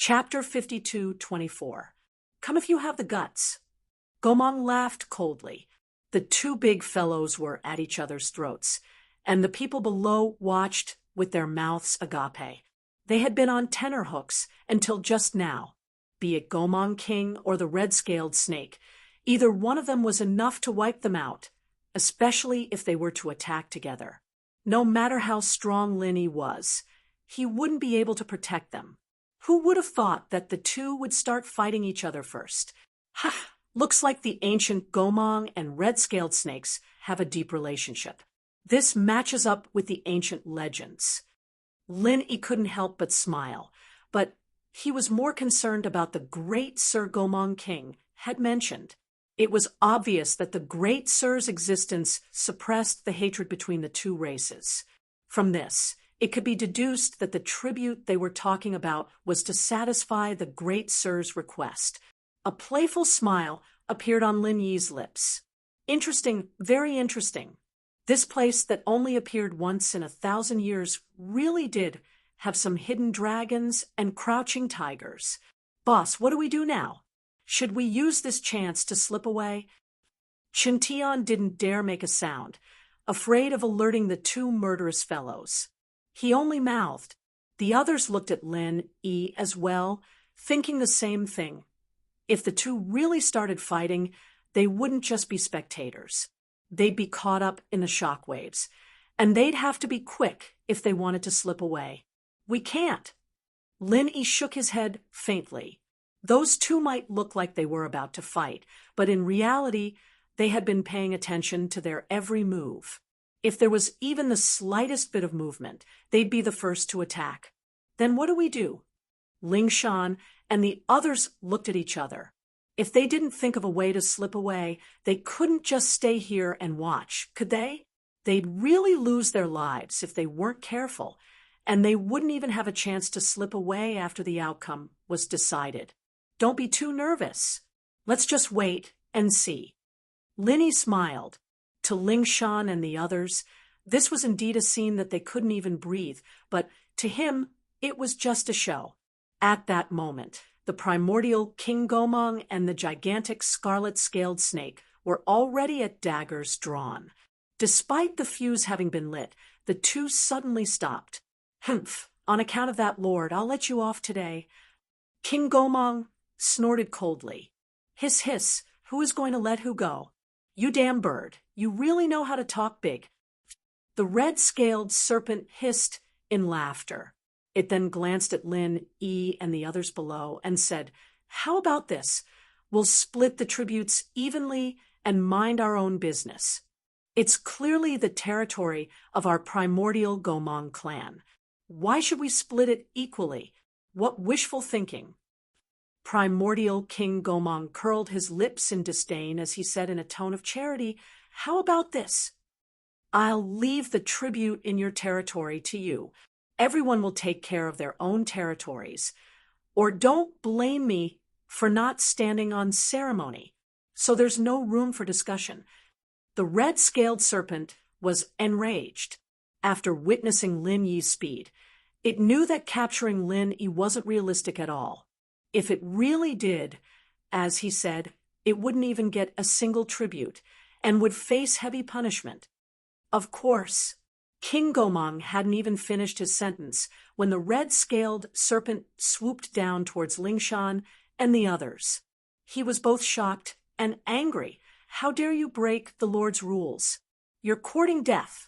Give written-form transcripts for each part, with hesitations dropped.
Chapter 52:24. Come if you have the guts. Gomang laughed coldly. The two big fellows were at each other's throats, and the people below watched with their mouths agape. They had been on tenterhooks until just now. Be it Gomang King or the red-scaled snake, either one of them was enough to wipe them out, especially if they were to attack together. No matter how strong Lin was, he wouldn't be able to protect them. Who would have thought that the two would start fighting each other first? Ha! Looks like the ancient Gomang and red-scaled snakes have a deep relationship. This matches up with the ancient legends. Lin couldn't help but smile, but he was more concerned about the great Sir Gomang King had mentioned. It was obvious that the great Sir's existence suppressed the hatred between the two races. From this, it could be deduced that the tribute they were talking about was to satisfy the great Sir's request. A playful smile appeared on Lin Yi's lips. Interesting, very interesting. This place that only appeared once in 1,000 years really did have some hidden dragons and crouching tigers. Boss, what do we do now? Should we use this chance to slip away? Chintian didn't dare make a sound, afraid of alerting the two murderous fellows. He only mouthed. The others looked at Lin as well, thinking the same thing. If the two really started fighting, they wouldn't just be spectators. They'd be caught up in the shockwaves, and they'd have to be quick if they wanted to slip away. We can't. Lin shook his head faintly. Those two might look like they were about to fight, but in reality, they had been paying attention to their every move. If there was even the slightest bit of movement, they'd be the first to attack. Then what do we do? Ling Shan and the others looked at each other. If they didn't think of a way to slip away, they couldn't just stay here and watch, could they? They'd really lose their lives if they weren't careful, and they wouldn't even have a chance to slip away after the outcome was decided. Don't be too nervous. Let's just wait and see. Lin smiled. To Ling Shan and the others, this was indeed a scene that they couldn't even breathe, but to him, it was just a show. At that moment, the primordial King Gomang and the gigantic scarlet-scaled snake were already at daggers drawn. Despite the fuse having been lit, the two suddenly stopped. Humph, on account of that, Lord, I'll let you off today. King Gomang snorted coldly. Hiss, hiss, who is going to let who go? You damn bird, you really know how to talk big. The red-scaled serpent hissed in laughter. It then glanced at Lin and the others below and said, How about this? We'll split the tributes evenly and mind our own business. It's clearly the territory of our primordial Gomang clan. Why should we split it equally? What wishful thinking! Primordial King Gomang curled his lips in disdain as he said in a tone of charity, How about this? I'll leave the tribute in your territory to you. Everyone will take care of their own territories. Or don't blame me for not standing on ceremony. So there's no room for discussion. The red-scaled serpent was enraged. After witnessing Lin Yi's speed, it knew that capturing Lin Yi wasn't realistic at all. If it really did, as he said, it wouldn't even get a single tribute and would face heavy punishment. Of course, King Gomang hadn't even finished his sentence when the red-scaled serpent swooped down towards Ling Shan and the others. He was both shocked and angry. How dare you break the Lord's rules? You're courting death.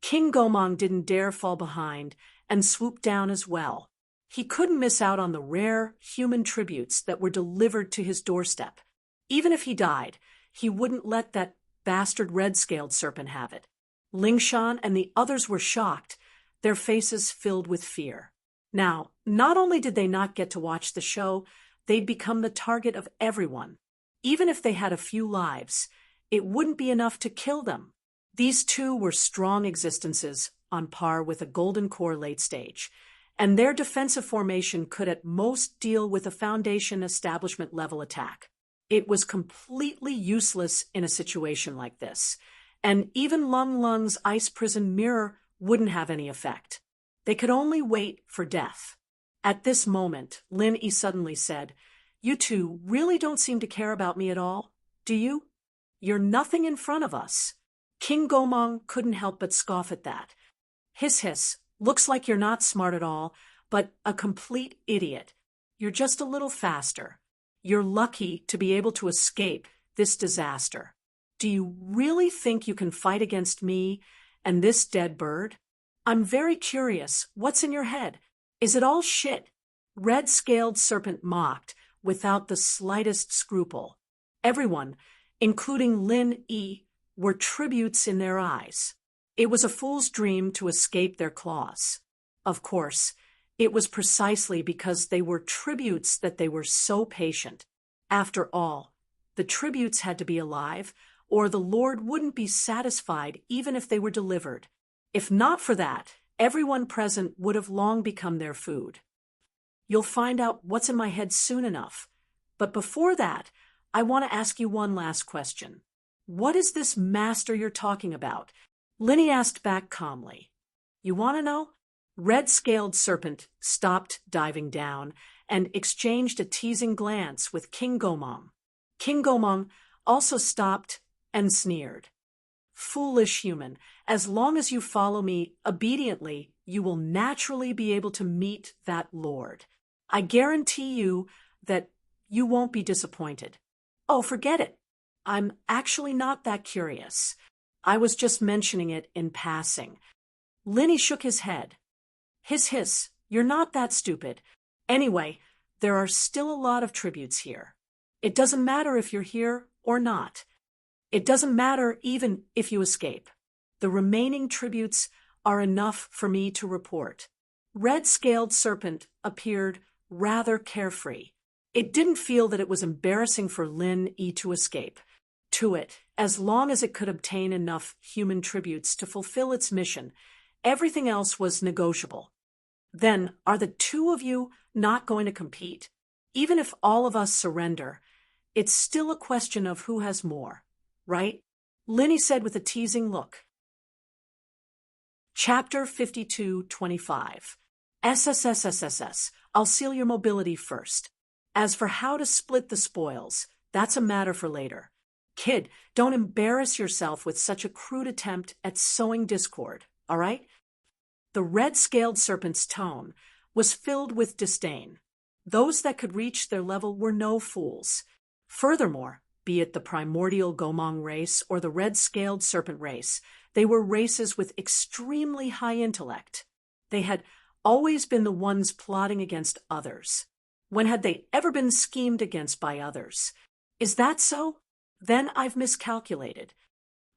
King Gomang didn't dare fall behind and swooped down as well. He couldn't miss out on the rare human tributes that were delivered to his doorstep. Even if he died, he wouldn't let that bastard red-scaled serpent have it. Ling Shan and the others were shocked, their faces filled with fear. Now, not only did they not get to watch the show, they'd become the target of everyone. Even if they had a few lives, it wouldn't be enough to kill them. These two were strong existences on par with a golden core late stage, and their defensive formation could at most deal with a Foundation establishment level attack. It was completely useless in a situation like this, and even Lung Lung's ice prison mirror wouldn't have any effect. They could only wait for death. At this moment, Lin Yi suddenly said, "You two really don't seem to care about me at all, do you? You're nothing in front of us." King Gomong couldn't help but scoff at that. "Hiss hiss, looks like you're not smart at all, but a complete idiot. You're just a little faster. You're lucky to be able to escape this disaster. Do you really think you can fight against me and this dead bird? I'm very curious, what's in your head? Is it all shit?" Red-scaled serpent mocked, without the slightest scruple. Everyone, including Lin Yi, were tributes in their eyes. It was a fool's dream to escape their claws. Of course, it was precisely because they were tributes that they were so patient. After all, the tributes had to be alive, or the Lord wouldn't be satisfied even if they were delivered. If not for that, everyone present would have long become their food. You'll find out what's in my head soon enough. But before that, I want to ask you one last question. What is this master you're talking about? Linny asked back calmly. You want to know? Red-scaled serpent stopped diving down and exchanged a teasing glance with King Gomong. King Gomong also stopped and sneered. Foolish human, as long as you follow me obediently, you will naturally be able to meet that Lord. I guarantee you that you won't be disappointed. Oh, forget it. I'm actually not that curious. I was just mentioning it in passing. Linny shook his head. Hiss hiss, you're not that stupid. Anyway, there are still a lot of tributes here. It doesn't matter if you're here or not. It doesn't matter even if you escape. The remaining tributes are enough for me to report. Red-scaled serpent appeared rather carefree. It didn't feel that it was embarrassing for Lin Yi to escape. To it, as long as it could obtain enough human tributes to fulfill its mission, everything else was negotiable. Then, are the two of you not going to compete? Even if all of us surrender, it's still a question of who has more, right? Linny said with a teasing look. Chapter 52-25. SSSSSS. I'll seal your mobility first. As for how to split the spoils, that's a matter for later. Kid, don't embarrass yourself with such a crude attempt at sowing discord, all right? The red-scaled serpent's tone was filled with disdain. Those that could reach their level were no fools. Furthermore, be it the primordial Gomong race or the red-scaled serpent race, they were races with extremely high intellect. They had always been the ones plotting against others. When had they ever been schemed against by others? Is that so? Then I've miscalculated.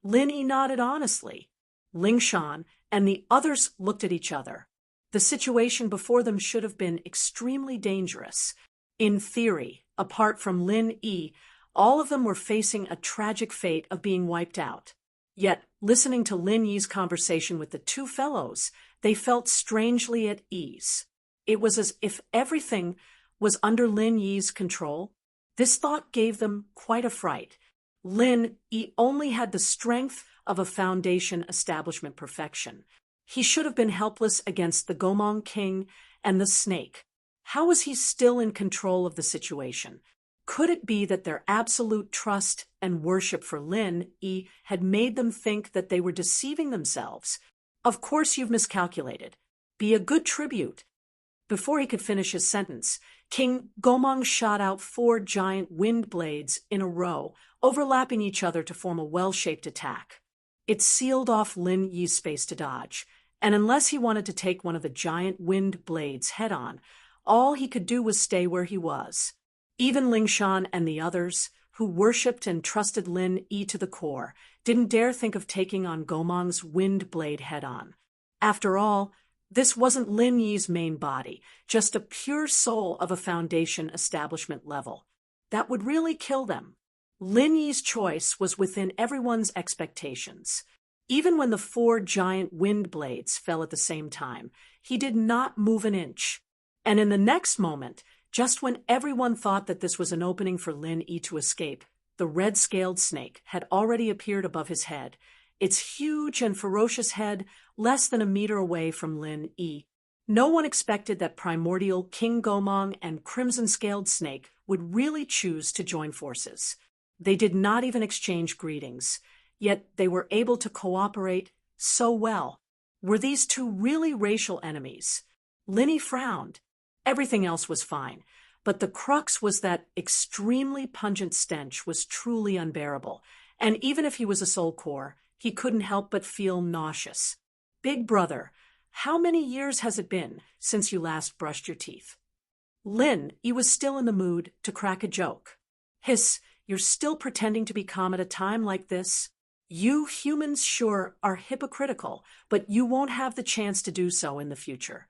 Lin Yi nodded honestly. Ling Shan and the others looked at each other. The situation before them should have been extremely dangerous. In theory, apart from Lin Yi, all of them were facing a tragic fate of being wiped out. Yet, listening to Lin Yi's conversation with the two fellows, they felt strangely at ease. It was as if everything was under Lin Yi's control. This thought gave them quite a fright. Lin Yi only had the strength of a foundation establishment perfection. He should have been helpless against the Gomong King and the snake. How was he still in control of the situation? Could it be that their absolute trust and worship for Lin Yi had made them think that they were deceiving themselves? Of course you've miscalculated. Be a good tribute. Before he could finish his sentence, King Gomong shot out 4 giant wind blades in a row, overlapping each other to form a well-shaped attack. It sealed off Lin Yi's space to dodge, and unless he wanted to take one of the giant wind blades head-on, all he could do was stay where he was. Even Ling Shan and the others, who worshipped and trusted Lin Yi to the core, didn't dare think of taking on Gomong's wind blade head-on. After all, this wasn't Lin Yi's main body, just a pure soul of a foundation establishment level. That would really kill them. Lin Yi's choice was within everyone's expectations. Even when the 4 giant wind blades fell at the same time, he did not move an inch. And in the next moment, just when everyone thought that this was an opening for Lin Yi to escape, the red-scaled snake had already appeared above his head, its huge and ferocious head less than a meter away from Lin Yi. No one expected that primordial King Gomong and crimson-scaled snake would really choose to join forces. They did not even exchange greetings, yet they were able to cooperate so well. Were these two really racial enemies? Linny frowned. Everything else was fine, but the crux was that extremely pungent stench was truly unbearable, and even if he was a soul core, he couldn't help but feel nauseous. Big brother, how many years has it been since you last brushed your teeth? Lin, he was still in the mood to crack a joke. Hiss, you're still pretending to be calm at a time like this? You humans sure are hypocritical, but you won't have the chance to do so in the future.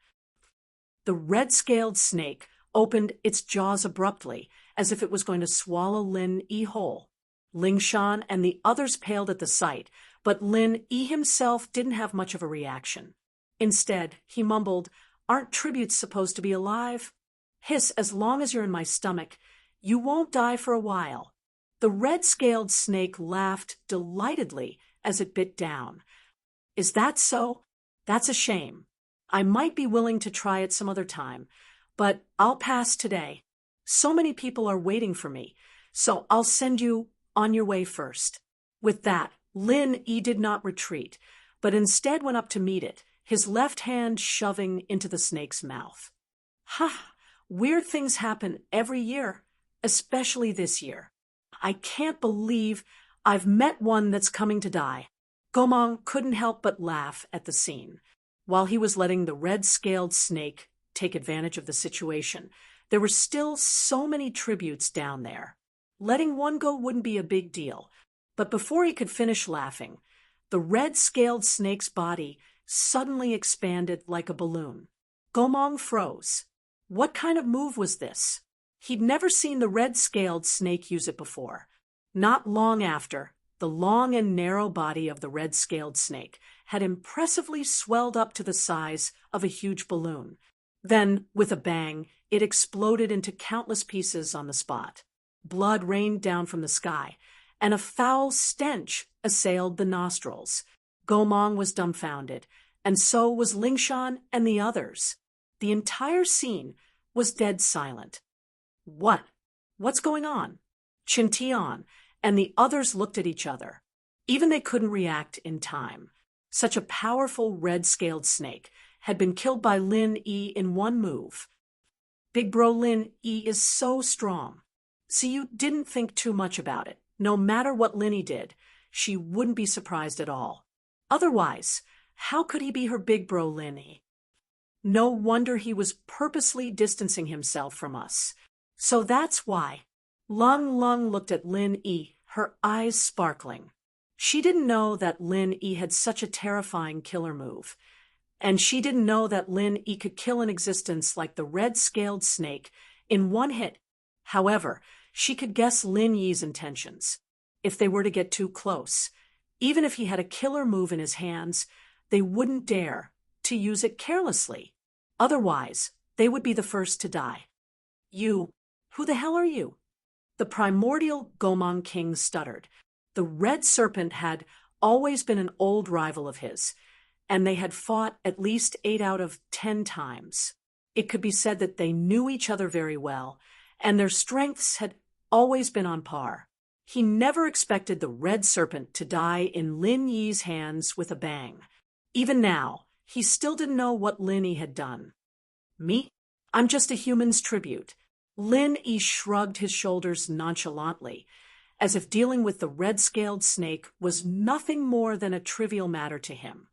The red-scaled snake opened its jaws abruptly, as if it was going to swallow Lin Yi whole. Ling Shan and the others paled at the sight, but Lin Yi himself didn't have much of a reaction. Instead, he mumbled, "Aren't tributes supposed to be alive? Hiss, as long as you're in my stomach, you won't die for a while." The red-scaled snake laughed delightedly as it bit down. "Is that so? That's a shame. I might be willing to try it some other time, but I'll pass today. So many people are waiting for me, so I'll send you on your way first." With that, Lin Yi did not retreat, but instead went up to meet it, his left hand shoving into the snake's mouth. Ha! Weird things happen every year, especially this year. I can't believe I've met one that's coming to die. Gomong couldn't help but laugh at the scene. While he was letting the red-scaled snake take advantage of the situation, there were still so many tributes down there. Letting one go wouldn't be a big deal, but before he could finish laughing, the red-scaled snake's body suddenly expanded like a balloon. Gomong froze. What kind of move was this? He'd never seen the red-scaled snake use it before. Not long after, the long and narrow body of the red-scaled snake had impressively swelled up to the size of a huge balloon. Then, with a bang, it exploded into countless pieces on the spot. Blood rained down from the sky, and a foul stench assailed the nostrils. Gomong was dumbfounded, and so was Lingshan and the others. The entire scene was dead silent. What's going on? Qintian and the others looked at each other. Even they couldn't react in time. Such a powerful red-scaled snake had been killed by Lin Yi in one move. Big bro Lin Yi is so strong. See, you didn't think too much about it. No matter what Linny did, she wouldn't be surprised at all. Otherwise, how could he be her big bro Linny? No wonder he was purposely distancing himself from us. So that's why. Lung looked at Lin Yi, her eyes sparkling. She didn't know that Lin Yi had such a terrifying killer move. And she didn't know that Lin Yi could kill an existence like the red-scaled snake in one hit. However, she could guess Lin Yi's intentions. If they were to get too close, even if he had a killer move in his hands, they wouldn't dare to use it carelessly. Otherwise, they would be the first to die. "You, who the hell are you?" The primordial Gomong king stuttered. The red serpent had always been an old rival of his, and they had fought at least 8 out of 10 times. It could be said that they knew each other very well, and their strengths had always been on par. He never expected the red serpent to die in Lin Yi's hands with a bang. Even now, he still didn't know what Lin Yi had done. "Me? I'm just a human's tribute." Lin Yi shrugged his shoulders nonchalantly, as if dealing with the red-scaled snake was nothing more than a trivial matter to him.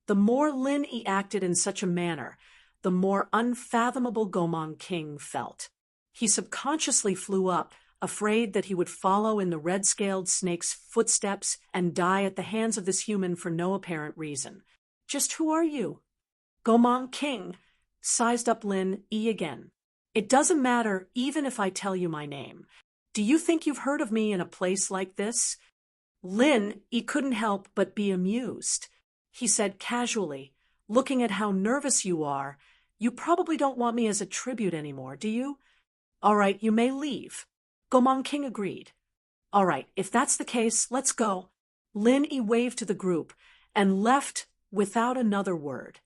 The more Lin Yi acted in such a manner, the more unfathomable Gomong King felt. He subconsciously flew up, afraid that he would follow in the red-scaled snake's footsteps and die at the hands of this human for no apparent reason. "Just who are you?" Gomong King sized up Lin Yi again. "It doesn't matter even if I tell you my name. Do you think you've heard of me in a place like this?" Lin Yi couldn't help but be amused. He said casually, "Looking at how nervous you are, you probably don't want me as a tribute anymore, do you?" "All right, you may leave." Gomong King agreed. "All right, if that's the case, let's go." Lin Yi waved to the group and left without another word.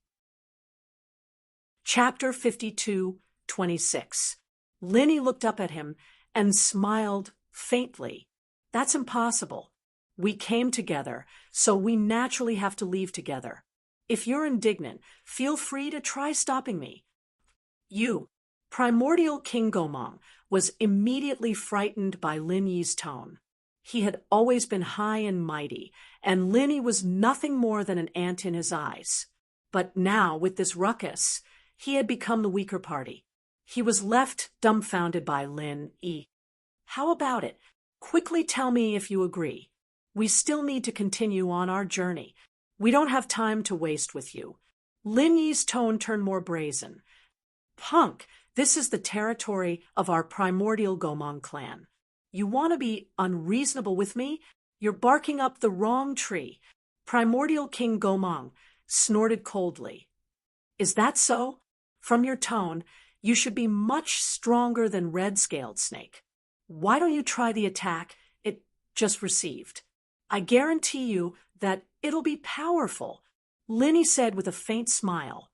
Chapter 52:26. Linny looked up at him and smiled faintly. That's impossible. We came together, so we naturally have to leave together. If you're indignant, feel free to try stopping me. You. Primordial King Gomong was immediately frightened by Lin Yi's tone. He had always been high and mighty, and Linny was nothing more than an ant in his eyes. But now, with this ruckus, he had become the weaker party. He was left dumbfounded by Lin Yi. How about it? Quickly tell me if you agree. We still need to continue on our journey. We don't have time to waste with you. Lin Yi's tone turned more brazen. Punk, this is the territory of our primordial Gomong clan. You want to be unreasonable with me? You're barking up the wrong tree. Primordial King Gomong snorted coldly. Is that so? From your tone, you should be much stronger than Red-Scaled Snake. Why don't you try the attack it just received? I guarantee you that it'll be powerful, Linny said with a faint smile.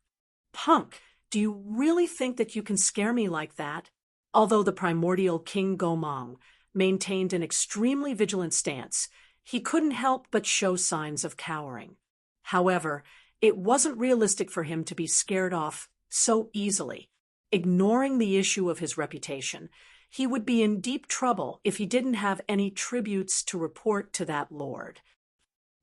Punk, do you really think that you can scare me like that? Although the primordial King Gomong maintained an extremely vigilant stance, he couldn't help but show signs of cowering. However, it wasn't realistic for him to be scared off so easily. Ignoring the issue of his reputation, he would be in deep trouble if he didn't have any tributes to report to that lord.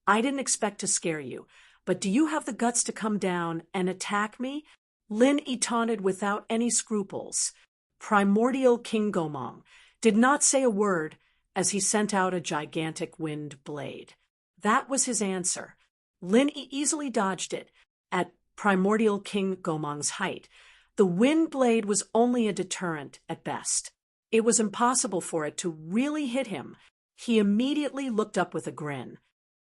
I didn't expect to scare you, but do you have the guts to come down and attack me? Lin Yi taunted without any scruples. Primordial King Gomong did not say a word as he sent out a gigantic wind blade. That was his answer. Lin Yi easily dodged it. At Primordial King Gomong's height, the wind blade was only a deterrent at best. It was impossible for it to really hit him. He immediately looked up with a grin.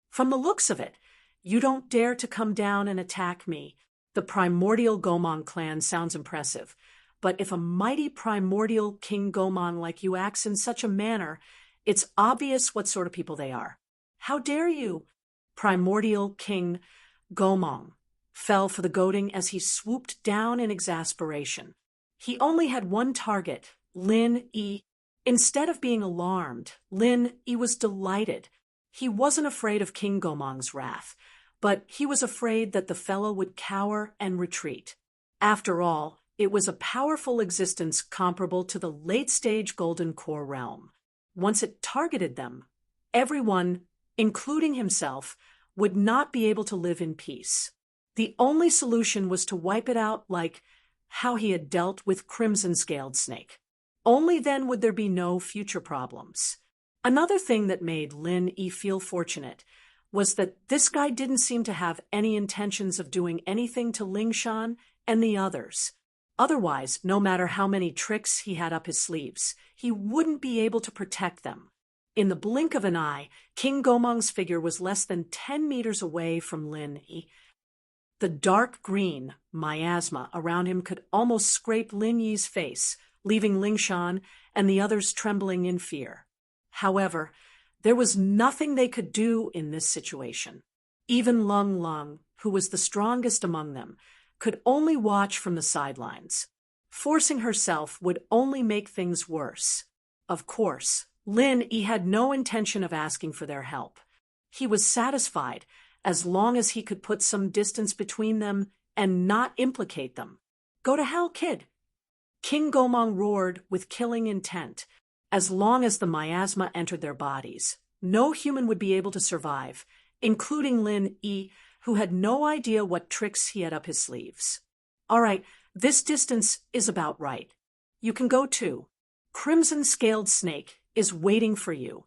From the looks of it, you don't dare to come down and attack me. The primordial Gomong clan sounds impressive, but if a mighty primordial King Gomong like you acts in such a manner, it's obvious what sort of people they are. How dare you? Primordial King Gomong fell for the goading as he swooped down in exasperation. He only had one target, Lin Yi. Instead of being alarmed, Lin Yi was delighted. He wasn't afraid of King Gomong's wrath, but he was afraid that the fellow would cower and retreat. After all, it was a powerful existence comparable to the late-stage Golden Core realm. Once it targeted them, everyone, including himself, would not be able to live in peace. The only solution was to wipe it out like how he had dealt with Crimson-Scaled Snake. Only then would there be no future problems. Another thing that made Lin Yi feel fortunate was that this guy didn't seem to have any intentions of doing anything to Lingshan and the others. Otherwise, no matter how many tricks he had up his sleeves, he wouldn't be able to protect them. In the blink of an eye, King Gomong's figure was less than 10 meters away from Lin Yi. The dark green miasma around him could almost scrape Lin Yi's face, leaving Lingshan and the others trembling in fear. However, there was nothing they could do in this situation. Even Lung Lung, who was the strongest among them, could only watch from the sidelines. Forcing herself would only make things worse. Of course, Lin Yi had no intention of asking for their help. He was satisfied as long as he could put some distance between them and not implicate them. Go to hell, kid! King Gomong roared with killing intent. As long as the miasma entered their bodies, no human would be able to survive, including Lin Yi, who had no idea what tricks he had up his sleeves. All right, this distance is about right. You can go too. Crimson-Scaled Snake is waiting for you.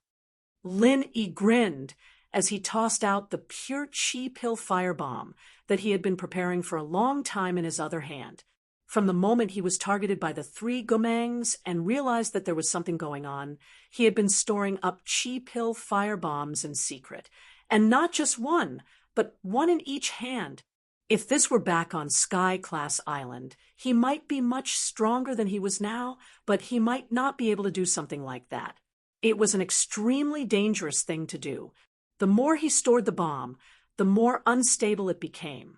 Lin Yi grinned as he tossed out the pure chi pill firebomb that he had been preparing for a long time in his other hand. From the moment he was targeted by the 3 Gomangs and realized that there was something going on, he had been storing up chi pill firebombs in secret. And not just one, but one in each hand. If this were back on Sky-class Island, he might be much stronger than he was now, but he might not be able to do something like that. It was an extremely dangerous thing to do. The more he stored the bomb, the more unstable it became.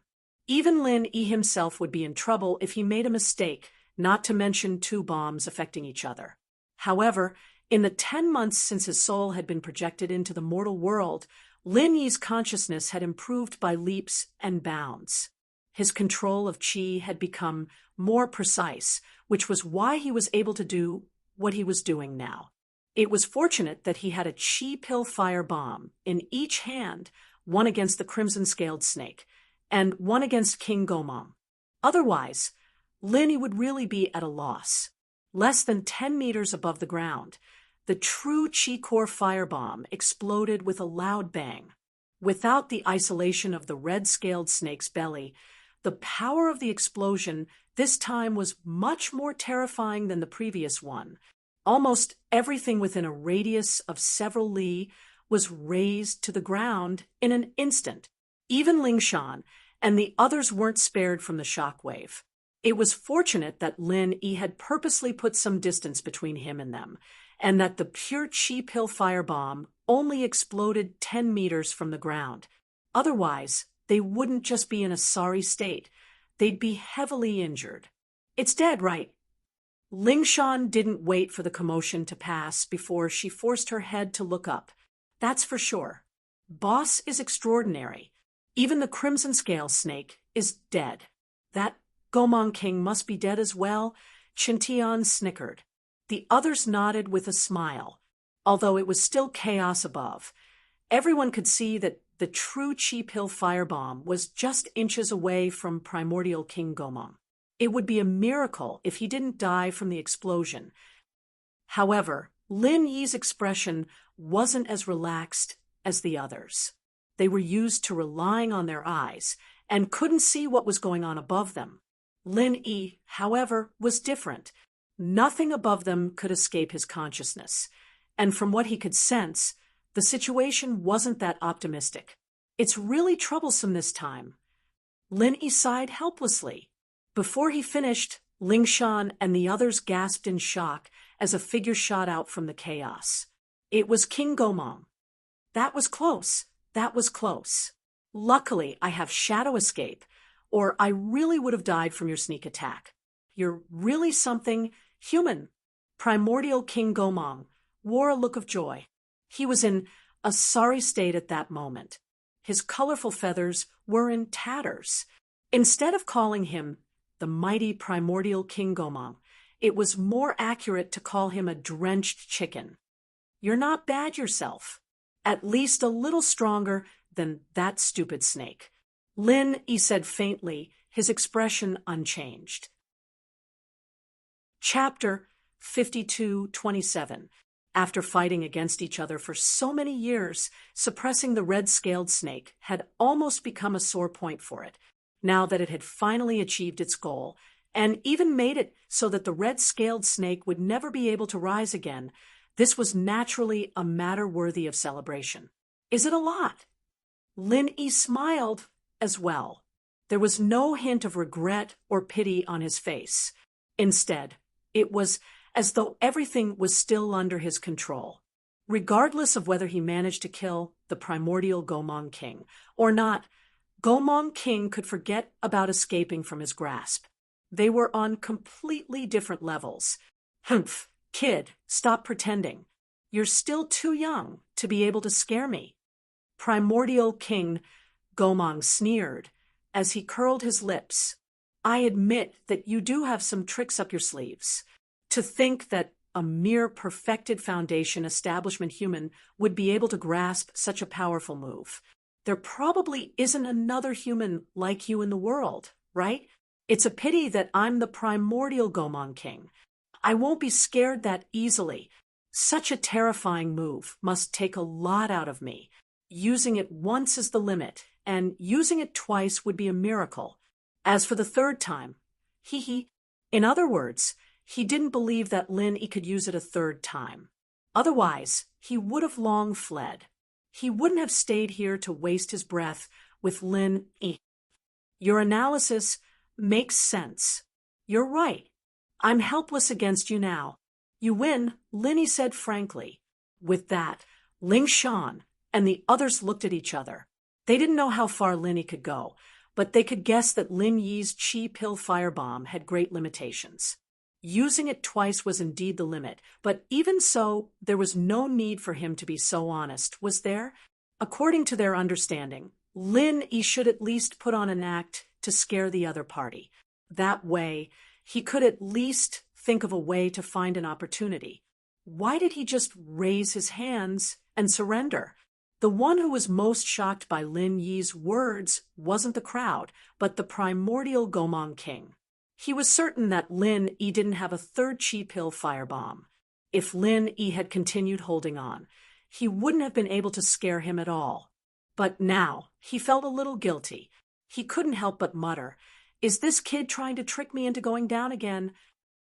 Even Lin Yi himself would be in trouble if he made a mistake, not to mention two bombs affecting each other. However, in the 10 months since his soul had been projected into the mortal world, Lin Yi's consciousness had improved by leaps and bounds. His control of qi had become more precise, which was why he was able to do what he was doing now. It was fortunate that he had a qi pill fire bomb in each hand, one against the crimson-scaled snake, and one against King Gomang. Otherwise, Lin Yi would really be at a loss. Less than 10 meters above the ground, the true Qi Core firebomb exploded with a loud bang. Without the isolation of the red-scaled snake's belly, the power of the explosion this time was much more terrifying than the previous one. Almost everything within a radius of several li was razed to the ground in an instant. Even Lingshan and the others weren't spared from the shockwave. It was fortunate that Lin Yi had purposely put some distance between him and them, and that the pure Qi pill firebomb only exploded 10 meters from the ground. Otherwise, they wouldn't just be in a sorry state. They'd be heavily injured. It's dead, right? Lingshan didn't wait for the commotion to pass before she forced her head to look up. That's for sure. Boss is extraordinary. Even the crimson scale snake is dead. That Gomang King must be dead as well, Qintian snickered. The others nodded with a smile, although it was still chaos above. Everyone could see that the true Qi pill firebomb was just inches away from primordial King Gomang. It would be a miracle if he didn't die from the explosion. However, Lin Yi's expression wasn't as relaxed as the others. They were used to relying on their eyes and couldn't see what was going on above them. Lin Yi, however, was different. Nothing above them could escape his consciousness, and from what he could sense, the situation wasn't that optimistic. It's really troublesome this time. Lin Yi sighed helplessly. Before he finished, Lingshan and the others gasped in shock as a figure shot out from the chaos. It was King Gomang. That was close. That was close. Luckily, I have shadow escape, or I really would have died from your sneak attack. You're really something human. Primordial King Gomang wore a look of joy. He was in a sorry state at that moment. His colorful feathers were in tatters. Instead of calling him the mighty primordial King Gomang, it was more accurate to call him a drenched chicken. You're not bad yourself. At least a little stronger than that stupid snake. Lin Yi said faintly, his expression unchanged. Chapter 52:27. After fighting against each other for so many years, suppressing the red-scaled snake had almost become a sore point for it, now that it had finally achieved its goal, and even made it so that the red-scaled snake would never be able to rise again. This was naturally a matter worthy of celebration. Is it a lot? Lin Yi smiled as well. There was no hint of regret or pity on his face. Instead, it was as though everything was still under his control. Regardless of whether he managed to kill the primordial Gomang King or not, Gomang King could forget about escaping from his grasp. They were on completely different levels. Humph, kid, stop pretending. You're still too young to be able to scare me. Primordial King Gomang sneered as he curled his lips. I admit that you do have some tricks up your sleeves. To think that a mere perfected foundation establishment human would be able to grasp such a powerful move. There probably isn't another human like you in the world, right? It's a pity that I'm the primordial Gomang King. I won't be scared that easily. Such a terrifying move must take a lot out of me. Using it once is the limit, and using it twice would be a miracle. As for the third time, in other words, he didn't believe that Lin Yi could use it a third time. Otherwise, he would have long fled. He wouldn't have stayed here to waste his breath with Lin Yi. Your analysis makes sense. You're right. I'm helpless against you now. You win, Lin Yi said frankly. With that, Lingshan and the others looked at each other. They didn't know how far Lin Yi could go, but they could guess that Lin Yi's chi pill firebomb had great limitations. Using it twice was indeed the limit, but even so, there was no need for him to be so honest, was there? According to their understanding, Lin Yi should at least put on an act to scare the other party. That way, he could at least think of a way to find an opportunity. Why did he just raise his hands and surrender? The one who was most shocked by Lin Yi's words wasn't the crowd, but the primordial Gomong King. He was certain that Lin Yi didn't have a third chi pill firebomb. If Lin Yi had continued holding on, he wouldn't have been able to scare him at all. But now, he felt a little guilty. He couldn't help but mutter, "Is this kid trying to trick me into going down again?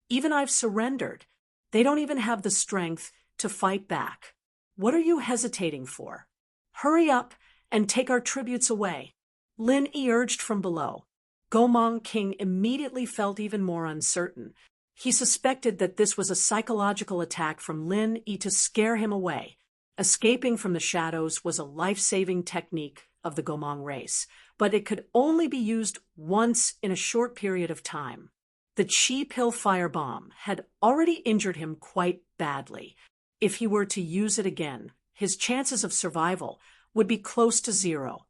Even I've surrendered. They don't even have the strength to fight back. What are you hesitating for? Hurry up and take our tributes away." Lin Yi urged from below. Gomong King immediately felt even more uncertain. He suspected that this was a psychological attack from Lin Yi to scare him away. Escaping from the shadows was a life-saving technique of the Gomong race, but it could only be used once in a short period of time. The chi pill firebomb had already injured him quite badly. If he were to use it again, his chances of survival would be close to zero.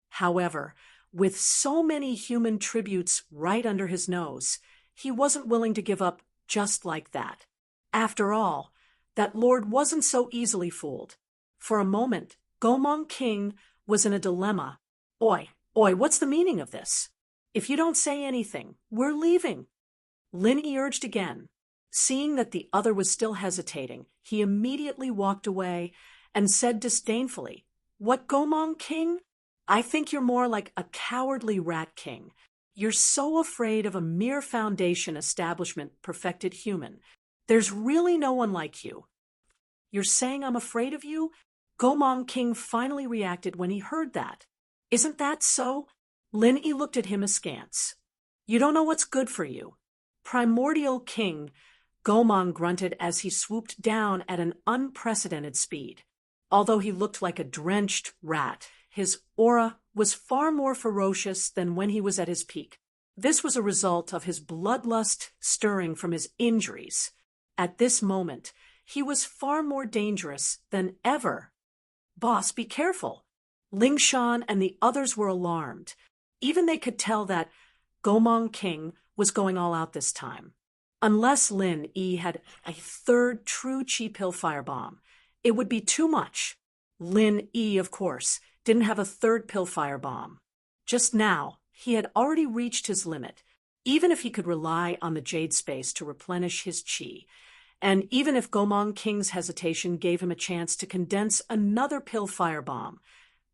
However, with so many human tributes right under his nose, he wasn't willing to give up just like that. After all, that lord wasn't so easily fooled. For a moment, Gomong King was in a dilemma. Oi, what's the meaning of this? If you don't say anything, we're leaving." Lin Yi urged again. Seeing that the other was still hesitating, he immediately walked away and said disdainfully, "What, Gomong King? I think you're more like a cowardly rat king. You're so afraid of a mere foundation establishment perfected human. There's really no one like you." "You're saying I'm afraid of you?" Gomong King finally reacted when he heard that. "Isn't that so?" Lin Yi looked at him askance. "You don't know what's good for you." "Primordial King," Gomong grunted as he swooped down at an unprecedented speed. Although he looked like a drenched rat, his aura was far more ferocious than when he was at his peak. This was a result of his bloodlust stirring from his injuries. At this moment, he was far more dangerous than ever. "Boss, be careful." Ling Shan and the others were alarmed. Even they could tell that Gomong King was going all out this time. Unless Lin Yi had a third true chi pill firebomb, it would be too much. Lin Yi, of course, didn't have a third pill firebomb. Just now, he had already reached his limit, even if he could rely on the jade space to replenish his chi. And even if Gomong King's hesitation gave him a chance to condense another pill firebomb,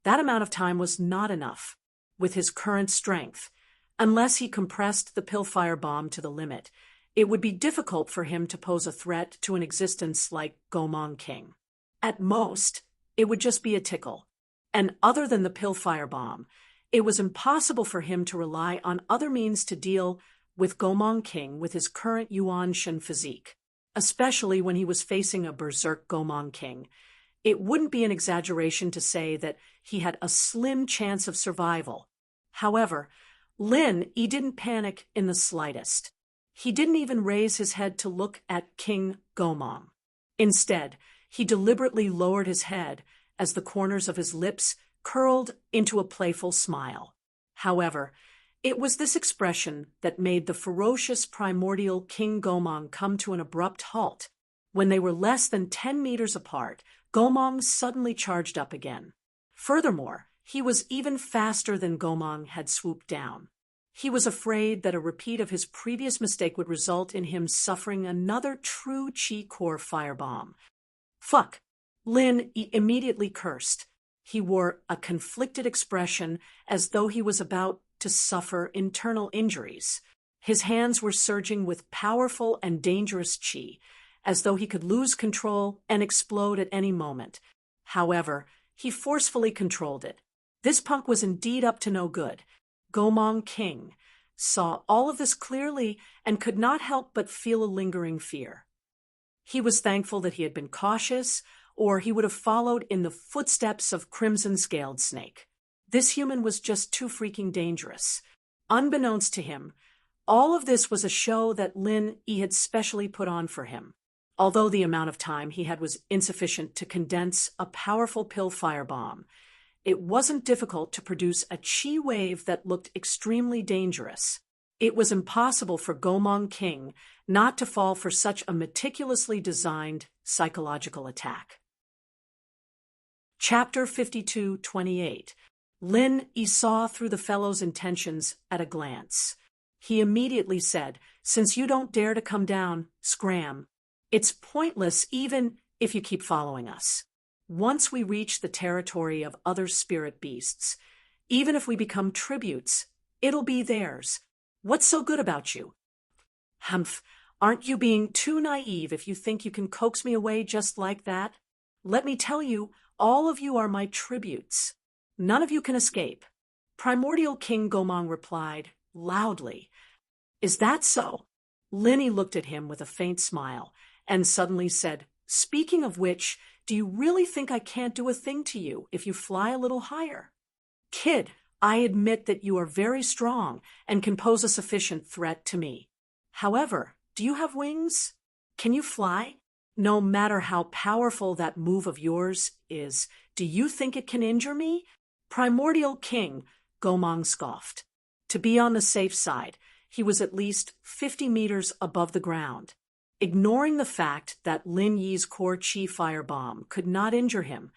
that amount of time was not enough. With his current strength, unless he compressed the pill firebomb to the limit, it would be difficult for him to pose a threat to an existence like Gomong King. At most, it would just be a tickle. And other than the pill firebomb, it was impossible for him to rely on other means to deal with Gomong King with his current Yuan Shen physique, especially when he was facing a berserk Gomong King. It wouldn't be an exaggeration to say that he had a slim chance of survival. However, Lin Yi didn't panic in the slightest. He didn't even raise his head to look at King Gomong. Instead, he deliberately lowered his head as the corners of his lips curled into a playful smile. However, it was this expression that made the ferocious primordial King Gomong come to an abrupt halt. When they were less than 10 meters apart, Gomong suddenly charged up again. Furthermore, he was even faster than Gomong had swooped down. He was afraid that a repeat of his previous mistake would result in him suffering another true Chi Core firebomb. "Fuck!" Lin immediately cursed. He wore a conflicted expression as though he was about to suffer internal injuries. His hands were surging with powerful and dangerous chi, as though he could lose control and explode at any moment. However, he forcefully controlled it. This punk was indeed up to no good. Gomong King saw all of this clearly and could not help but feel a lingering fear. He was thankful that he had been cautious, or he would have followed in the footsteps of Crimson Scaled Snake. This human was just too freaking dangerous. Unbeknownst to him, all of this was a show that Lin Yi had specially put on for him. Although the amount of time he had was insufficient to condense a powerful pill firebomb, it wasn't difficult to produce a chi wave that looked extremely dangerous. It was impossible for Gomong King not to fall for such a meticulously designed psychological attack. Chapter 52:28. Lin Yi saw through the fellow's intentions at a glance. He immediately said, "Since you don't dare to come down, scram. It's pointless even if you keep following us. Once we reach the territory of other spirit beasts, even if we become tributes, it'll be theirs. What's so good about you? Humph, aren't you being too naive if you think you can coax me away just like that? Let me tell you, all of you are my tributes. None of you can escape." Primordial King Gomong replied, loudly. "Is that so?" Lin Yi looked at him with a faint smile, and suddenly said, "Speaking of which, do you really think I can't do a thing to you if you fly a little higher? Kid, I admit that you are very strong and can pose a sufficient threat to me. However, do you have wings? Can you fly? No matter how powerful that move of yours is, do you think it can injure me?" Primordial King Gomong scoffed. To be on the safe side, he was at least 50 meters above the ground. Ignoring the fact that Lin Yi's core chi firebomb could not injure him,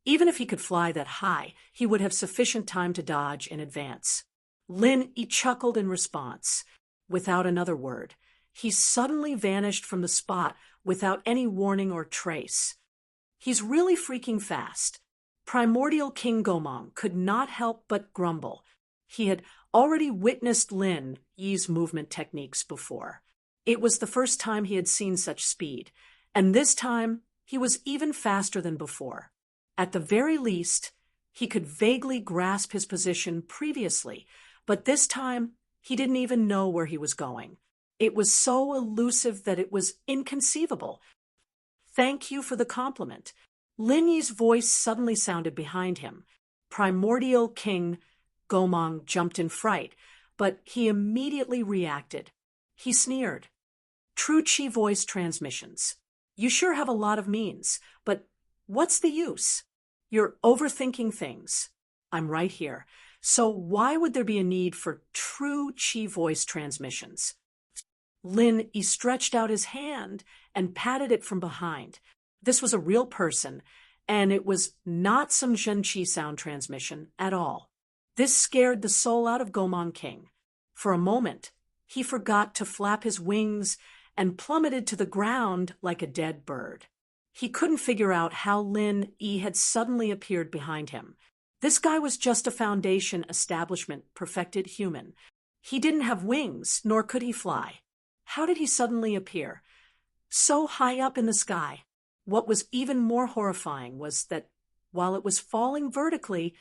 even if he could fly that high, he would have sufficient time to dodge in advance. Lin Yi chuckled in response. Without another word, he suddenly vanished from the spot without any warning or trace. He's really freaking fast. Primordial King Gomong could not help but grumble. He had already witnessed Lin Yi's movement techniques before. It was the first time he had seen such speed, and this time he was even faster than before. At the very least, he could vaguely grasp his position previously, but this time he didn't even know where he was going. It was so elusive that it was inconceivable. "Thank you for the compliment." Lin Yi's voice suddenly sounded behind him. Primordial King Gomong jumped in fright, but he immediately reacted. He sneered. "True Chi voice transmissions. You sure have a lot of means, but what's the use? You're overthinking things. I'm right here. So why would there be a need for true Chi voice transmissions?" Lin Yi stretched out his hand and patted it from behind. This was a real person, and it was not some Zhen Qi sound transmission at all. This scared the soul out of Gomong King. For a moment, he forgot to flap his wings and plummeted to the ground like a dead bird. He couldn't figure out how Lin Yi had suddenly appeared behind him. This guy was just a Foundation establishment perfected human. He didn't have wings, nor could he fly. How did he suddenly appear? So high up in the sky. What was even more horrifying was that while it was falling vertically,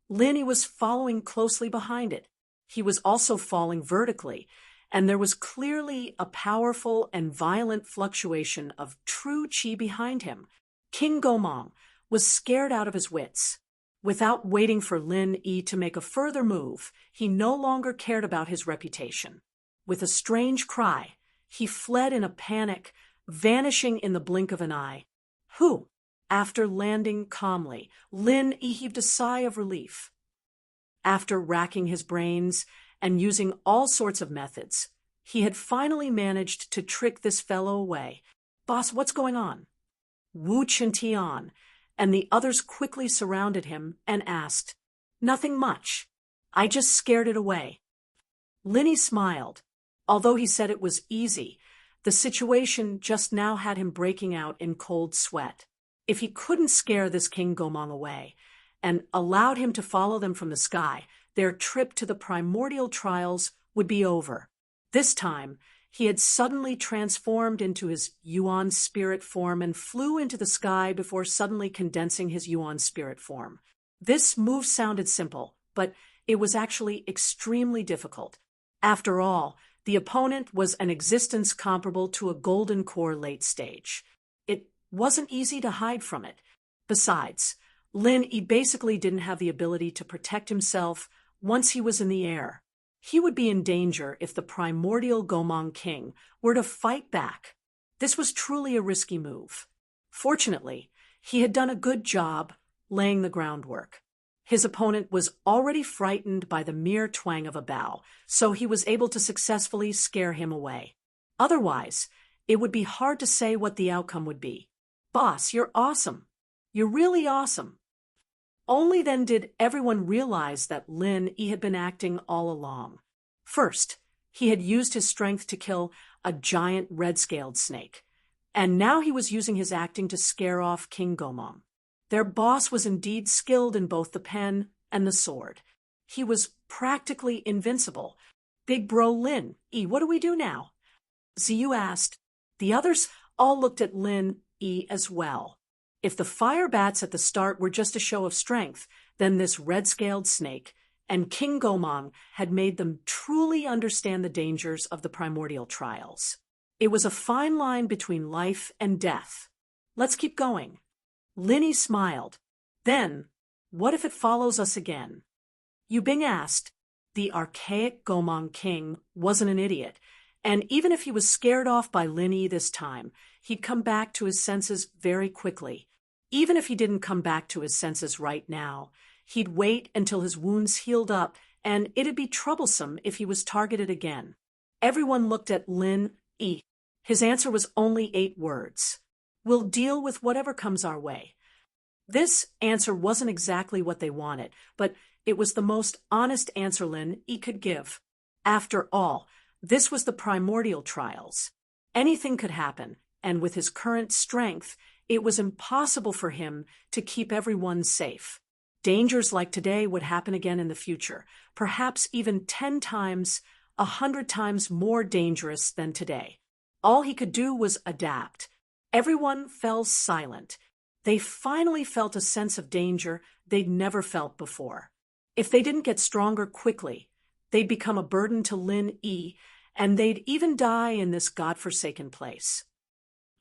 Lin Yi was following closely behind it. He was also falling vertically, and there was clearly a powerful and violent fluctuation of true chi behind him. King Gomong was scared out of his wits. Without waiting for Lin Yi to make a further move, he no longer cared about his reputation. With a strange cry, he fled in a panic, vanishing in the blink of an eye. "Who?" After landing calmly, Lin Yi heaved a sigh of relief. After racking his brains and using all sorts of methods, he had finally managed to trick this fellow away. "Boss, what's going on?" Wu Chintian and the others quickly surrounded him and asked, "Nothing much. I just scared it away." Lin Yi smiled. Although he said it was easy, the situation just now had him breaking out in cold sweat. If he couldn't scare this King Gomong away and allowed him to follow them from the sky, their trip to the primordial trials would be over. This time, he had suddenly transformed into his Yuan spirit form and flew into the sky before suddenly condensing his Yuan spirit form. This move sounded simple, but it was actually extremely difficult. After all, the opponent was an existence comparable to a golden core late stage. It wasn't easy to hide from it. Besides, Lin Yi basically didn't have the ability to protect himself once he was in the air. He would be in danger if the primordial Gomang king were to fight back. This was truly a risky move. Fortunately, he had done a good job laying the groundwork. His opponent was already frightened by the mere twang of a bow, so he was able to successfully scare him away. Otherwise, it would be hard to say what the outcome would be. "Boss, you're awesome. You're really awesome." Only then did everyone realize that Lin Yi had been acting all along. First, he had used his strength to kill a giant red-scaled snake, and now he was using his acting to scare off King Gomang. Their boss was indeed skilled in both the pen and the sword. He was practically invincible. "Big bro Lin Yi, what do we do now?" Ziyu asked. The others all looked at Lin Yi as well. If the fire bats at the start were just a show of strength, then this red-scaled snake and King Gomang had made them truly understand the dangers of the primordial trials. It was a fine line between life and death. "Let's keep going." Lin Yi smiled. "Then, what if it follows us again?" Yu Bing asked. The archaic Gomang king wasn't an idiot, and even if he was scared off by Lin Yi this time, he'd come back to his senses very quickly. Even if he didn't come back to his senses right now, he'd wait until his wounds healed up, and it'd be troublesome if he was targeted again. Everyone looked at Lin Yi. His answer was only 8 words. "We'll deal with whatever comes our way." This answer wasn't exactly what they wanted, but it was the most honest answer Lin Yi could give. After all, this was the primordial trials. Anything could happen, and with his current strength, it was impossible for him to keep everyone safe. Dangers like today would happen again in the future, perhaps even 10 times, 100 times more dangerous than today. All he could do was adapt. Everyone fell silent. They finally felt a sense of danger they'd never felt before. If they didn't get stronger quickly, they'd become a burden to Lin Yi, and they'd even die in this godforsaken place.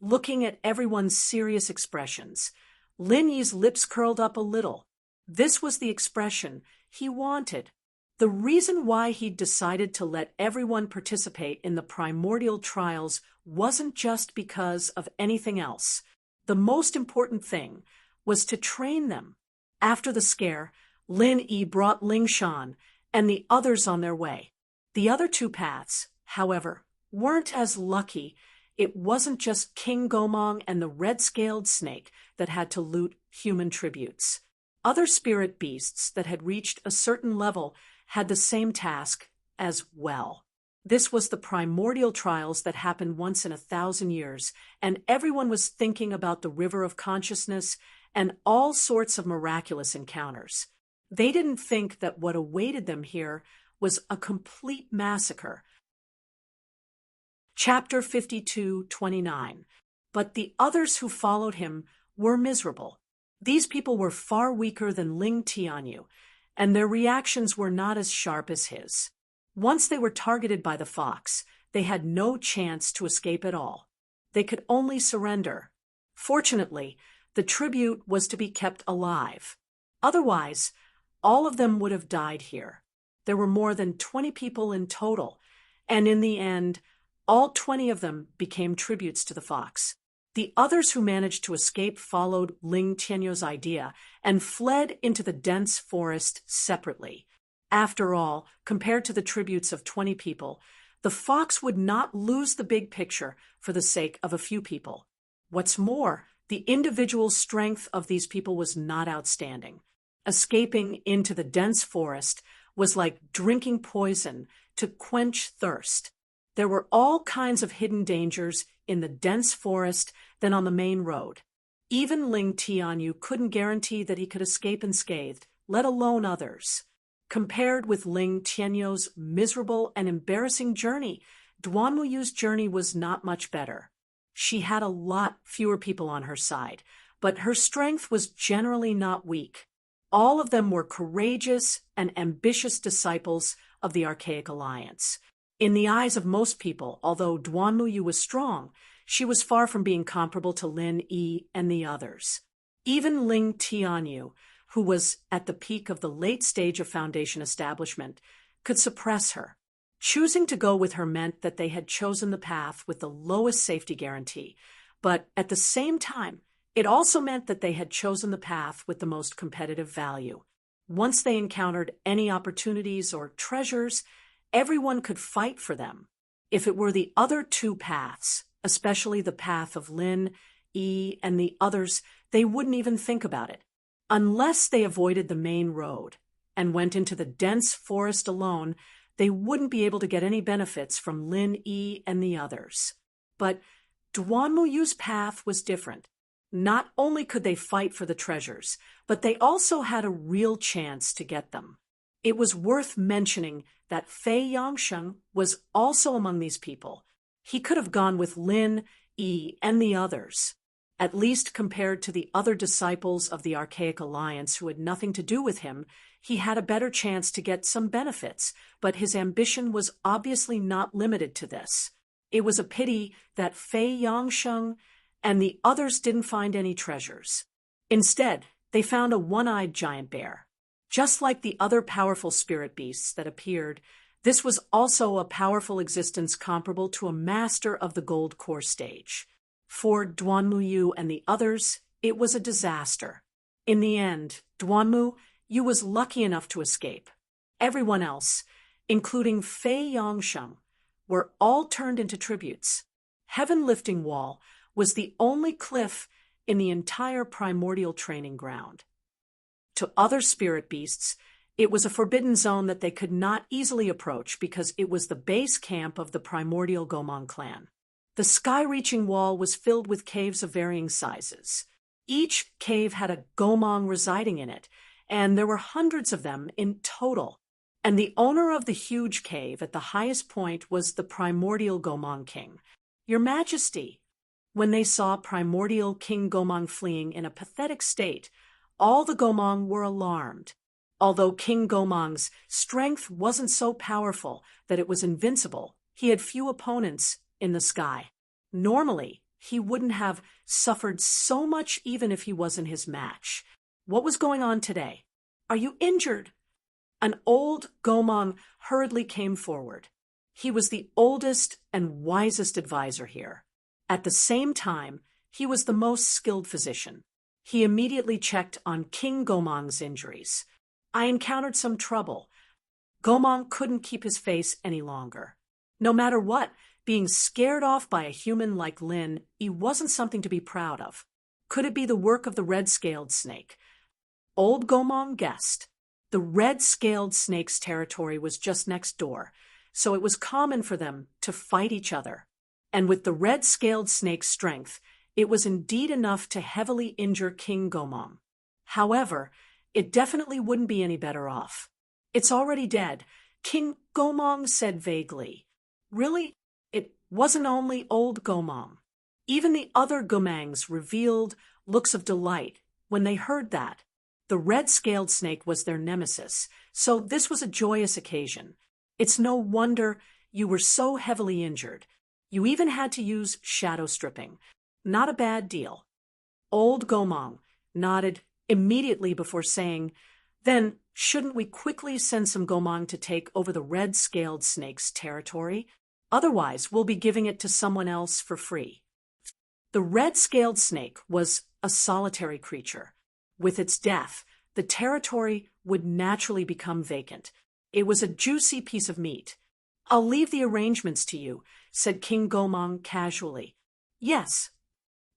Looking at everyone's serious expressions, Lin Yi's lips curled up a little. This was the expression he wanted. The reason why he'd decided to let everyone participate in the primordial trials wasn't just because of anything else. The most important thing was to train them. After the scare, Lin Yi brought Ling Shan and the others on their way. The other 2 paths, however, weren't as lucky. It wasn't just King Gomang and the red-scaled snake that had to loot human tributes. Other spirit beasts that had reached a certain level had the same task as well. This was the primordial trials that happened once in 1,000 years, and everyone was thinking about the river of consciousness and all sorts of miraculous encounters. They didn't think that what awaited them here was a complete massacre. Chapter 52:29. But the others who followed him were miserable. These people were far weaker than Ling Tianyu, and their reactions were not as sharp as his. Once they were targeted by the fox, they had no chance to escape at all. They could only surrender. Fortunately, the tribute was to be kept alive. Otherwise, all of them would have died here. There were more than 20 people in total, and in the end, all 20 of them became tributes to the fox. The others who managed to escape followed Ling Tianyu's idea and fled into the dense forest separately. After all, compared to the tributes of 20 people, the fox would not lose the big picture for the sake of a few people. What's more, the individual strength of these people was not outstanding. Escaping into the dense forest was like drinking poison to quench thirst. There were all kinds of hidden dangers in the dense forest than on the main road. Even Ling Tianyu couldn't guarantee that he could escape unscathed, let alone others. Compared with Ling Tianyu's miserable and embarrassing journey, Duanmuyu's journey was not much better. She had a lot fewer people on her side, but her strength was generally not weak. All of them were courageous and ambitious disciples of the Archaic Alliance. In the eyes of most people, although Duanmuyu was strong, she was far from being comparable to Lin Yi and the others. Even Ling Tianyu, who was at the peak of the late stage of Foundation establishment, could suppress her. Choosing to go with her meant that they had chosen the path with the lowest safety guarantee, but at the same time, it also meant that they had chosen the path with the most competitive value. Once they encountered any opportunities or treasures, everyone could fight for them. If it were the other two paths, especially the path of Lin, Yi, and the others, they wouldn't even think about it. Unless they avoided the main road and went into the dense forest alone, they wouldn't be able to get any benefits from Lin, Yi, and the others. But Duanmuyu's path was different. Not only could they fight for the treasures, but they also had a real chance to get them. It was worth mentioning that Fei Yangsheng was also among these people. He could have gone with Lin, Yi, and the others. At least compared to the other disciples of the Archaic Alliance who had nothing to do with him, he had a better chance to get some benefits, but his ambition was obviously not limited to this. It was a pity that Fei Yangsheng and the others didn't find any treasures. Instead, they found a one-eyed giant bear. Just like the other powerful spirit beasts that appeared, this was also a powerful existence comparable to a master of the gold core stage. For Duanmu and the others, it was a disaster. In the end, Duanmu was lucky enough to escape. Everyone else, including Fei Yangsheng, were all turned into tributes. Heaven Lifting Wall was the only cliff in the entire primordial training ground. To other spirit beasts, it was a forbidden zone that they could not easily approach because it was the base camp of the primordial Gomang clan. The sky-reaching wall was filled with caves of varying sizes. Each cave had a Gomang residing in it, and there were hundreds of them in total. And the owner of the huge cave at the highest point was the primordial Gomang king. Your Majesty. When they saw primordial King Gomang fleeing in a pathetic state, all the Gomang were alarmed. Although King Gomang's strength wasn't so powerful that it was invincible, he had few opponents in the sky. Normally, he wouldn't have suffered so much even if he wasn't his match. What was going on today? Are you injured? An old Gomang hurriedly came forward. He was the oldest and wisest advisor here. At the same time, he was the most skilled physician. He immediately checked on King Gomang's injuries. I encountered some trouble. Gomang couldn't keep his face any longer. No matter what, being scared off by a human like Lin, he wasn't something to be proud of. Could it be the work of the red-scaled snake? Old Gomang guessed. The red-scaled snake's territory was just next door, so it was common for them to fight each other. And with the red-scaled snake's strength, it was indeed enough to heavily injure King Gomang. However, it definitely wouldn't be any better off. It's already dead, King Gomang said vaguely. Really? It wasn't only old Gomang. Even the other Gomangs revealed looks of delight when they heard that. The red-scaled snake was their nemesis, so this was a joyous occasion. It's no wonder you were so heavily injured. You even had to use shadow stripping. Not a bad deal. Old Gomang nodded immediately before saying, Then shouldn't we quickly send some Gomang to take over the red-scaled snake's territory? Otherwise, we'll be giving it to someone else for free. The red-scaled snake was a solitary creature. With its death, the territory would naturally become vacant. It was a juicy piece of meat. I'll leave the arrangements to you, said King Gomang casually. Yes.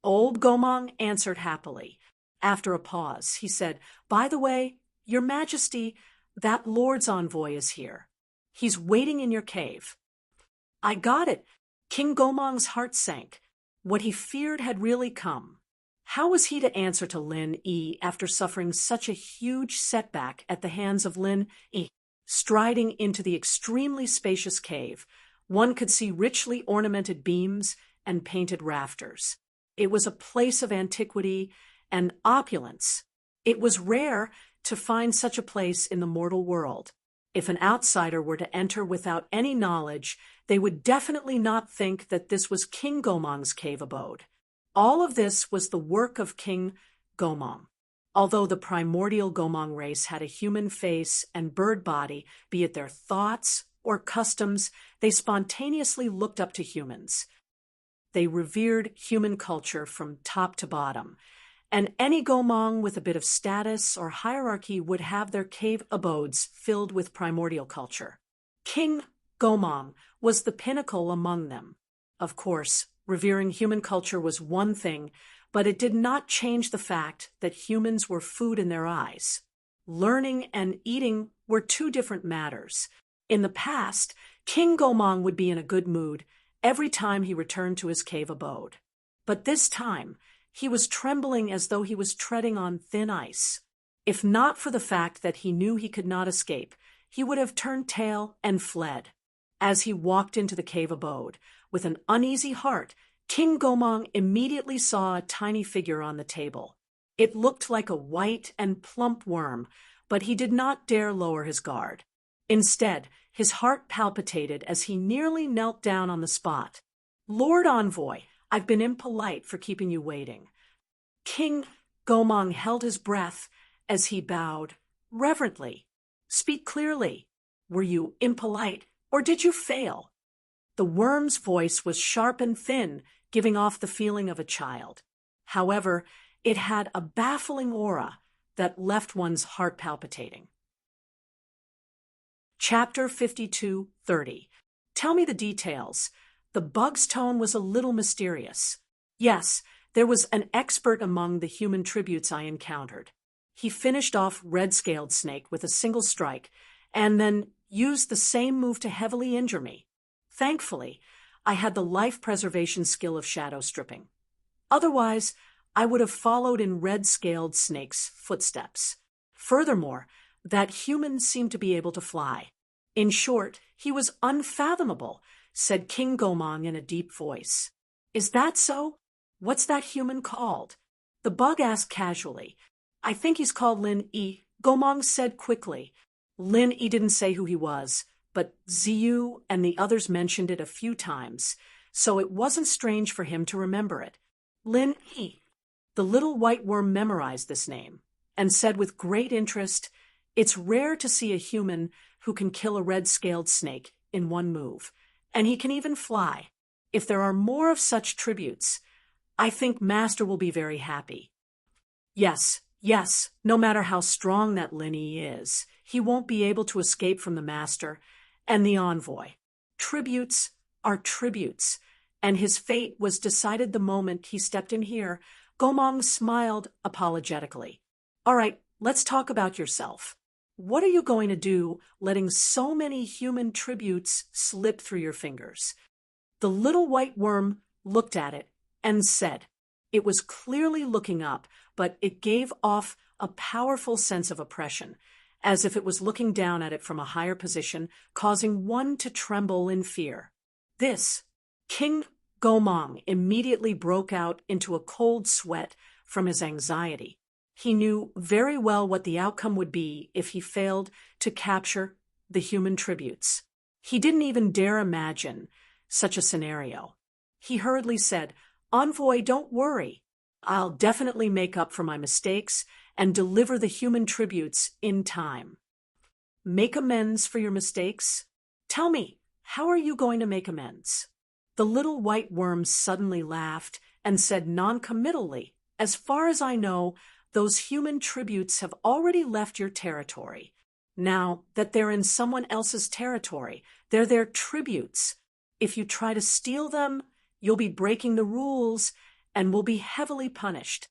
Old Gomang answered happily. After a pause, he said, By the way, Your Majesty, that Lord's envoy is here. He's waiting in your cave. I got it. King Gomang's heart sank. What he feared had really come. How was he to answer to Lin Yi after suffering such a huge setback at the hands of Lin Yi? Striding into the extremely spacious cave, one could see richly ornamented beams and painted rafters. It was a place of antiquity and opulence. It was rare to find such a place in the mortal world. If an outsider were to enter without any knowledge, they would definitely not think that this was King Gomang's cave abode. All of this was the work of King Gomang. Although the primordial Gomang race had a human face and bird body, be it their thoughts or customs, they spontaneously looked up to humans. They revered human culture from top to bottom, and any Gomang with a bit of status or hierarchy would have their cave abodes filled with primordial culture. King Gomang was the pinnacle among them. Of course, revering human culture was one thing, but it did not change the fact that humans were food in their eyes. Learning and eating were two different matters. In the past, King Gomang would be in a good mood every time he returned to his cave abode. But this time, he was trembling as though he was treading on thin ice. If not for the fact that he knew he could not escape, he would have turned tail and fled. As he walked into the cave abode, with an uneasy heart, King Gomang immediately saw a tiny figure on the table. It looked like a white and plump worm, but he did not dare lower his guard. Instead, his heart palpitated as he nearly knelt down on the spot. "Lord Envoy, I've been impolite for keeping you waiting." King Gomang held his breath as he bowed reverently. "Speak clearly. Were you impolite, or did you fail?" The worm's voice was sharp and thin, giving off the feeling of a child. However, it had a baffling aura that left one's heart palpitating. Chapter 52:30. Tell me the details. The bug's tone was a little mysterious. Yes, there was an expert among the human tributes I encountered. He finished off red-scaled snake with a single strike, and then used the same move to heavily injure me. Thankfully, I had the life preservation skill of shadow stripping. Otherwise, I would have followed in red-scaled snake's footsteps. Furthermore, that human seemed to be able to fly. In short, he was unfathomable, said King Gomang in a deep voice. "Is that so? What's that human called?" The bug asked casually. "I think he's called Lin-E," Gomang said quickly. Lin-E didn't say who he was, but Ziyu and the others mentioned it a few times, so it wasn't strange for him to remember it. Lin-E. The little white worm memorized this name, and said with great interest, "It's rare to see a human who can kill a red-scaled snake in one move, and he can even fly. If there are more of such tributes, I think Master will be very happy." Yes, no matter how strong that Lin-E is, he won't be able to escape from the Master and the Envoy. Tributes are tributes, and his fate was decided the moment he stepped in here. Gomang smiled apologetically. "All right, let's talk about yourself. What are you going to do letting so many human tributes slip through your fingers?" The little white worm looked at it and said. It was clearly looking up, but it gave off a powerful sense of oppression, as if it was looking down at it from a higher position, causing one to tremble in fear. This, King Gomang immediately broke out into a cold sweat from his anxiety. He knew very well what the outcome would be if he failed to capture the human tributes. He didn't even dare imagine such a scenario. He hurriedly said, "Envoy, don't worry. I'll definitely make up for my mistakes and deliver the human tributes in time." "Make amends for your mistakes? Tell me, how are you going to make amends?" The little white worm suddenly laughed and said noncommittally, "As far as I know, those human tributes have already left your territory. Now that they're in someone else's territory, they're their tributes. If you try to steal them, you'll be breaking the rules and will be heavily punished."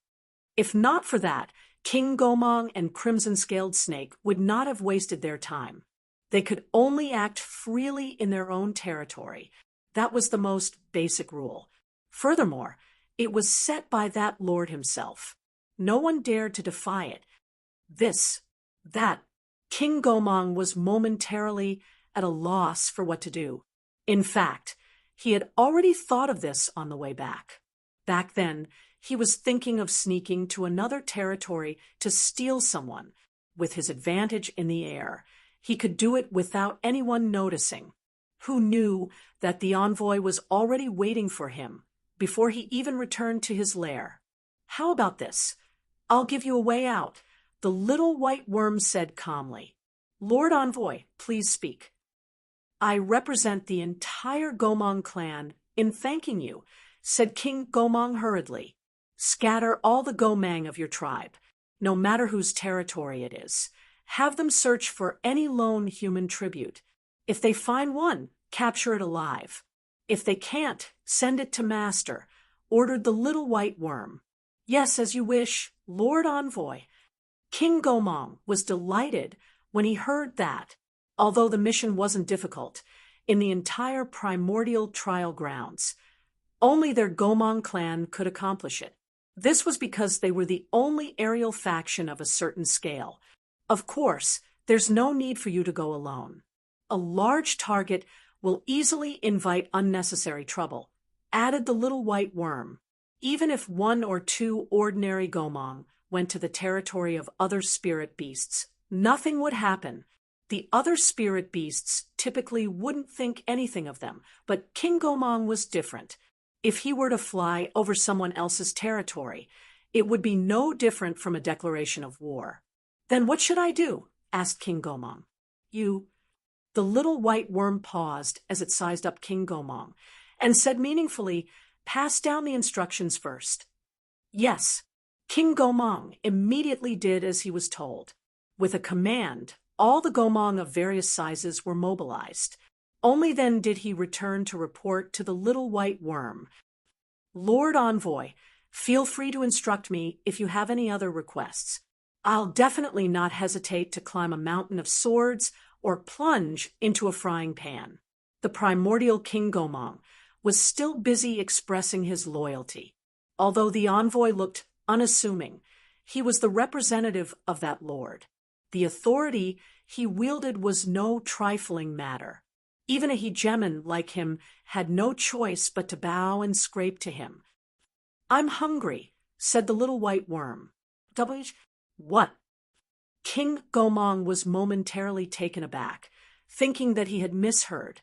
If not for that, King Gomang and Crimson-Scaled Snake would not have wasted their time. They could only act freely in their own territory. That was the most basic rule. Furthermore, it was set by that lord himself. No one dared to defy it. King Gomang was momentarily at a loss for what to do. In fact, he had already thought of this on the way back. Back then, he was thinking of sneaking to another territory to steal someone. With his advantage in the air, he could do it without anyone noticing. Who knew that the envoy was already waiting for him before he even returned to his lair? How about this? I'll give you a way out, the little white worm said calmly. Lord Envoy, please speak. I represent the entire Gomong clan in thanking you, said King Gomong hurriedly. Scatter all the Gomang of your tribe, no matter whose territory it is. Have them search for any lone human tribute. If they find one, capture it alive. If they can't, send it to Master, ordered the little white worm. Yes, as you wish, Lord Envoy. King Gomong was delighted when he heard that, although the mission wasn't difficult, in the entire primordial trial grounds, only their Gomong clan could accomplish it. This was because they were the only aerial faction of a certain scale. Of course, there's no need for you to go alone. A large target will easily invite unnecessary trouble, added the little white worm. Even if one or two ordinary Gomong went to the territory of other spirit beasts, nothing would happen. The other spirit beasts typically wouldn't think anything of them, but King Gomong was different. If he were to fly over someone else's territory, it would be no different from a declaration of war. Then what should I do? Asked King Gomong. The little white worm paused as it sized up King Gomong and said meaningfully, pass down the instructions first. Yes, King Gomong immediately did as he was told. With a command, all the Gomong of various sizes were mobilized. Only then did he return to report to the little white worm. Lord Envoy, feel free to instruct me if you have any other requests. I'll definitely not hesitate to climb a mountain of swords or plunge into a frying pan. The primordial King Gomong was still busy expressing his loyalty. Although the envoy looked unassuming, he was the representative of that lord. The authority he wielded was no trifling matter. Even a hegemon like him had no choice but to bow and scrape to him. I'm hungry, said the little white worm. What? King Gomong was momentarily taken aback, thinking that he had misheard.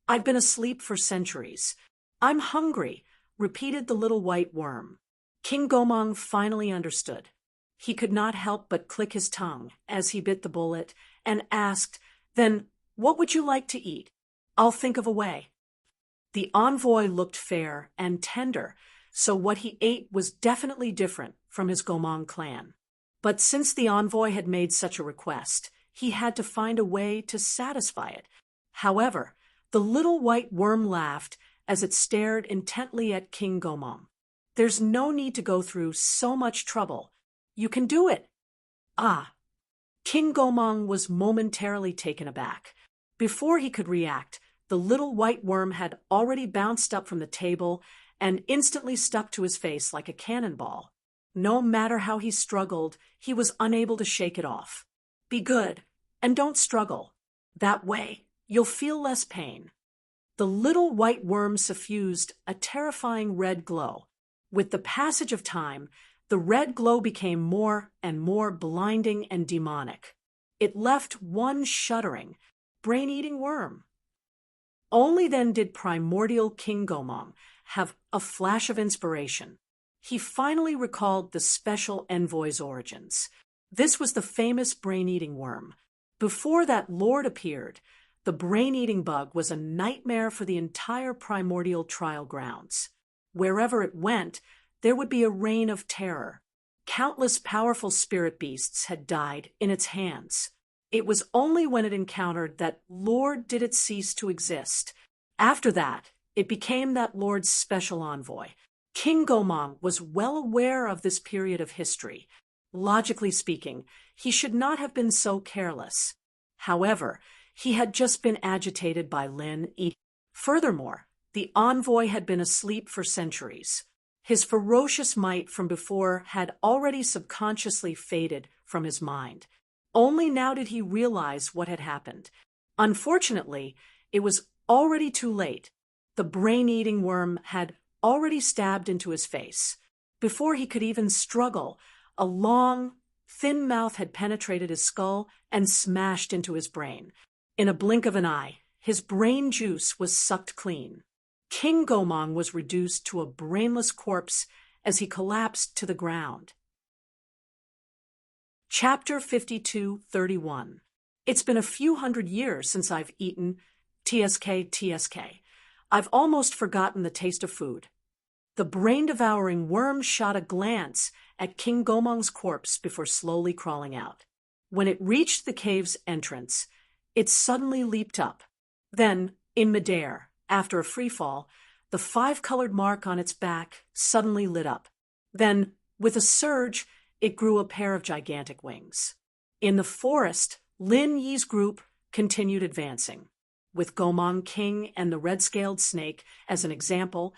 I've been asleep for centuries. I'm hungry, repeated the little white worm. King Gomong finally understood. He could not help but click his tongue as he bit the bullet and asked, Then what would you like to eat? I'll think of a way. The envoy looked fair and tender, so what he ate was definitely different from his Gomong clan. But since the envoy had made such a request, he had to find a way to satisfy it. However, the little white worm laughed as it stared intently at King Gomong. There's no need to go through so much trouble. You can do it. Ah. King Gomong was momentarily taken aback. Before he could react, the little white worm had already bounced up from the table and instantly stuck to his face like a cannonball. No matter how he struggled, he was unable to shake it off. Be good, and don't struggle. That way, you'll feel less pain. The little white worm suffused a terrifying red glow. With the passage of time, the red glow became more and more blinding and demonic. It left one shuddering, brain-eating worm. Only then did primordial King Gomong have a flash of inspiration. He finally recalled the special envoy's origins. This was the famous brain-eating worm. Before that lord appeared, the brain-eating bug was a nightmare for the entire primordial trial grounds. Wherever it went, there would be a reign of terror. Countless powerful spirit beasts had died in its hands. It was only when it encountered that lord did it cease to exist. After that, it became that lord's special envoy. King Gomong was well aware of this period of history. Logically speaking, he should not have been so careless. However, he had just been agitated by Lin Yi. Furthermore, the envoy had been asleep for centuries. His ferocious might from before had already subconsciously faded from his mind. Only now did he realize what had happened. Unfortunately, it was already too late. The brain-eating worm had already stabbed into his face. Before he could even struggle, a long, thin mouth had penetrated his skull and smashed into his brain. In a blink of an eye, his brain juice was sucked clean. King Gomong was reduced to a brainless corpse as he collapsed to the ground. Chapter 52:31. It's been a few hundred years since I've eaten TSK. I've almost forgotten the taste of food. The brain-devouring worm shot a glance at King Gomong's corpse before slowly crawling out. When it reached the cave's entrance, it suddenly leaped up. Then, in midair, after a free fall, the five-colored mark on its back suddenly lit up. Then, with a surge, it grew a pair of gigantic wings. In the forest, Lin Yi's group continued advancing. With Gomong King and the red-scaled snake as an example,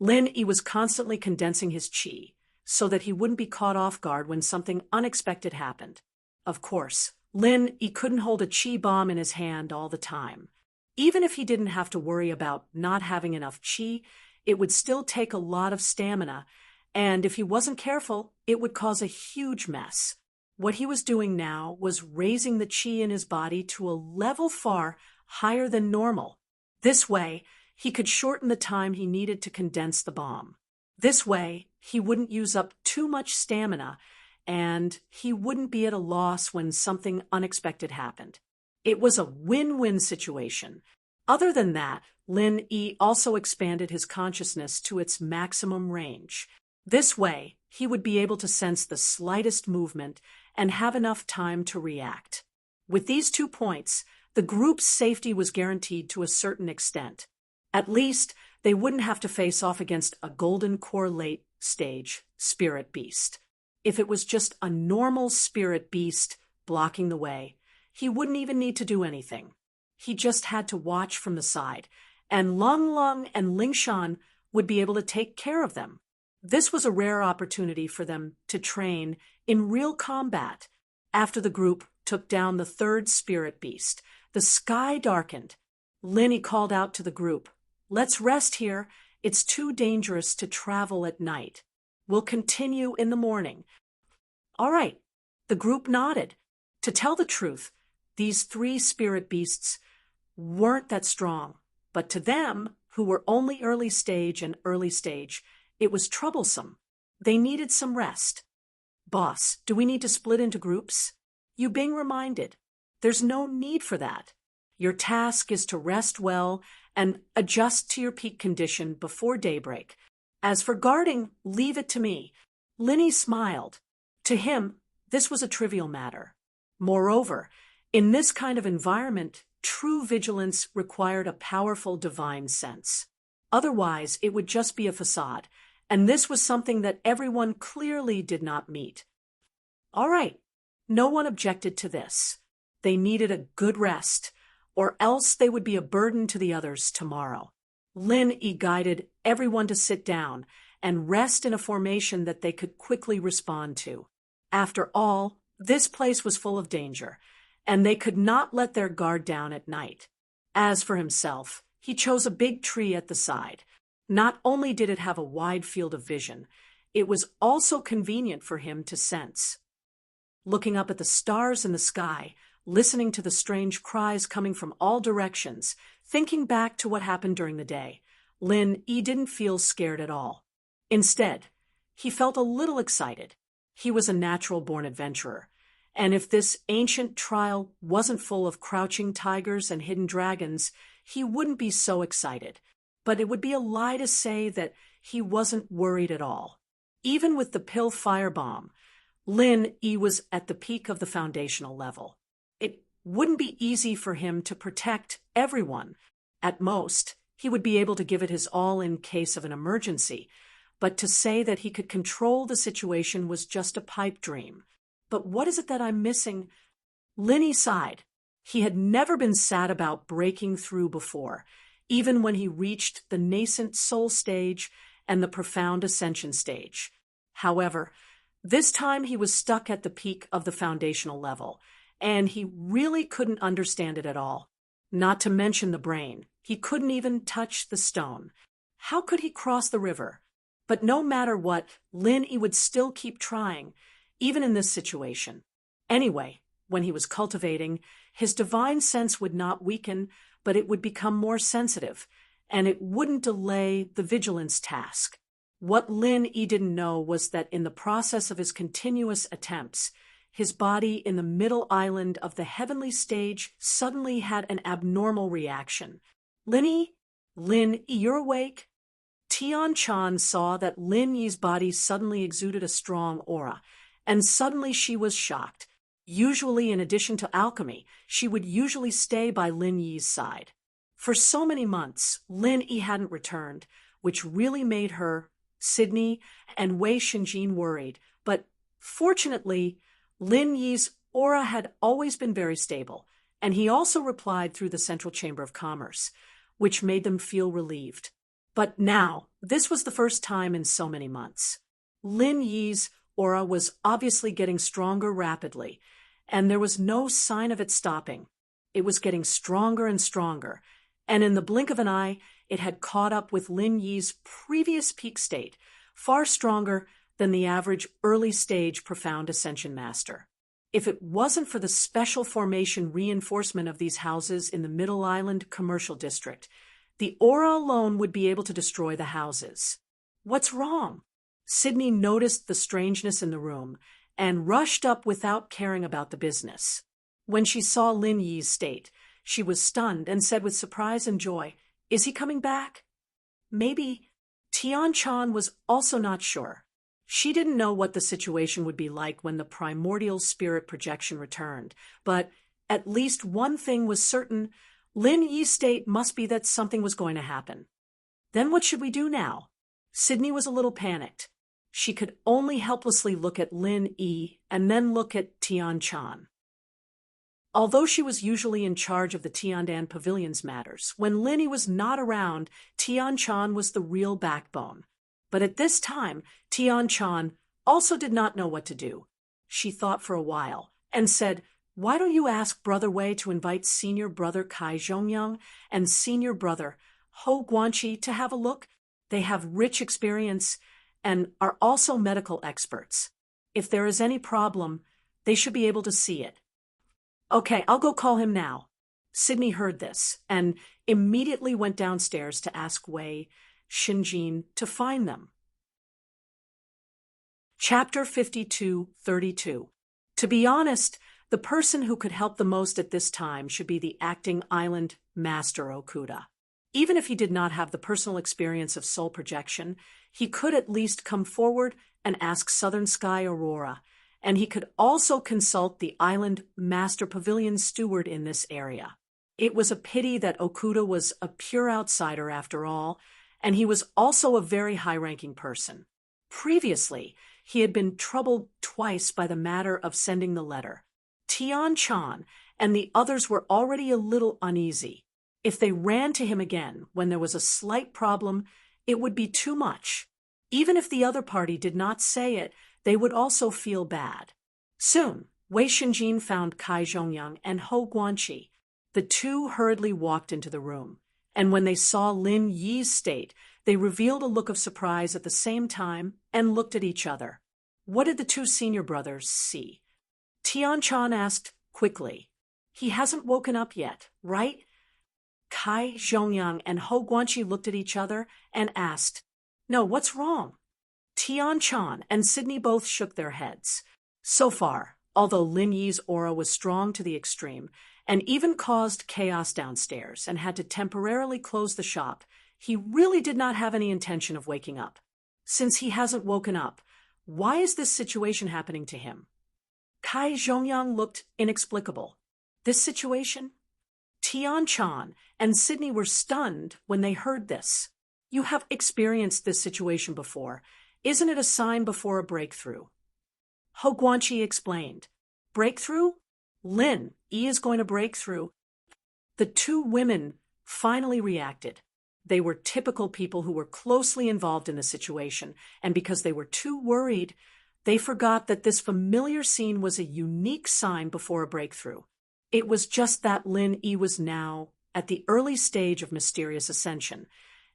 Lin Yi was constantly condensing his qi so that he wouldn't be caught off guard when something unexpected happened. Of course, Lin Yi couldn't hold a qi bomb in his hand all the time. Even if he didn't have to worry about not having enough qi, it would still take a lot of stamina, and if he wasn't careful, it would cause a huge mess. What he was doing now was raising the qi in his body to a level far higher than normal. This way, he could shorten the time he needed to condense the bomb. This way, he wouldn't use up too much stamina, and he wouldn't be at a loss when something unexpected happened. It was a win-win situation. Other than that, Lin Yi also expanded his consciousness to its maximum range. This way, he would be able to sense the slightest movement and have enough time to react. With these 2 points, the group's safety was guaranteed to a certain extent. At least, they wouldn't have to face off against a golden core late stage spirit beast. If it was just a normal spirit beast blocking the way, he wouldn't even need to do anything. He just had to watch from the side, and Lung Lung and Ling Shan would be able to take care of them. This was a rare opportunity for them to train in real combat. After the group took down the third spirit beast, the sky darkened. Lin Yi called out to the group, "Let's rest here. It's too dangerous to travel at night. We'll continue in the morning." All right. The group nodded. To tell the truth, these 3 spirit beasts weren't that strong, but to them, who were only early stage, it was troublesome. They needed some rest. "Boss, do we need to split into groups?" Yu Bing reminded. "There's no need for that. Your task is to rest well and adjust to your peak condition before daybreak. As for guarding, leave it to me." Lin Yi smiled. To him, this was a trivial matter. Moreover, in this kind of environment, true vigilance required a powerful divine sense. Otherwise, it would just be a facade, and this was something that everyone clearly did not meet. All right, no one objected to this. They needed a good rest, or else they would be a burden to the others tomorrow. Lin Yi guided everyone to sit down and rest in a formation that they could quickly respond to. After all, this place was full of danger, and they could not let their guard down at night. As for himself, he chose a big tree at the side. Not only did it have a wide field of vision, it was also convenient for him to sense. Looking up at the stars in the sky, listening to the strange cries coming from all directions, thinking back to what happened during the day, Lin Yi didn't feel scared at all. Instead, he felt a little excited. He was a natural-born adventurer, and if this ancient trial wasn't full of crouching tigers and hidden dragons, he wouldn't be so excited. But it would be a lie to say that he wasn't worried at all. Even with the pill firebomb, Lin Yi was at the peak of the foundational level. It wouldn't be easy for him to protect everyone. At most, he would be able to give it his all in case of an emergency, but to say that he could control the situation was just a pipe dream. But what is it that I'm missing? Lin Yi sighed. He had never been sad about breaking through before, even when he reached the nascent soul stage and the profound ascension stage. However, this time he was stuck at the peak of the foundational level, and he really couldn't understand it at all. Not to mention the brain. He couldn't even touch the stone. How could he cross the river? But no matter what, Lin Yi would still keep trying, even in this situation. Anyway, when he was cultivating, his divine sense would not weaken, but it would become more sensitive, and it wouldn't delay the vigilance task. What Lin Yi didn't know was that in the process of his continuous attempts, his body in the middle island of the heavenly stage suddenly had an abnormal reaction. Lin, you're awake? Tian Chan saw that Lin Yi's body suddenly exuded a strong aura, and suddenly she was shocked. Usually, in addition to alchemy, she would usually stay by Lin Yi's side. For so many months, Lin Yi hadn't returned, which really made her, Sydney, and Wei Shinjin worried, but fortunately, Lin Yi's aura had always been very stable, and he also replied through the Central Chamber of Commerce, which made them feel relieved. But now, this was the first time in so many months. Lin Yi's aura was obviously getting stronger rapidly, and there was no sign of it stopping. It was getting stronger and stronger, and in the blink of an eye, it had caught up with Lin Yi's previous peak state, far stronger than the average early-stage profound ascension master. If it wasn't for the special formation reinforcement of these houses in the Middle Island Commercial District, the aura alone would be able to destroy the houses. What's wrong? Sydney noticed the strangeness in the room and rushed up without caring about the business. When she saw Lin Yi's state, she was stunned and said with surprise and joy, "Is he coming back?" Maybe. Tian Chan was also not sure. She didn't know what the situation would be like when the primordial spirit projection returned, but at least one thing was certain: Lin Yi's state must be that something was going to happen. Then what should we do now? Sydney was a little panicked. She could only helplessly look at Lin Yi and then look at Tian Chan. Although she was usually in charge of the Tiandan Pavilion's matters, when Lin Yi was not around, Tian Chan was the real backbone. But at this time, Tian Chan also did not know what to do. She thought for a while and said, "Why don't you ask Brother Wei to invite Senior Brother Kai Zhongyang and Senior Brother Ho Guanqi to have a look? They have rich experience and are also medical experts. If there is any problem, they should be able to see it." "Okay, I'll go call him now." Sydney heard this and immediately went downstairs to ask Wei Shinjin to find them. Chapter 52:32. To be honest, the person who could help the most at this time should be the acting island master Okuda. Even if he did not have the personal experience of soul projection, he could at least come forward and ask Southern Sky Aurora, and he could also consult the island master pavilion steward in this area. It was a pity that Okuda was a pure outsider after all, and he was also a very high-ranking person. Previously, he had been troubled twice by the matter of sending the letter. Tian Chan and the others were already a little uneasy. If they ran to him again when there was a slight problem, it would be too much. Even if the other party did not say it, they would also feel bad. Soon, Wei Shinjin found Kai Zhongyang and Ho Guanqi. The two hurriedly walked into the room, and when they saw Lin Yi's state, they revealed a look of surprise at the same time and looked at each other. What did the two senior brothers see? Tian Chan asked quickly. "He hasn't woken up yet, right?" Kai Zhongyang and Ho Guanqi looked at each other and asked, "No, what's wrong?" Tian Chan and Sydney both shook their heads. So far, although Lin Yi's aura was strong to the extreme, and even caused chaos downstairs and had to temporarily close the shop, he really did not have any intention of waking up. Since he hasn't woken up, why is this situation happening to him? Kai Zhongyang looked inexplicable. This situation? Tian Chan and Sydney were stunned when they heard this. "You have experienced this situation before. Isn't it a sign before a breakthrough?" Ho Guanqi explained. "Breakthrough? Lin Yi is going to break through." The two women finally reacted. They were typical people who were closely involved in the situation, and because they were too worried, they forgot that this familiar scene was a unique sign before a breakthrough. It was just that Lin Yi was now at the early stage of mysterious ascension,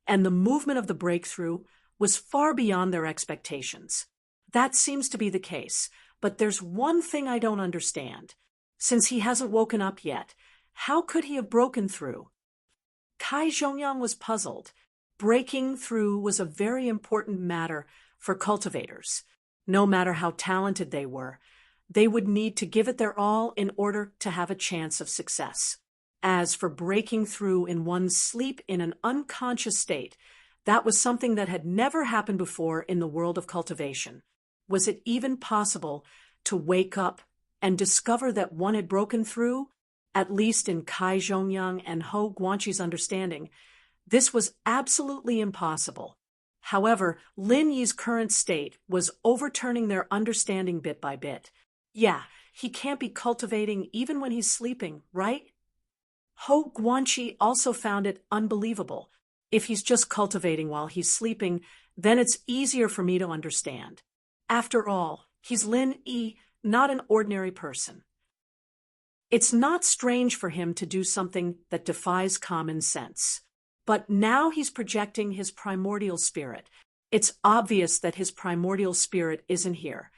and the movement of the breakthrough was far beyond their expectations. That seems to be the case, but there's one thing I don't understand. Since he hasn't woken up yet, how could he have broken through? Kai Zhongyang was puzzled. Breaking through was a very important matter for cultivators. No matter how talented they were, They would need to give it their all in order to have a chance of success. As for breaking through in one's sleep in an unconscious state, that was something that had never happened before in the world of cultivation. Was it even possible to wake up and discover that one had broken through? At least in Kai Zhongyang and Ho Guanqi's understanding, this was absolutely impossible. However, Lin Yi's current state was overturning their understanding bit by bit. Yeah, he can't be cultivating even when he's sleeping, right? Ho Guanqi also found it unbelievable. If he's just cultivating while he's sleeping, then it's easier for me to understand. After all, he's Lin Yi, not an ordinary person. It's not strange for him to do something that defies common sense. But now he's projecting his primordial spirit. It's obvious that his primordial spirit isn't here.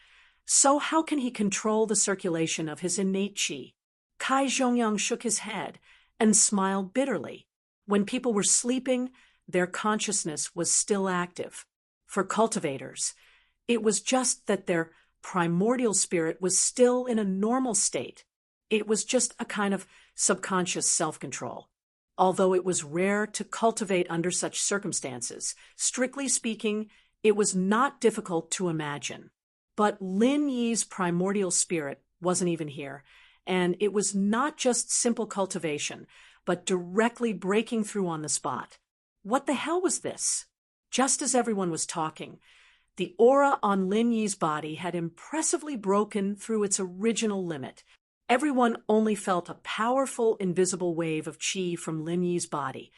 So how can he control the circulation of his innate qi? Kai Zhongyang shook his head and smiled bitterly. When people were sleeping, their consciousness was still active. For cultivators, it was just that their primordial spirit was still in a normal state. It was just a kind of subconscious self-control. Although it was rare to cultivate under such circumstances, strictly speaking, it was not difficult to imagine. But Lin Yi's primordial spirit wasn't even here, and it was not just simple cultivation, but directly breaking through on the spot. What the hell was this? Just as everyone was talking, the aura on Lin Yi's body had impressively broken through its original limit. Everyone only felt a powerful, invisible wave of qi from Lin Yi's body,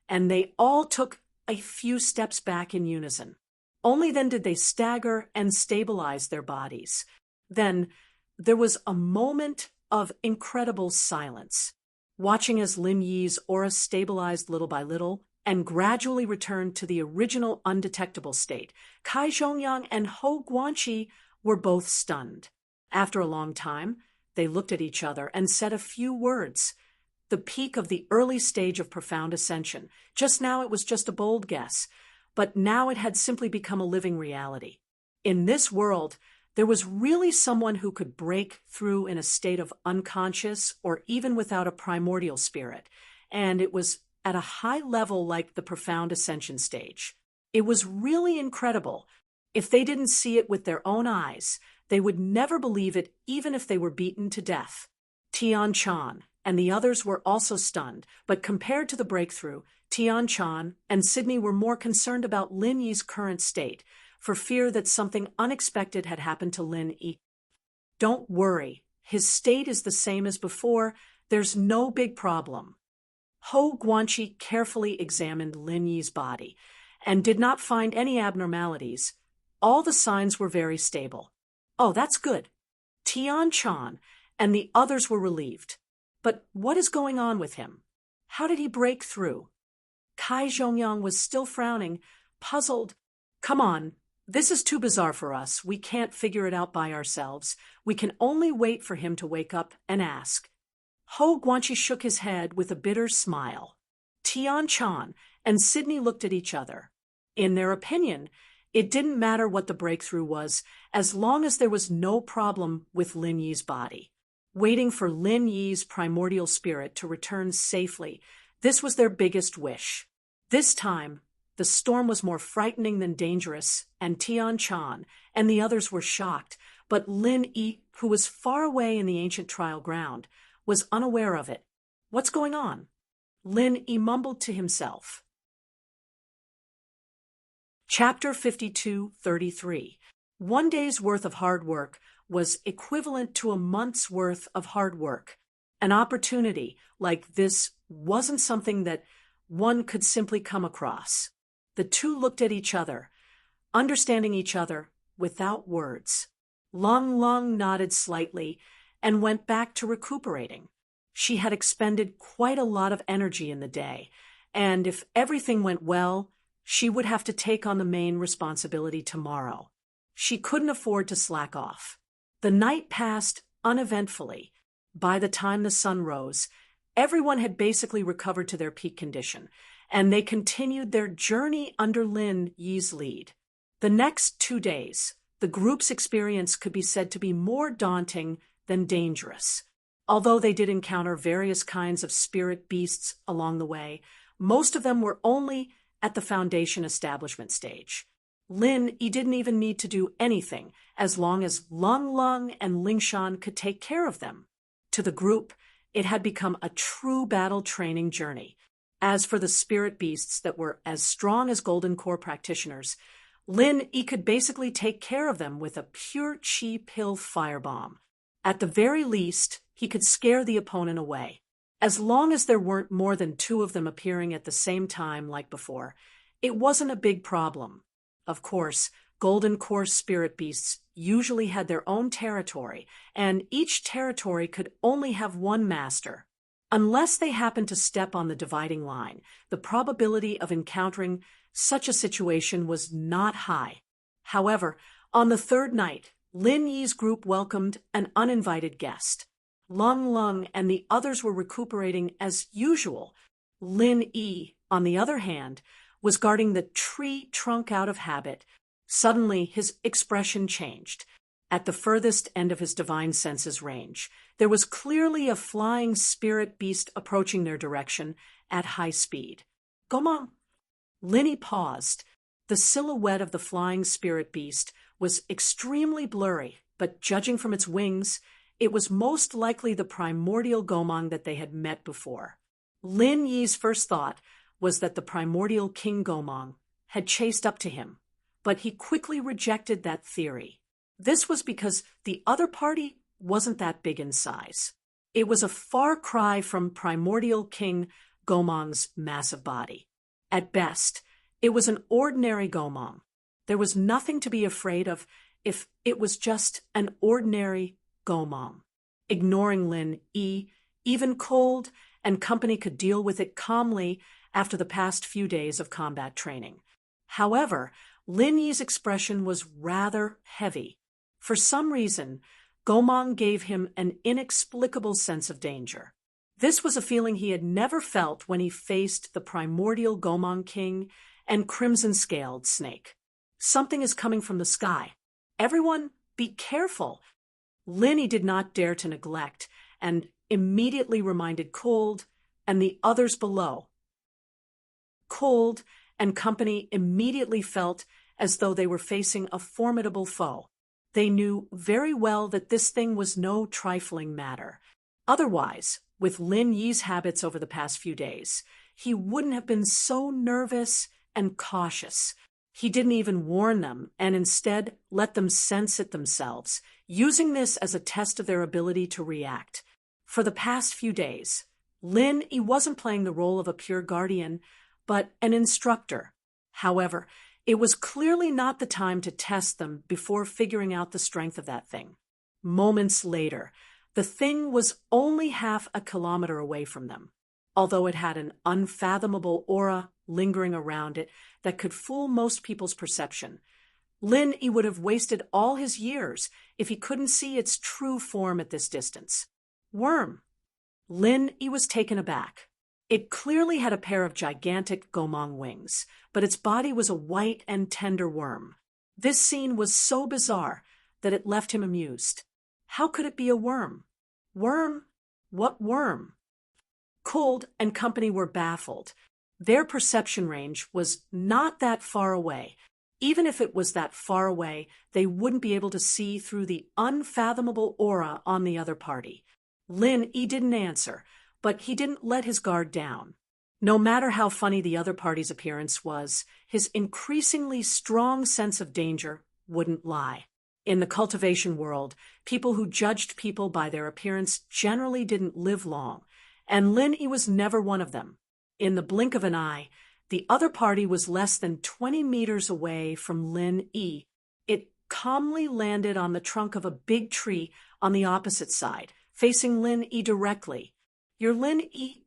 and they all took a few steps back in unison. Only then did they stagger and stabilize their bodies. Then there was a moment of incredible silence. Watching as Lin Yi's aura stabilized little by little and gradually returned to the original undetectable state, Kai Zhongyang and Ho Guanqi were both stunned. After a long time, they looked at each other and said a few words. The peak of the early stage of profound ascension. Just now it was just a bold guess, but now it had simply become a living reality. In this world, there was really someone who could break through in a state of unconscious or even without a primordial spirit, and it was at a high level like the profound ascension stage. It was really incredible. If they didn't see it with their own eyes, they would never believe it even if they were beaten to death. Tian Chan and the others were also stunned, but compared to the breakthrough, Tian Chan and Sydney were more concerned about Lin Yi's current state, for fear that something unexpected had happened to Lin Yi. Don't worry, his state is the same as before, there's no big problem. Ho Guanqi carefully examined Lin Yi's body and did not find any abnormalities. All the signs were very stable. Oh, that's good. Tian Chan and the others were relieved. But what is going on with him? How did he break through? Kai Zhongyang was still frowning, puzzled. Come on, this is too bizarre for us. We can't figure it out by ourselves. We can only wait for him to wake up and ask. Ho Guanqi shook his head with a bitter smile. Tian Chan and Sydney looked at each other. In their opinion, it didn't matter what the breakthrough was, as long as there was no problem with Lin Yi's body. Waiting for Lin Yi's primordial spirit to return safely, this was their biggest wish. This time, the storm was more frightening than dangerous, and Tian Chan and the others were shocked, but Lin Yi, who was far away in the ancient trial ground, was unaware of it. What's going on? Lin Yi mumbled to himself. Chapter 52:33. One day's worth of hard work was equivalent to a month's worth of hard work. An opportunity like this wasn't something that one could simply come across. The two looked at each other, understanding each other without words. Long nodded slightly and went back to recuperating. She had expended quite a lot of energy in the day, and if everything went well, she would have to take on the main responsibility tomorrow. She couldn't afford to slack off. The night passed uneventfully. By the time the sun rose, everyone had basically recovered to their peak condition, and they continued their journey under Lin Yi's lead. The next 2 days, the group's experience could be said to be more daunting than dangerous. Although they did encounter various kinds of spirit beasts along the way, most of them were only at the foundation establishment stage. Lin Yi didn't even need to do anything as long as Lung Lung and Lingshan could take care of them. To the group, it had become a true battle training journey. As for the spirit beasts that were as strong as Golden Core practitioners, Lin Yi could basically take care of them with a pure chi pill firebomb. At the very least, he could scare the opponent away. As long as there weren't more than 2 of them appearing at the same time like before, it wasn't a big problem. Of course, Golden Core spirit beasts usually had their own territory, and each territory could only have one master. Unless they happened to step on the dividing line, the probability of encountering such a situation was not high. However, on the 3rd night, Lin Yi's group welcomed an uninvited guest. Lung Lung and the others were recuperating as usual. Lin Yi, on the other hand, was guarding the tree trunk out of habit. Suddenly, his expression changed. At the furthest end of his divine senses range, there was clearly a flying spirit beast approaching their direction at high speed. Gomang! Lin Yi paused. The silhouette of the flying spirit beast was extremely blurry, but judging from its wings, it was most likely the primordial Gomang that they had met before. Lin Yi's first thought was that the primordial King Gomang had chased up to him, but he quickly rejected that theory. This was because the other party wasn't that big in size. It was a far cry from primordial King Gomang's massive body. At best, it was an ordinary Gomang. There was nothing to be afraid of if it was just an ordinary Gomang. Ignoring Lin Yi, even Cold and company could deal with it calmly after the past few days of combat training. However, Lin Yi's expression was rather heavy. For some reason, Gomang gave him an inexplicable sense of danger. This was a feeling he had never felt when he faced the primordial Gomang King and crimson-scaled snake. Something is coming from the sky. Everyone, be careful. Lin Yi did not dare to neglect and immediately reminded Cold and the others below. Cold and company immediately felt as though they were facing a formidable foe. They knew very well that this thing was no trifling matter. Otherwise, with Lin Yi's habits over the past few days, he wouldn't have been so nervous and cautious. He didn't even warn them and instead let them sense it themselves, using this as a test of their ability to react. For the past few days, Lin Yi wasn't playing the role of a pure guardian, but an instructor. However, it was clearly not the time to test them before figuring out the strength of that thing. Moments later, the thing was only half a kilometer away from them. Although it had an unfathomable aura lingering around it that could fool most people's perception, Lin Yi would have wasted all his years if he couldn't see its true form at this distance. Worm. Lin Yi was taken aback. It clearly had a pair of gigantic Gomang wings, but its body was a white and tender worm. This scene was so bizarre that it left him amused. How could it be a worm? Worm? What worm? Cold and company were baffled. Their perception range was not that far away. Even if it was that far away, they wouldn't be able to see through the unfathomable aura on the other party. Lin Yi didn't answer, but he didn't let his guard down. No matter how funny the other party's appearance was, his increasingly strong sense of danger wouldn't lie. In the cultivation world, people who judged people by their appearance generally didn't live long, and Lin Yi was never one of them. In the blink of an eye, the other party was less than 20 meters away from Lin Yi. It calmly landed on the trunk of a big tree on the opposite side, facing Lin Yi directly. Your Lin Yi?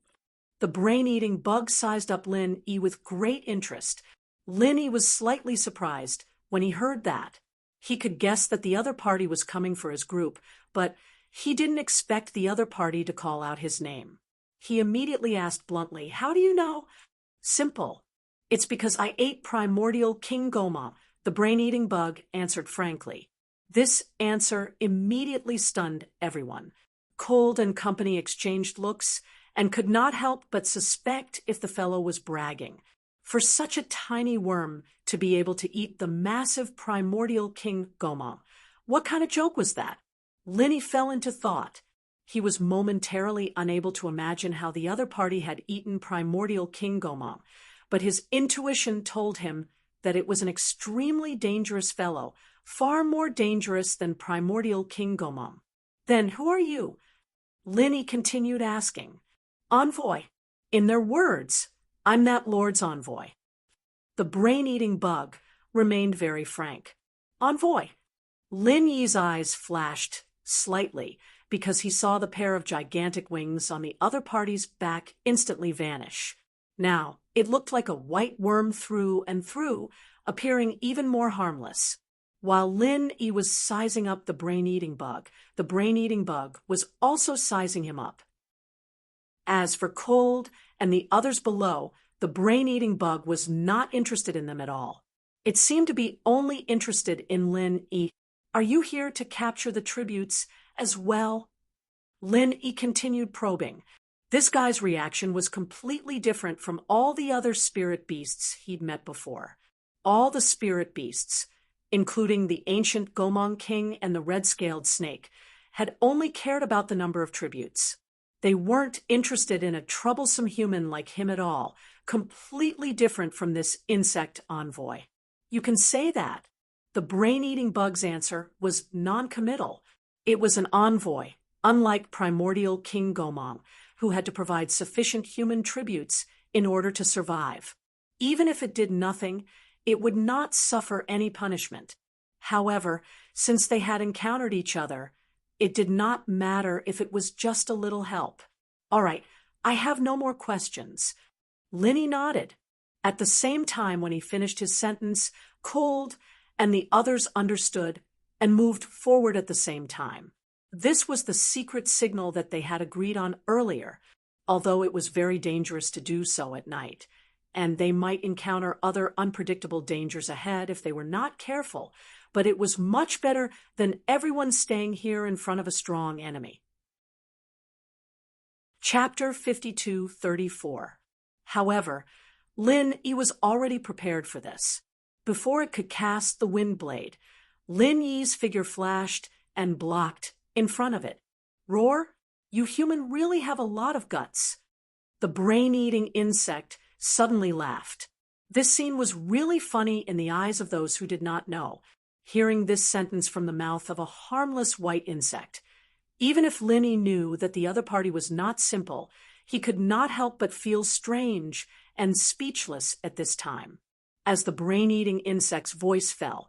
The brain-eating bug sized up Lin Yi with great interest. Lin Yi was slightly surprised when he heard that. He could guess that the other party was coming for his group, but he didn't expect the other party to call out his name. He immediately asked bluntly, "How do you know?" "Simple. It's because I ate primordial King Gomang. The brain-eating bug answered frankly. This answer immediately stunned everyone. Cold and company exchanged looks and could not help but suspect if the fellow was bragging. For such a tiny worm to be able to eat the massive primordial King Gomam, what kind of joke was that? Linny fell into thought. He was momentarily unable to imagine how the other party had eaten primordial King Gomam, but his intuition told him that it was an extremely dangerous fellow, far more dangerous than primordial King Gomam. Then who are you? Linny continued asking. Envoy. In their words, I'm that lord's envoy. The brain-eating bug remained very frank. Envoy. Lin Yi's eyes flashed slightly because he saw the pair of gigantic wings on the other party's back instantly vanish. Now, it looked like a white worm through and through, appearing even more harmless. While Lin Yi was sizing up the brain-eating bug, the brain-eating bug was also sizing him up. As for Cold and the others below, the brain-eating bug was not interested in them at all. It seemed to be only interested in Lin Yi. Are you here to capture the tributes as well? Lin Yi continued probing. This guy's reaction was completely different from all the other spirit beasts he'd met before. All the spirit beasts, including the ancient Gomang King and the red-scaled snake, had only cared about the number of tributes. They weren't interested in a troublesome human like him at all, completely different from this insect envoy. You can say that. The brain-eating bug's answer was non-committal. It was an envoy, unlike primordial King Gomang, who had to provide sufficient human tributes in order to survive. Even if it did nothing, it would not suffer any punishment. However, since they had encountered each other, it did not matter if it was just a little help. All right, I have no more questions. Linny nodded. At the same time when he finished his sentence, Cold and the others understood and moved forward at the same time. This was the secret signal that they had agreed on earlier, although it was very dangerous to do so at night, and they might encounter other unpredictable dangers ahead if they were not careful, but it was much better than everyone staying here in front of a strong enemy. Chapter 52:34. However, Lin Yi was already prepared for this. Before it could cast the wind blade, Lin Yi's figure flashed and blocked in front of it. Roar, you human really have a lot of guts. The brain-eating insect suddenly laughed. This scene was really funny in the eyes of those who did not know, hearing this sentence from the mouth of a harmless white insect. Even if Linny knew that the other party was not simple, he could not help but feel strange and speechless at this time. As the brain-eating insect's voice fell,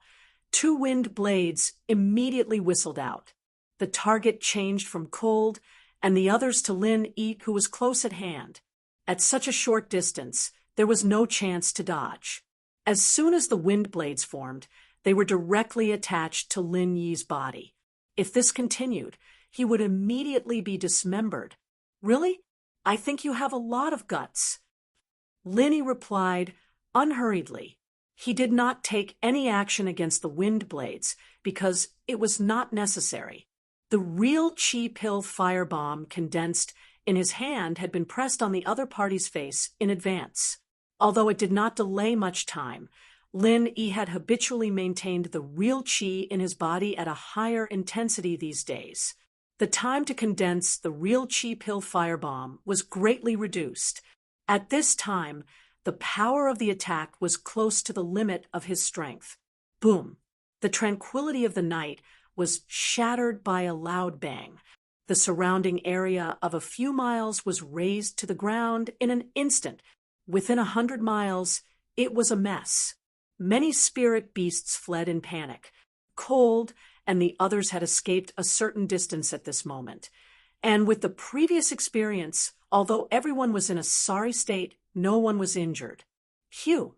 two wind blades immediately whistled out. The target changed from Cold and the others to Lin Yi, who was close at hand. At such a short distance, there was no chance to dodge. As soon as the wind blades formed, they were directly attached to Lin Yi's body. If this continued, he would immediately be dismembered. Really? I think you have a lot of guts. Linny replied unhurriedly. He did not take any action against the wind blades because it was not necessary. The real chi pill firebomb condensed in his hand had been pressed on the other party's face in advance. Although it did not delay much time, Lin Yi had habitually maintained the real chi in his body at a higher intensity these days. The time to condense the real chi pill firebomb was greatly reduced. At this time, the power of the attack was close to the limit of his strength. Boom! The tranquility of the night was shattered by a loud bang. The surrounding area of a few miles was razed to the ground in an instant. Within 100 miles, it was a mess. Many spirit beasts fled in panic. Cold and the others had escaped a certain distance at this moment. And with the previous experience, although everyone was in a sorry state, no one was injured. Phew!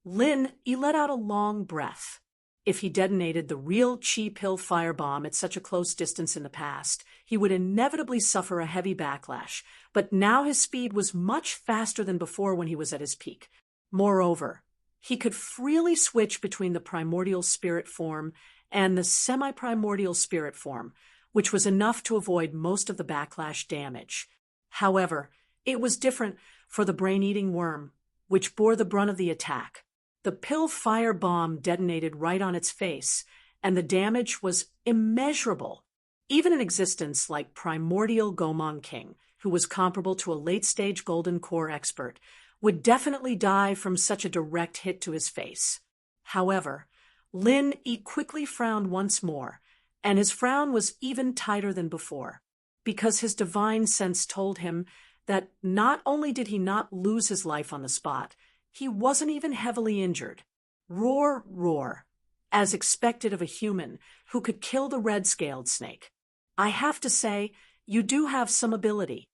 Lin Yi let out a long breath. If he detonated the real chi pill firebomb at such a close distance in the past, he would inevitably suffer a heavy backlash, but now his speed was much faster than before when he was at his peak. Moreover, he could freely switch between the primordial spirit form and the semi-primordial spirit form, which was enough to avoid most of the backlash damage. However, it was different for the brain-eating worm, which bore the brunt of the attack. The pill fire bomb detonated right on its face, and the damage was immeasurable. Even an existence like Primordial Gomong King, who was comparable to a late-stage Golden Core expert, would definitely die from such a direct hit to his face. However, Lin Yi quickly frowned once more, and his frown was even tighter than before, because his divine sense told him that not only did he not lose his life on the spot, he wasn't even heavily injured. Roar, roar, as expected of a human who could kill the red-scaled snake. I have to say, you do have some ability.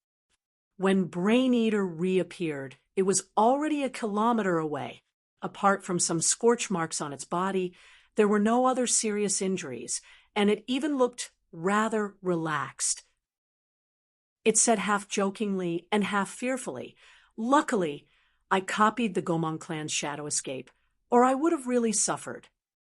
When Brain Eater reappeared, it was already a kilometer away. Apart from some scorch marks on its body, there were no other serious injuries, and it even looked rather relaxed. It said half jokingly and half fearfully, "Luckily, I copied the Gomong clan's shadow escape, or I would have really suffered."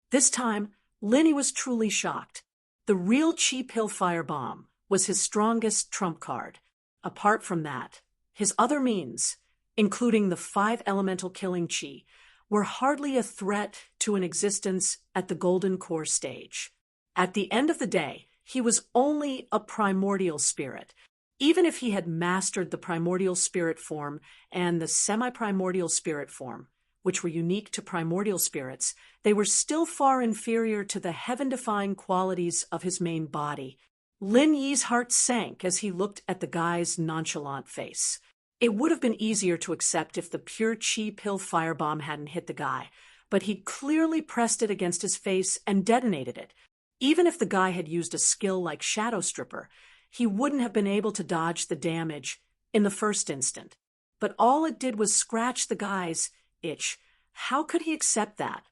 This time, Linny was truly shocked. The real cheap Hillfire bomb was his strongest trump card. Apart from that, his other means, including the 5 elemental killing chi, were hardly a threat to an existence at the Golden Core stage. At the end of the day, he was only a primordial spirit. Even if he had mastered the primordial spirit form and the semi-primordial spirit form, which were unique to primordial spirits, they were still far inferior to the heaven-defying qualities of his main body. Lin Yi's heart sank as he looked at the guy's nonchalant face. It would have been easier to accept if the pure chi pill firebomb hadn't hit the guy, but he'd clearly pressed it against his face and detonated it. Even if the guy had used a skill like Shadow Stripper, he wouldn't have been able to dodge the damage in the first instant. But all it did was scratch the guy's itch. How could he accept that?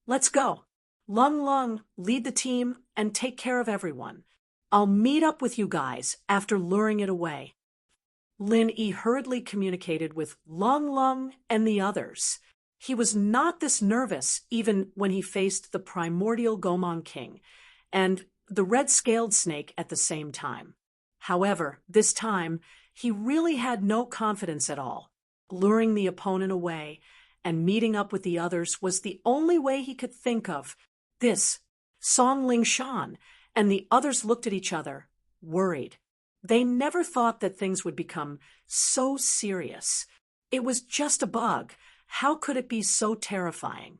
"Let's go. Lung Lung, lead the team and take care of everyone. I'll meet up with you guys after luring it away." Lin Yi hurriedly communicated with Lung Lung and the others. He was not this nervous even when he faced the primordial Gomong King and the red-scaled snake at the same time. However, this time, he really had no confidence at all. Luring the opponent away and meeting up with the others was the only way he could think of. This, Song Ling Shan, and the others looked at each other, worried. They never thought that things would become so serious. It was just a bug. How could it be so terrifying?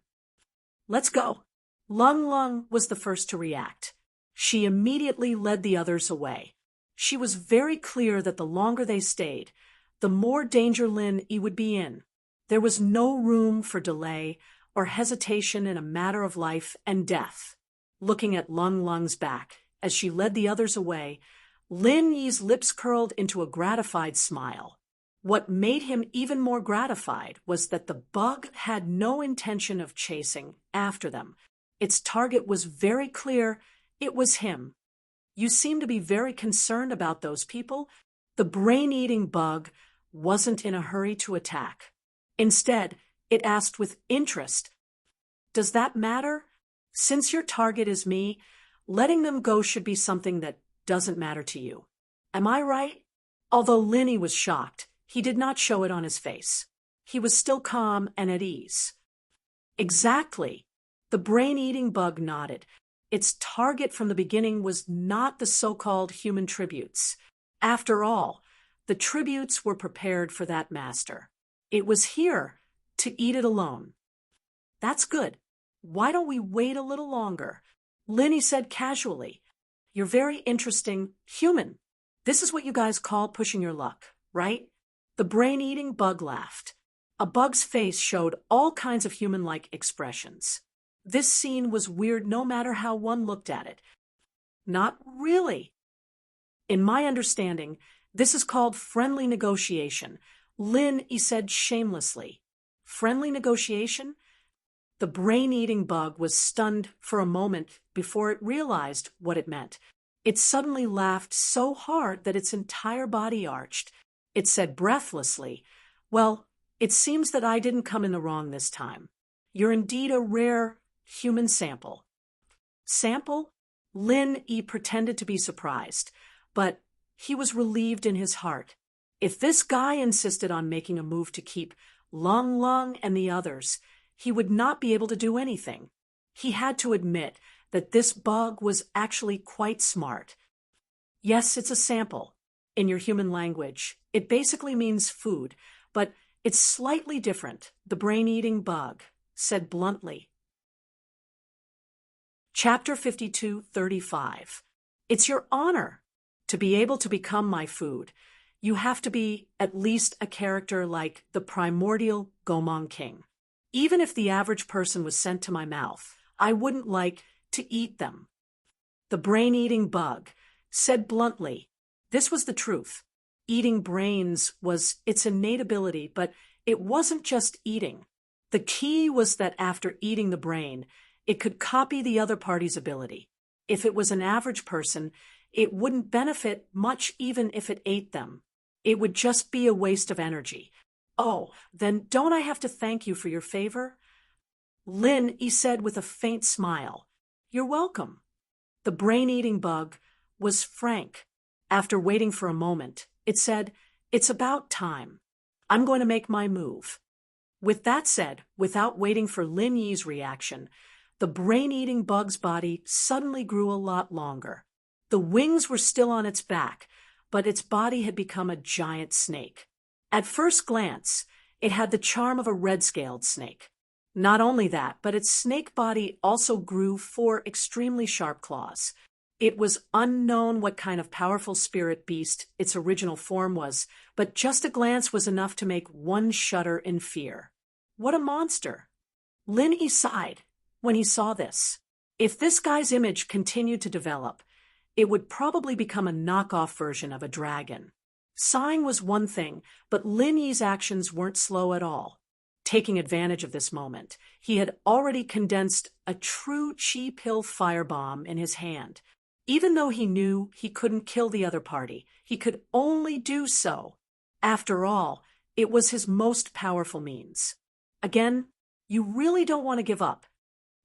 "Let's go." Lung Lung was the first to react. She immediately led the others away. She was very clear that the longer they stayed, the more danger Lin Yi would be in. There was no room for delay or hesitation in a matter of life and death. Looking at Lung Lung's back as she led the others away, Lin Yi's lips curled into a gratified smile. What made him even more gratified was that the bug had no intention of chasing after them. Its target was very clear. It was him. "You seem to be very concerned about those people." The brain-eating bug wasn't in a hurry to attack. Instead, it asked with interest, "Does that matter? Since your target is me, letting them go should be something that doesn't matter to you. Am I right?" Although Linny was shocked, he did not show it on his face. He was still calm and at ease. "Exactly." The brain-eating bug nodded. Its target from the beginning was not the so-called human tributes. After all, the tributes were prepared for that master. It was here to eat it alone. "That's good. Why don't we wait a little longer?" Linny said casually. "You're very interesting, human. This is what you guys call pushing your luck, right?" The brain-eating bug laughed. A bug's face showed all kinds of human-like expressions. This scene was weird no matter how one looked at it. "Not really. In my understanding, this is called friendly negotiation," Lin Yi said shamelessly. "Friendly negotiation?" The brain-eating bug was stunned for a moment before it realized what it meant. It suddenly laughed so hard that its entire body arched. It said breathlessly, "Well, it seems that I didn't come in the wrong this time. You're indeed a rare human sample. Sample? Lin Yi pretended to be surprised, but he was relieved in his heart. If this guy insisted on making a move to keep Lung Lung and the others, he would not be able to do anything. He had to admit that this bug was actually quite smart. Yes, it's a sample. In your human language, it basically means food, but it's slightly different. The brain-eating bug said bluntly. Chapter 52:35. It's your honor to be able to become my food. You have to be at least a character like the primordial Gomong King. Even if the average person was sent to my mouth, I wouldn't like to eat them. The brain-eating bug said bluntly. This was the truth. Eating brains was its innate ability, but it wasn't just eating. The key was that after eating the brain, it could copy the other party's ability. If it was an average person, it wouldn't benefit much even if it ate them. It would just be a waste of energy. Oh, then don't I have to thank you for your favor? Lin, he said with a faint smile. You're welcome. The brain-eating bug was frank. After waiting for a moment, it said, it's about time. I'm going to make my move. With that said, without waiting for Lin Yi's reaction, the brain-eating bug's body suddenly grew a lot longer. The wings were still on its back, but its body had become a giant snake. At first glance, it had the charm of a red-scaled snake. Not only that, but its snake body also grew 4 extremely sharp claws. It was unknown what kind of powerful spirit beast its original form was, but just a glance was enough to make one shudder in fear. What a monster! Lin Yi sighed when he saw this. If this guy's image continued to develop, it would probably become a knockoff version of a dragon. Sighing was one thing, but Lin Yi's actions weren't slow at all. Taking advantage of this moment, he had already condensed a true chi pill firebomb in his hand. Even though he knew he couldn't kill the other party, he could only do so. After all, it was his most powerful means. Again, you really don't want to give up.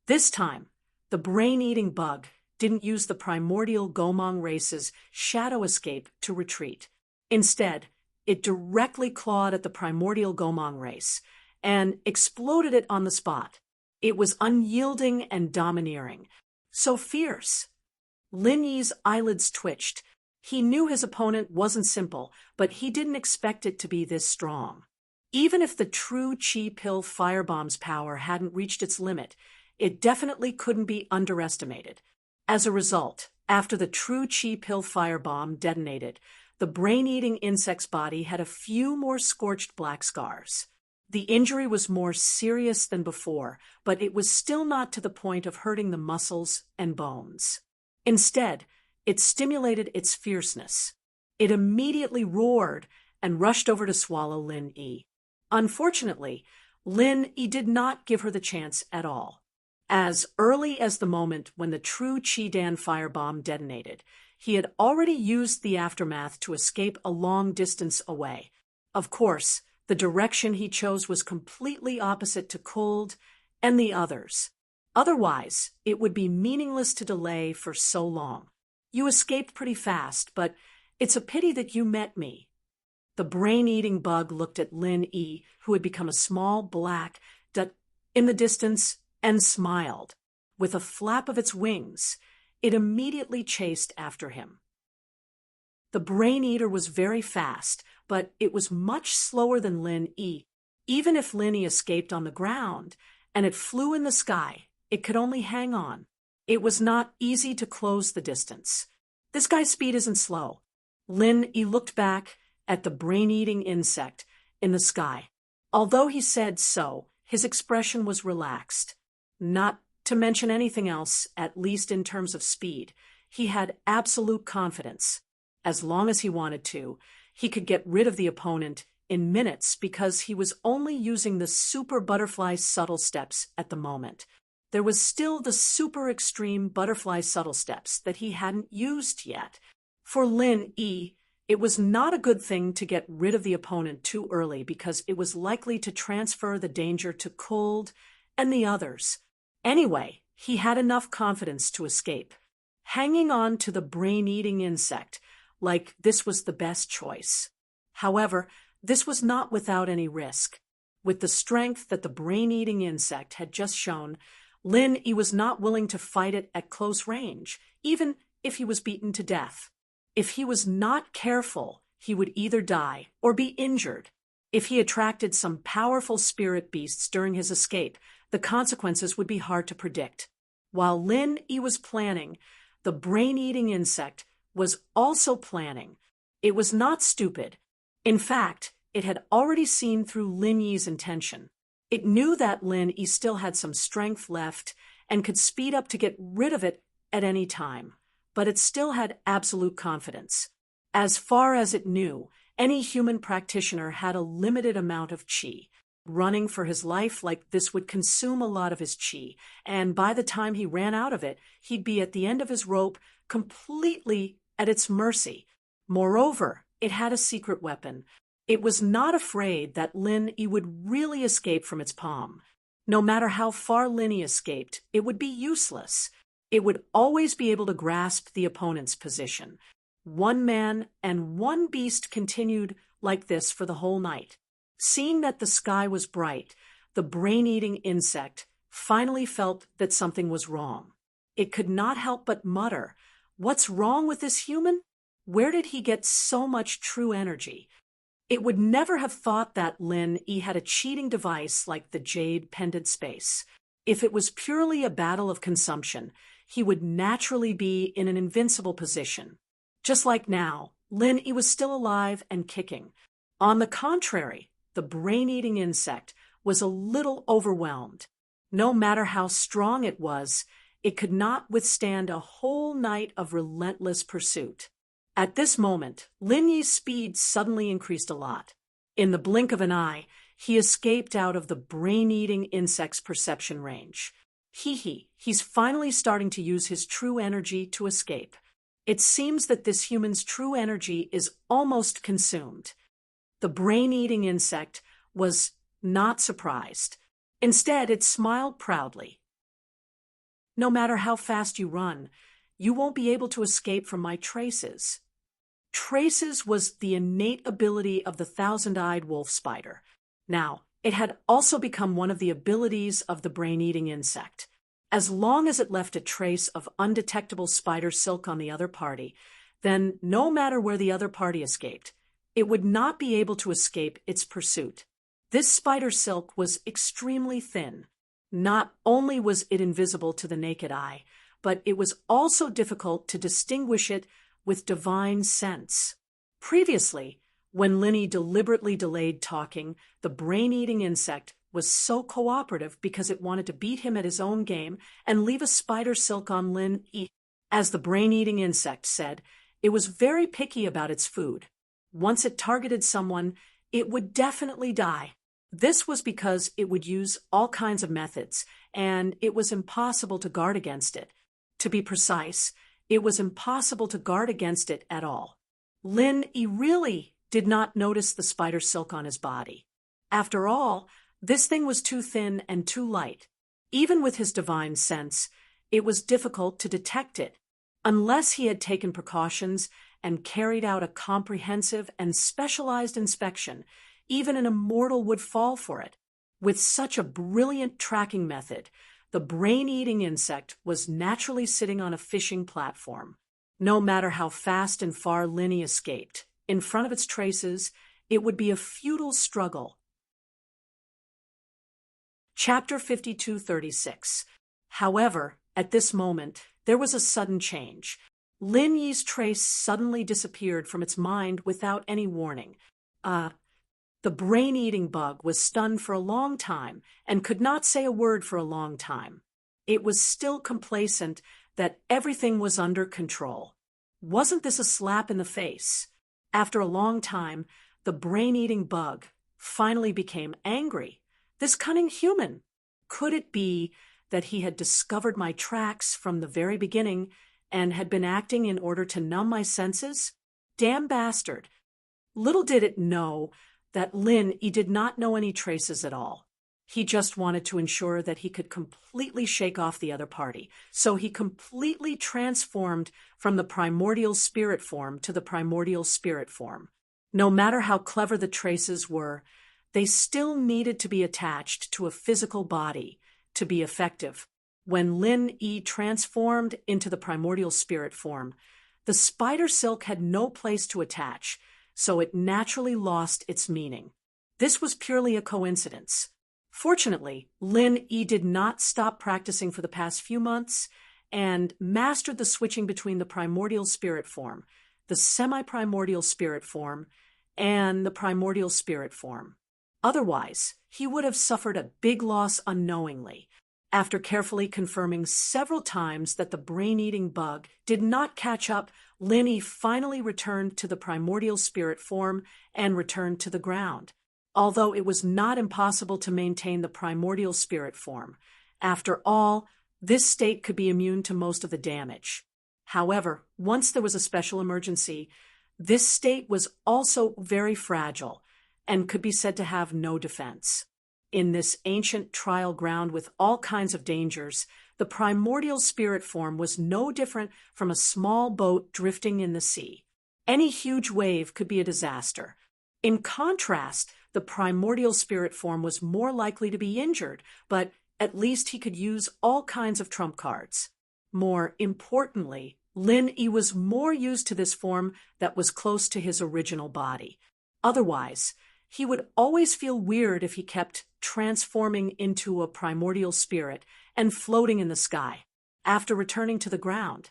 This time, the brain-eating bug didn't use the primordial Gomong race's shadow escape to retreat. Instead, it directly clawed at the primordial Gomong race and exploded it on the spot. It was unyielding and domineering, so fierce. Lin Yi's eyelids twitched. He knew his opponent wasn't simple, but he didn't expect it to be this strong. Even if the true chi pill firebomb's power hadn't reached its limit, it definitely couldn't be underestimated. As a result, after the true chi pill firebomb detonated, the brain-eating insect's body had a few more scorched black scars. The injury was more serious than before, but it was still not to the point of hurting the muscles and bones. Instead, it stimulated its fierceness. It immediately roared and rushed over to swallow Lin Yi. Unfortunately, Lin Yi did not give her the chance at all. As early as the moment when the true Chi-Dan firebomb detonated, he had already used the aftermath to escape a long distance away. Of course, the direction he chose was completely opposite to Cold and the others. Otherwise, it would be meaningless to delay for so long. You escaped pretty fast, but it's a pity that you met me. The brain-eating bug looked at Lin Yi, who had become a small black dot in the distance, and smiled. With a flap of its wings, it immediately chased after him. The brain-eater was very fast, but it was much slower than Lin Yi. Even if Lin Yi escaped on the ground, and it flew in the sky, it could only hang on. It was not easy to close the distance. This guy's speed isn't slow. Lin Yi looked back at the brain-eating insect in the sky. Although he said so, his expression was relaxed. Not to mention anything else, at least in terms of speed, he had absolute confidence. As long as he wanted to, he could get rid of the opponent in minutes because he was only using the super butterfly subtle steps at the moment. There was still the super extreme butterfly subtle steps that he hadn't used yet. For Lin Yi, it was not a good thing to get rid of the opponent too early because it was likely to transfer the danger to Cold and the others. Anyway, he had enough confidence to escape, hanging on to the brain-eating insect like this was the best choice. However, this was not without any risk. With the strength that the brain-eating insect had just shown, Lin Yi was not willing to fight it at close range, even if he was beaten to death. If he was not careful, he would either die or be injured. If he attracted some powerful spirit beasts during his escape, the consequences would be hard to predict. While Lin Yi was planning, the brain-eating insect was also planning. It was not stupid. In fact, it had already seen through Lin Yi's intention. It knew that Lin Yi still had some strength left and could speed up to get rid of it at any time, but it still had absolute confidence. As far as it knew, any human practitioner had a limited amount of qi. Running for his life like this would consume a lot of his qi, and by the time he ran out of it, he'd be at the end of his rope, completely at its mercy. Moreover, it had a secret weapon. It was not afraid that Lin Yi would really escape from its palm. No matter how far Lin Yi escaped, it would be useless. It would always be able to grasp the opponent's position. One man and one beast continued like this for the whole night. Seeing that the sky was bright, the brain-eating insect finally felt that something was wrong. It could not help but mutter, "What's wrong with this human? Where did he get so much true energy?" It would never have thought that Lin Yi had a cheating device like the jade pendant space. If it was purely a battle of consumption, he would naturally be in an invincible position. Just like now, Lin Yi was still alive and kicking. On the contrary, the brain-eating insect was a little overwhelmed. No matter how strong it was, it could not withstand a whole night of relentless pursuit. At this moment, Lin Yi's speed suddenly increased a lot. In the blink of an eye, he escaped out of the brain-eating insect's perception range. He's finally starting to use his true energy to escape. It seems that this human's true energy is almost consumed. The brain-eating insect was not surprised. Instead, it smiled proudly. "No matter how fast you run, you won't be able to escape from my traces." Traces was the innate ability of the thousand-eyed wolf spider. Now, it had also become one of the abilities of the brain-eating insect. As long as it left a trace of undetectable spider silk on the other party, then no matter where the other party escaped, it would not be able to escape its pursuit. This spider silk was extremely thin. Not only was it invisible to the naked eye, but it was also difficult to distinguish it with divine sense. Previously, when Lin Yi deliberately delayed talking, the brain-eating insect was so cooperative because it wanted to beat him at his own game and leave a spider silk on Lin Yi. As the brain-eating insect said, it was very picky about its food. Once it targeted someone, it would definitely die. This was because it would use all kinds of methods, and it was impossible to guard against it. To be precise, it was impossible to guard against it at all. Lin Yi really did not notice the spider silk on his body. After all, this thing was too thin and too light. Even with his divine sense, it was difficult to detect it. Unless he had taken precautions and carried out a comprehensive and specialized inspection, even an immortal would fall for it. With such a brilliant tracking method, the brain-eating insect was naturally sitting on a fishing platform. No matter how fast and far Lin Yi escaped, in front of its traces, it would be a futile struggle. Chapter 5236. However, at this moment, there was a sudden change. Lin Yi's trace suddenly disappeared from its mind without any warning. The brain-eating bug was stunned for a long time and could not say a word for a long time. It was still complacent that everything was under control. Wasn't this a slap in the face? After a long time, the brain-eating bug finally became angry. This cunning human! Could it be that he had discovered my tracks from the very beginning and had been acting in order to numb my senses? Damn bastard! Little did it know that Lin Yi did not know any traces at all. He just wanted to ensure that he could completely shake off the other party. So he completely transformed from the primordial spirit form to the primordial spirit form. No matter how clever the traces were, they still needed to be attached to a physical body to be effective. When Lin Yi transformed into the primordial spirit form, the spider silk had no place to attach, so it naturally lost its meaning. This was purely a coincidence. Fortunately, Lin Yi did not stop practicing for the past few months and mastered the switching between the primordial spirit form, the semi-primordial spirit form, and the primordial spirit form. Otherwise, he would have suffered a big loss unknowingly. After carefully confirming several times that the brain-eating bug did not catch up, Lin Yi finally returned to the primordial spirit form and returned to the ground. Although it was not impossible to maintain the primordial spirit form. After all, this state could be immune to most of the damage. However, once there was a special emergency, this state was also very fragile and could be said to have no defense. In this ancient trial ground with all kinds of dangers, the primordial spirit form was no different from a small boat drifting in the sea. Any huge wave could be a disaster. In contrast, the primordial spirit form was more likely to be injured, but at least he could use all kinds of trump cards. More importantly, Lin Yi was more used to this form that was close to his original body. Otherwise, he would always feel weird if he kept transforming into a primordial spirit and floating in the sky. After returning to the ground,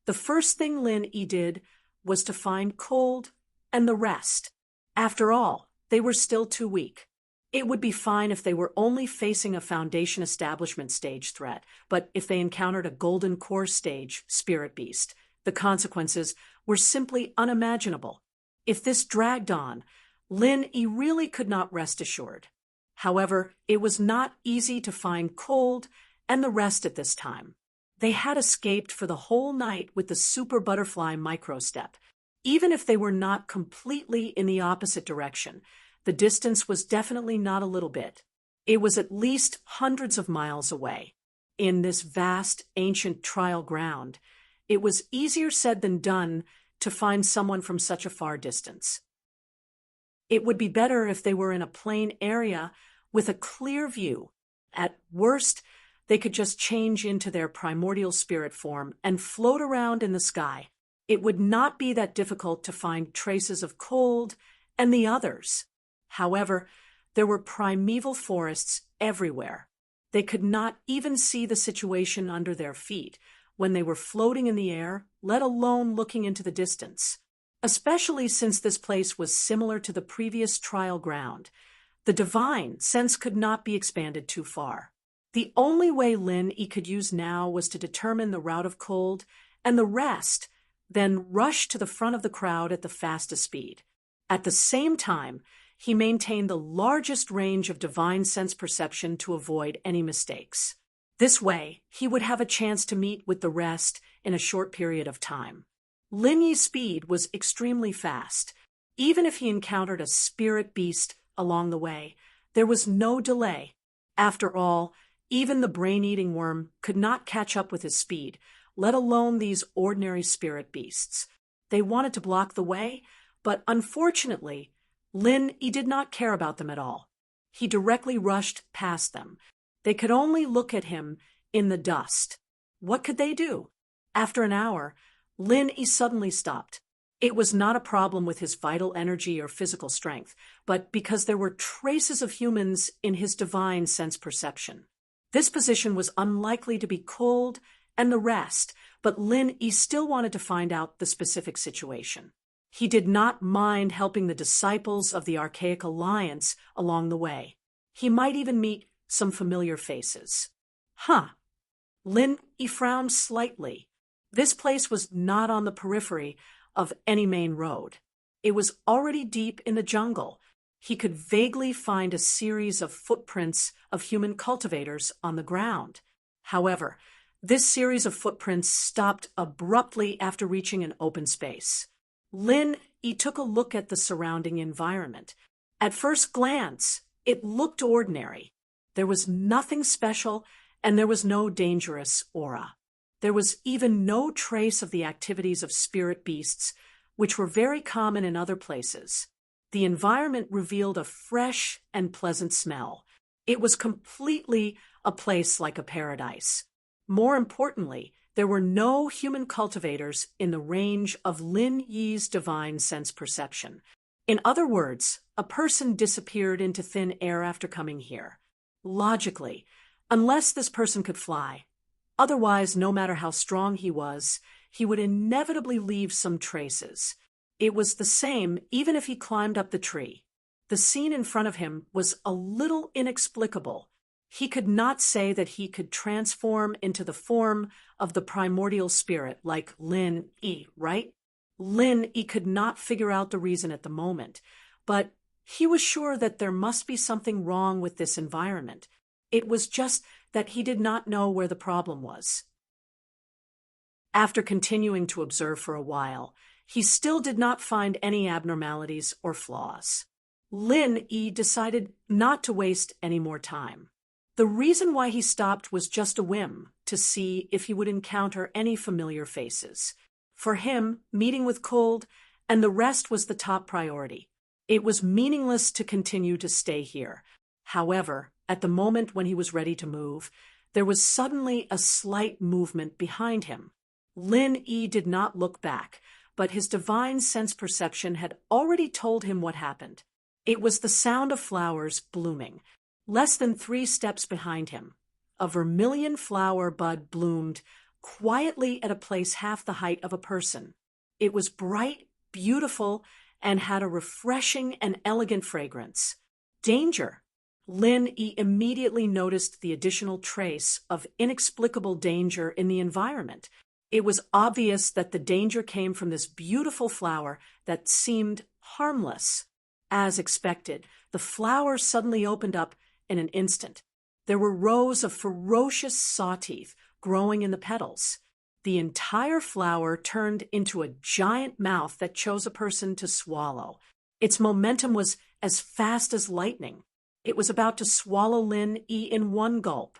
the first thing Lin Yi did was to find cold and the rest. After all, they were still too weak. It would be fine if they were only facing a foundation establishment stage threat, but if they encountered a golden core stage spirit beast, the consequences were simply unimaginable. If this dragged on, Lin Yi really could not rest assured. However, it was not easy to find cold and the rest at this time. They had escaped for the whole night with the super butterfly microstep. Even if they were not completely in the opposite direction, the distance was definitely not a little bit. It was at least hundreds of miles away. In this vast, ancient trial ground, it was easier said than done to find someone from such a far distance. It would be better if they were in a plain area with a clear view. At worst, they could just change into their primordial spirit form and float around in the sky. It would not be that difficult to find traces of cold and the others. However, there were primeval forests everywhere. They could not even see the situation under their feet when they were floating in the air, let alone looking into the distance. Especially since this place was similar to the previous trial ground, the divine sense could not be expanded too far. The only way Lin Yi could use now was to determine the route of cold, and the rest then rush to the front of the crowd at the fastest speed. At the same time, he maintained the largest range of divine sense perception to avoid any mistakes. This way, he would have a chance to meet with the rest in a short period of time. Lin Yi's speed was extremely fast. Even if he encountered a spirit beast along the way, there was no delay. After all, even the brain-eating worm could not catch up with his speed, let alone these ordinary spirit beasts. They wanted to block the way, but unfortunately, Lin Yi did not care about them at all. He directly rushed past them. They could only look at him in the dust. What could they do? After an hour, Lin Yi suddenly stopped. It was not a problem with his vital energy or physical strength, but because there were traces of humans in his divine sense perception. This position was unlikely to be cold and the rest, but Lin Yi still wanted to find out the specific situation. He did not mind helping the disciples of the Archaic Alliance along the way. He might even meet some familiar faces. Lin Yi frowned slightly. This place was not on the periphery of any main road. It was already deep in the jungle. He could vaguely find a series of footprints of human cultivators on the ground. However, this series of footprints stopped abruptly after reaching an open space. Lin Yi took a look at the surrounding environment. At first glance, it looked ordinary. There was nothing special, and there was no dangerous aura. There was even no trace of the activities of spirit beasts, which were very common in other places. The environment revealed a fresh and pleasant smell. It was completely a place like a paradise. More importantly, there were no human cultivators in the range of Lin Yi's divine sense perception. In other words, a person disappeared into thin air after coming here. Logically, unless this person could fly. Otherwise, no matter how strong he was, he would inevitably leave some traces. It was the same even if he climbed up the tree. The scene in front of him was a little inexplicable. He could not say that he could transform into the form of the primordial spirit like Lin Yi, right? Lin Yi could not figure out the reason at the moment, but he was sure that there must be something wrong with this environment. It was just that he did not know where the problem was. After continuing to observe for a while, he still did not find any abnormalities or flaws. Lin Yi decided not to waste any more time. The reason why he stopped was just a whim, to see if he would encounter any familiar faces. For him, meeting with Cold and the rest was the top priority. It was meaningless to continue to stay here. However, at the moment when he was ready to move, there was suddenly a slight movement behind him. Lin Yi did not look back, but his divine sense perception had already told him what happened. It was the sound of flowers blooming. Less than 3 steps behind him, a vermilion flower bud bloomed quietly at a place half the height of a person. It was bright, beautiful, and had a refreshing and elegant fragrance. Danger! Lin Yi immediately noticed the additional trace of inexplicable danger in the environment. It was obvious that the danger came from this beautiful flower that seemed harmless. As expected, the flower suddenly opened up in an instant. There were rows of ferocious saw-teeth growing in the petals. The entire flower turned into a giant mouth that chose a person to swallow. Its momentum was as fast as lightning. It was about to swallow Lin Yi in one gulp.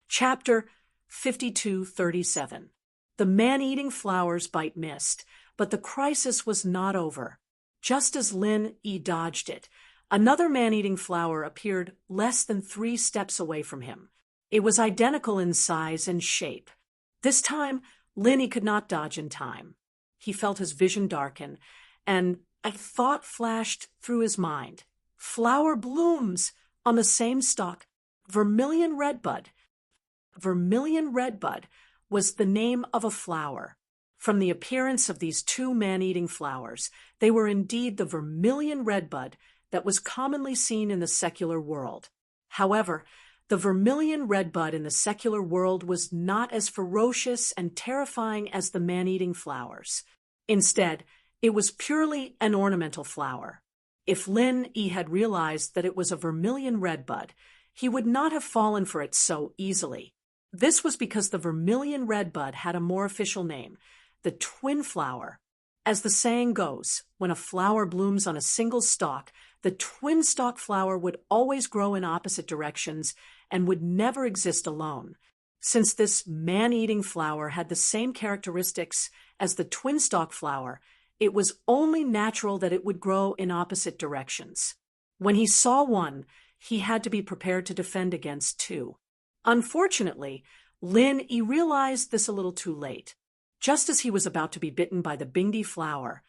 Chapter 5237. The man-eating flowers bite missed, but the crisis was not over. Just as Lin Yi dodged it, another man-eating flower appeared less than 3 steps away from him. It was identical in size and shape. This time, Lin Yi could not dodge in time. He felt his vision darken, and a thought flashed through his mind. Flower blooms on the same stalk. Vermilion redbud. Vermilion redbud was the name of a flower. From the appearance of these 2 man-eating flowers, they were indeed the vermilion redbud that was commonly seen in the secular world. However, the vermilion redbud in the secular world was not as ferocious and terrifying as the man-eating flowers. Instead, it was purely an ornamental flower. If Lin Yi had realized that it was a vermilion redbud, he would not have fallen for it so easily. This was because the vermilion redbud had a more official name, the twin flower. As the saying goes, when a flower blooms on a single stalk, the twin stalk flower would always grow in opposite directions and would never exist alone. Since this man-eating flower had the same characteristics as the twin stalk flower, it was only natural that it would grow in opposite directions. When he saw one, he had to be prepared to defend against 2. Unfortunately, Lin Yi realized this a little too late. Just as he was about to be bitten by the Bingdi flower,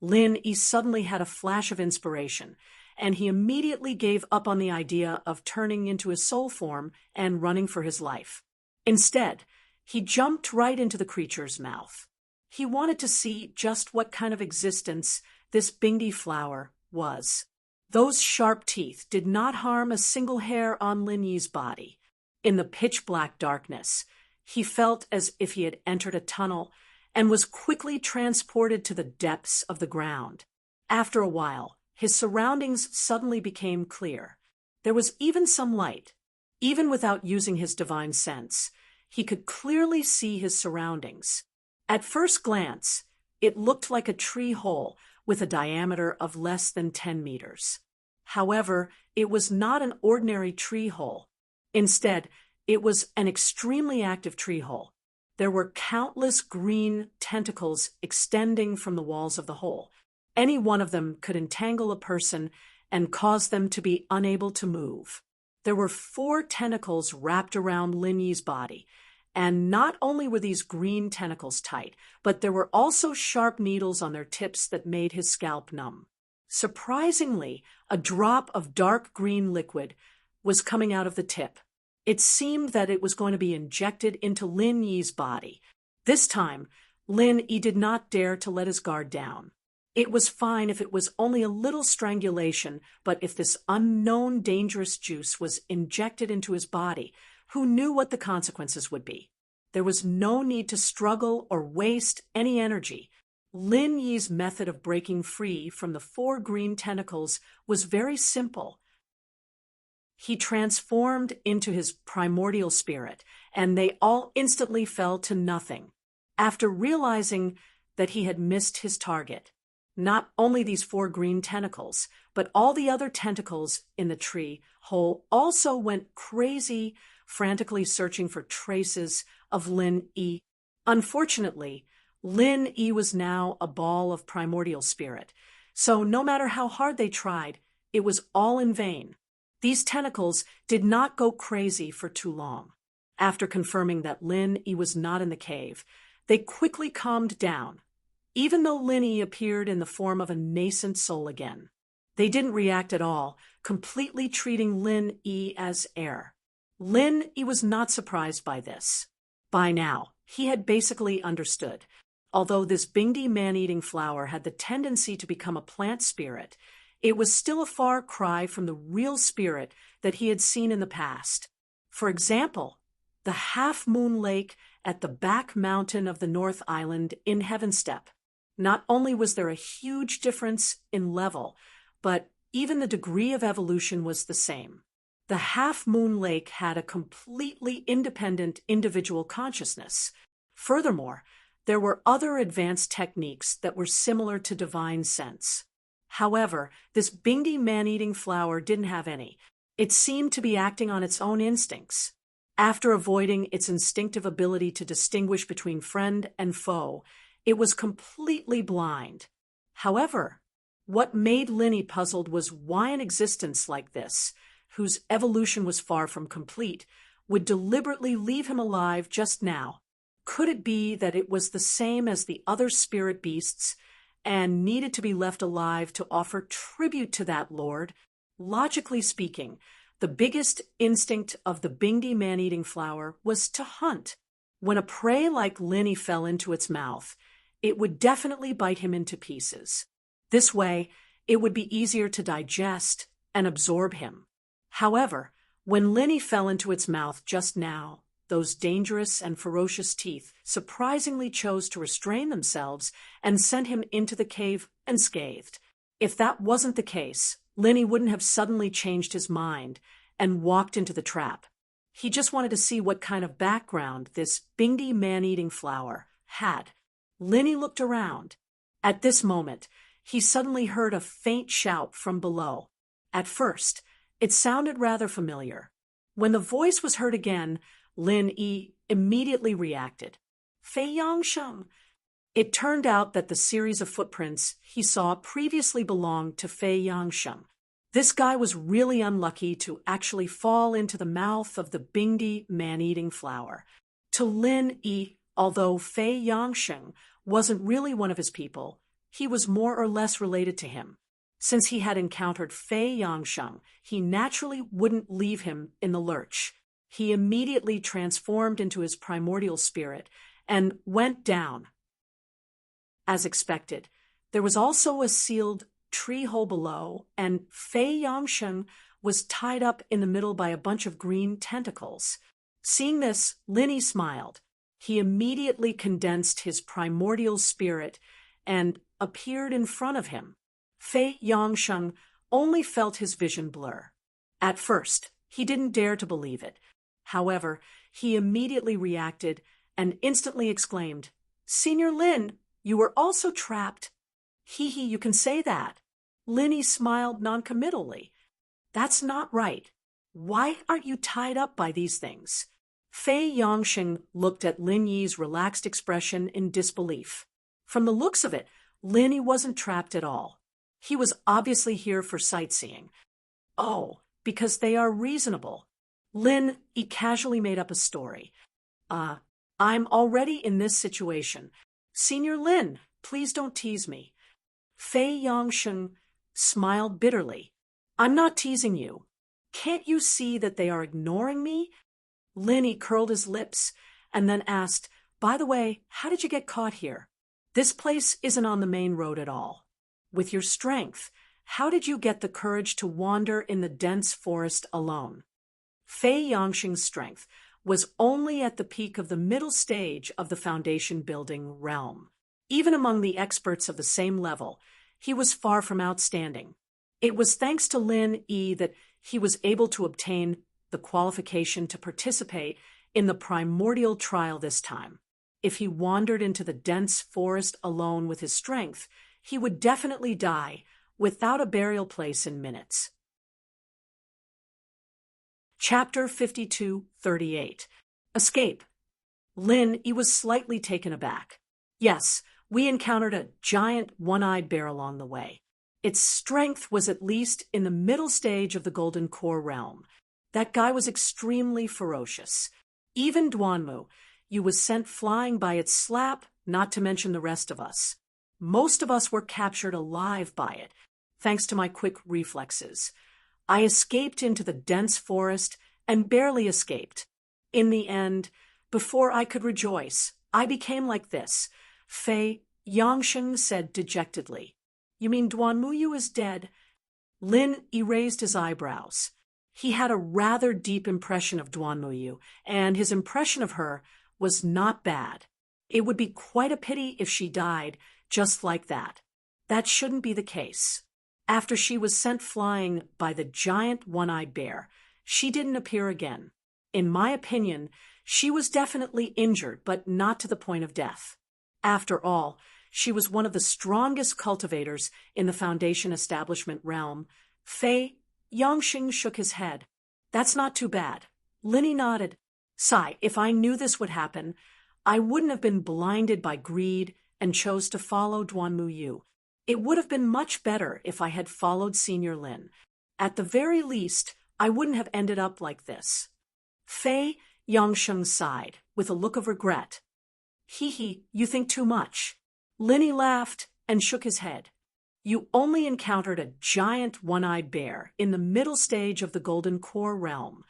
Lin Yi suddenly had a flash of inspiration, and he immediately gave up on the idea of turning into his soul form and running for his life. Instead, he jumped right into the creature's mouth. He wanted to see just what kind of existence this Bingdi flower was. Those sharp teeth did not harm a single hair on Lin Yi's body. In the pitch-black darkness, he felt as if he had entered a tunnel and was quickly transported to the depths of the ground. After a while, his surroundings suddenly became clear. There was even some light. Even without using his divine sense, he could clearly see his surroundings. At first glance, it looked like a tree hole with a diameter of less than 10 meters. However, it was not an ordinary tree hole. Instead, it was an extremely active tree hole. There were countless green tentacles extending from the walls of the hole. Any one of them could entangle a person and cause them to be unable to move. There were 4 tentacles wrapped around Lin Yi's body, and not only were these green tentacles tight, but there were also sharp needles on their tips that made his scalp numb. Surprisingly, a drop of dark green liquid was coming out of the tip. It seemed that it was going to be injected into Lin Yi's body. This time, Lin Yi did not dare to let his guard down. It was fine if it was only a little strangulation, but if this unknown dangerous juice was injected into his body, who knew what the consequences would be? There was no need to struggle or waste any energy. Lin Yi's method of breaking free from the 4 green tentacles was very simple. He transformed into his primordial spirit, and they all instantly fell to nothing. After realizing that he had missed his target, not only these 4 green tentacles, but all the other tentacles in the tree hole also went crazy, frantically searching for traces of Lin Yi. Unfortunately, Lin Yi was now a ball of primordial spirit, so no matter how hard they tried, it was all in vain. These tentacles did not go crazy for too long. After confirming that Lin Yi was not in the cave, they quickly calmed down, even though Lin Yi appeared in the form of a nascent soul again. They didn't react at all, completely treating Lin Yi as air. Lin Yi was not surprised by this. By now, he had basically understood. Although this Bingdi man-eating flower had the tendency to become a plant spirit, it was still a far cry from the real spirit that he had seen in the past. For example, the half-moon lake at the back mountain of the North Island in Heavenstep. Not only was there a huge difference in level, but even the degree of evolution was the same. The half-moon lake had a completely independent individual consciousness. Furthermore, there were other advanced techniques that were similar to divine sense. However, this Bingdi man-eating flower didn't have any. It seemed to be acting on its own instincts. After avoiding its instinctive ability to distinguish between friend and foe, it was completely blind. However, what made Lin Yi puzzled was why an existence like this, whose evolution was far from complete, would deliberately leave him alive just now. Could it be that it was the same as the other spirit beasts and needed to be left alive to offer tribute to that lord? Logically speaking, the biggest instinct of the Bingdi man-eating flower was to hunt. When a prey like Lin Yi fell into its mouth, it would definitely bite him into pieces. This way, it would be easier to digest and absorb him. However, when Lin Yi fell into its mouth just now, those dangerous and ferocious teeth surprisingly chose to restrain themselves and sent him into the cave unscathed. If that wasn't the case, Lin Yi wouldn't have suddenly changed his mind and walked into the trap. He just wanted to see what kind of background this Bingdi man-eating flower had. Lin Yi looked around. At this moment, he suddenly heard a faint shout from below. At first, it sounded rather familiar. When the voice was heard again, Lin Yi immediately reacted. Fei Yangsheng. It turned out that the series of footprints he saw previously belonged to Fei Yangsheng. This guy was really unlucky to actually fall into the mouth of the Bingdi man-eating flower. To Lin Yi, although Fei Yangsheng wasn't really one of his people, he was more or less related to him. Since he had encountered Fei Yangsheng, he naturally wouldn't leave him in the lurch. He immediately transformed into his primordial spirit and went down. As expected, there was also a sealed tree hole below, and Fei Yangsheng was tied up in the middle by a bunch of green tentacles. Seeing this, Lin Yi smiled. He immediately condensed his primordial spirit and appeared in front of him. Fei Yangsheng only felt his vision blur. At first, he didn't dare to believe it. However, he immediately reacted and instantly exclaimed, "Senior Lin, you were also trapped." "Hee hee, you can say that." Lin Yi smiled noncommittally. That's not right. Why aren't you tied up by these things? Fei Yongxing looked at Lin Yi's relaxed expression in disbelief. From the looks of it, Lin Yi wasn't trapped at all. He was obviously here for sightseeing. Oh, because they are reasonable. Lin Yi casually made up a story. I'm already in this situation. Senior Lin, please don't tease me. Fei Yongxing smiled bitterly. I'm not teasing you. Can't you see that they are ignoring me? Lin Yi curled his lips and then asked, by the way, how did you get caught here? This place isn't on the main road at all. With your strength, how did you get the courage to wander in the dense forest alone? Fei Yongxing's strength was only at the peak of the middle stage of the foundation building realm. Even among the experts of the same level, he was far from outstanding. It was thanks to Lin Yi that he was able to obtain the qualification to participate in the primordial trial this time. If he wandered into the dense forest alone with his strength, he would definitely die without a burial place in minutes. Chapter 52:38. Escape. Lin Yi was slightly taken aback. Yes, we encountered a giant one-eyed bear along the way. Its strength was at least in the middle stage of the Golden Core realm. That guy was extremely ferocious. Even Duanmu, you was sent flying by its slap, not to mention the rest of us. Most of us were captured alive by it, thanks to my quick reflexes. I escaped into the dense forest and barely escaped. In the end, before I could rejoice, I became like this. Fei Yongxing said dejectedly. You mean Duanmuyu is dead? Lin erased his eyebrows. He had a rather deep impression of Duanmuyu, and his impression of her was not bad. It would be quite a pity if she died just like that. That shouldn't be the case. After she was sent flying by the giant one-eyed bear, she didn't appear again. In my opinion, she was definitely injured, but not to the point of death. After all, she was one of the strongest cultivators in the Foundation establishment realm. Fei Yongxing shook his head. That's not too bad. Lin Yi nodded. Sigh, if I knew this would happen, I wouldn't have been blinded by greed and chose to follow Duanmuyu. It would have been much better if I had followed Senior Lin. At the very least, I wouldn't have ended up like this. Fei Yongxing sighed, with a look of regret. Hee, you think too much. Lin Yi laughed and shook his head. You only encountered a giant one-eyed bear in the middle stage of the Golden Core realm.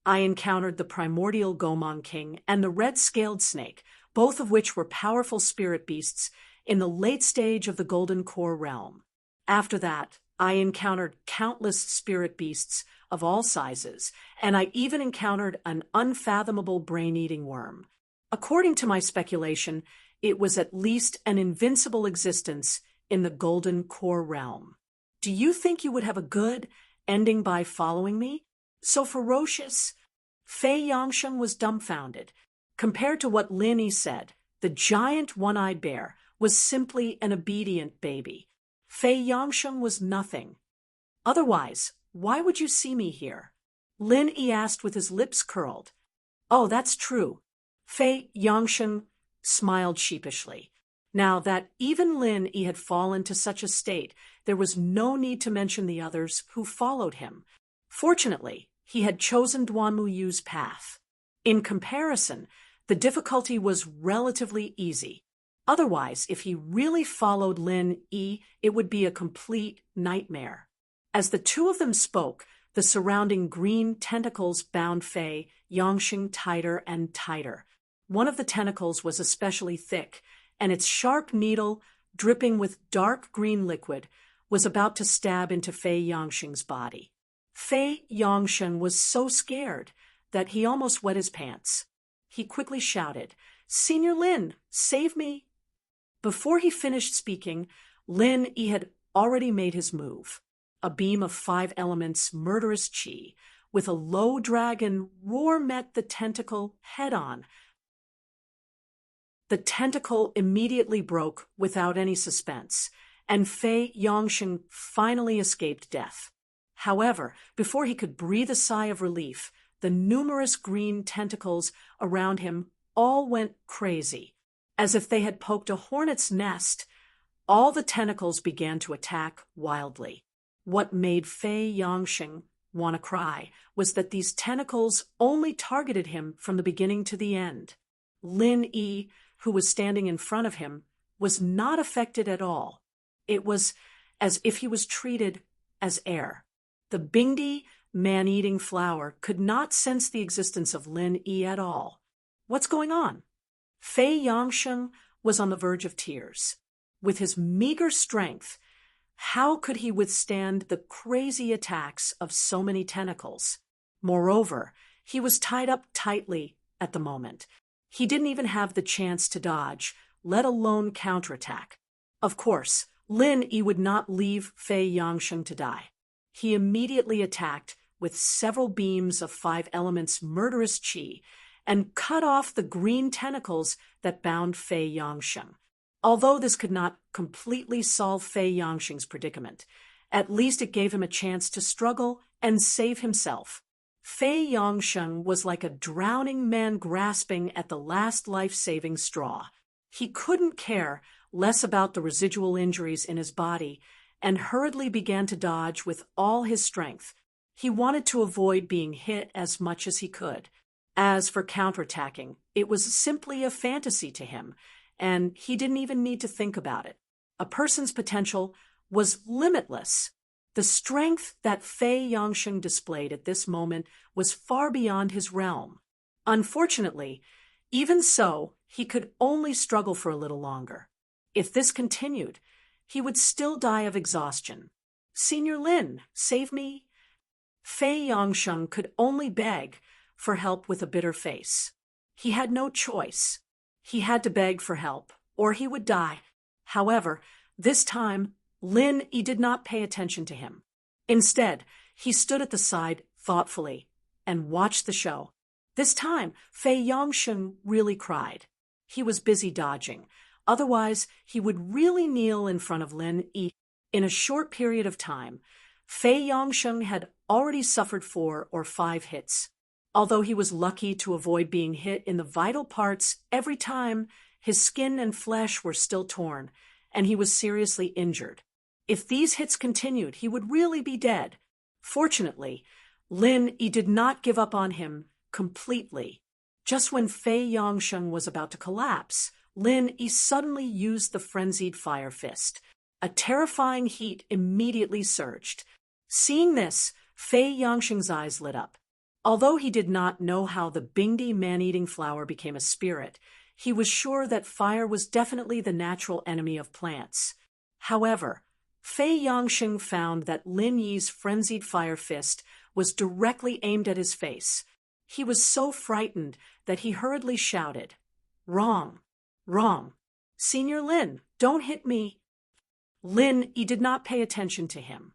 I encountered the primordial Gomang King and the red-scaled snake, both of which were powerful spirit beasts, in the late stage of the Golden Core realm. After that, I encountered countless spirit beasts of all sizes, and I even encountered an unfathomable brain-eating worm. According to my speculation, it was at least an invincible existence in the Golden Core realm. Do you think you would have a good ending by following me? So ferocious? Fei Yongxing was dumbfounded. Compared to what Lin Yi said, the giant one-eyed bear was simply an obedient baby. Fei Yongxing was nothing. Otherwise, why would you see me here? Lin Yi asked with his lips curled. Oh, that's true. Fei Yongxing smiled sheepishly. Now that even Lin Yi had fallen to such a state, there was no need to mention the others who followed him. Fortunately, he had chosen Duanmuyu's path. In comparison, the difficulty was relatively easy. Otherwise, if he really followed Lin Yi, it would be a complete nightmare. As the two of them spoke, the surrounding green tentacles bound Fei Yongxing tighter and tighter. One of the tentacles was especially thick, and its sharp needle, dripping with dark green liquid, was about to stab into Fei Yongxing's body. Fei Yongxing was so scared that he almost wet his pants. He quickly shouted, Senior Lin, save me! Before he finished speaking, Lin Yi had already made his move. A beam of 5 elements murderous chi, with a low dragon roar met the tentacle head-on. The tentacle immediately broke without any suspense, and Fei Yongxing finally escaped death. However, before he could breathe a sigh of relief, the numerous green tentacles around him all went crazy. As if they had poked a hornet's nest, all the tentacles began to attack wildly. What made Fei Yangsheng want to cry was that these tentacles only targeted him from the beginning to the end. Lin Yi, who was standing in front of him, was not affected at all. It was as if he was treated as air. The Bingdi man-eating flower could not sense the existence of Lin Yi at all. What's going on? Fei Yangsheng was on the verge of tears. With his meager strength, how could he withstand the crazy attacks of so many tentacles? Moreover, he was tied up tightly at the moment. He didn't even have the chance to dodge, let alone counterattack. Of course, Lin Yi would not leave Fei Yangsheng to die. He immediately attacked with several beams of 5 elements murderous qi and cut off the green tentacles that bound Fei Yangsheng. Although this could not completely solve Fei Yangsheng's predicament, at least it gave him a chance to struggle and save himself. Fei Yangsheng was like a drowning man grasping at the last life-saving straw. He couldn't care less about the residual injuries in his body and hurriedly began to dodge with all his strength. He wanted to avoid being hit as much as he could. As for counterattacking, it was simply a fantasy to him, and he didn't even need to think about it. A person's potential was limitless. The strength that Fei Yangsheng displayed at this moment was far beyond his realm. Unfortunately, even so, he could only struggle for a little longer. If this continued, he would still die of exhaustion. "Senior Lin, save me." Fei Yangsheng could only beg for help with a bitter face. He had no choice. He had to beg for help, or he would die. However, this time, Lin Yi did not pay attention to him. Instead, he stood at the side thoughtfully and watched the show. This time, Fei Yangsheng really cried. He was busy dodging. Otherwise, he would really kneel in front of Lin Yi. In a short period of time, Fei Yangsheng had already suffered 4 or 5 hits. Although he was lucky to avoid being hit in the vital parts every time, his skin and flesh were still torn, and he was seriously injured. If these hits continued, he would really be dead. Fortunately, Lin Yi did not give up on him completely. Just when Fei Yangsheng was about to collapse, Lin Yi suddenly used the frenzied fire fist. A terrifying heat immediately surged. Seeing this, Fei Yangsheng's eyes lit up. Although he did not know how the Bingdi man-eating flower became a spirit, he was sure that fire was definitely the natural enemy of plants. However, Fei Yangsheng found that Lin Yi's frenzied fire fist was directly aimed at his face. He was so frightened that he hurriedly shouted, "Wrong! Wrong! Senior Lin, don't hit me!" Lin Yi did not pay attention to him.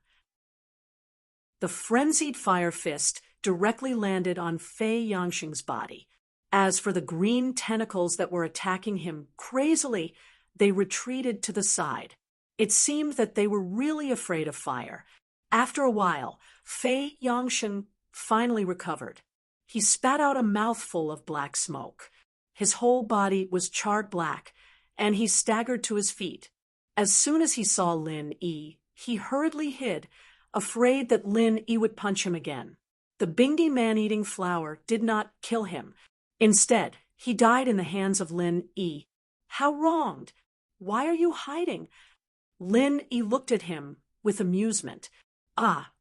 The frenzied fire fist directly landed on Fei Yangsheng's body. As for the green tentacles that were attacking him crazily, they retreated to the side. It seemed that they were really afraid of fire. After a while, Fei Yangsheng finally recovered. He spat out a mouthful of black smoke. His whole body was charred black, and he staggered to his feet. As soon as he saw Lin Yi, he hurriedly hid, afraid that Lin Yi would punch him again. The Bingdi man-eating flower did not kill him. Instead, he died in the hands of Lin Yi. How wronged! Why are you hiding? Lin Yi looked at him with amusement. Ah!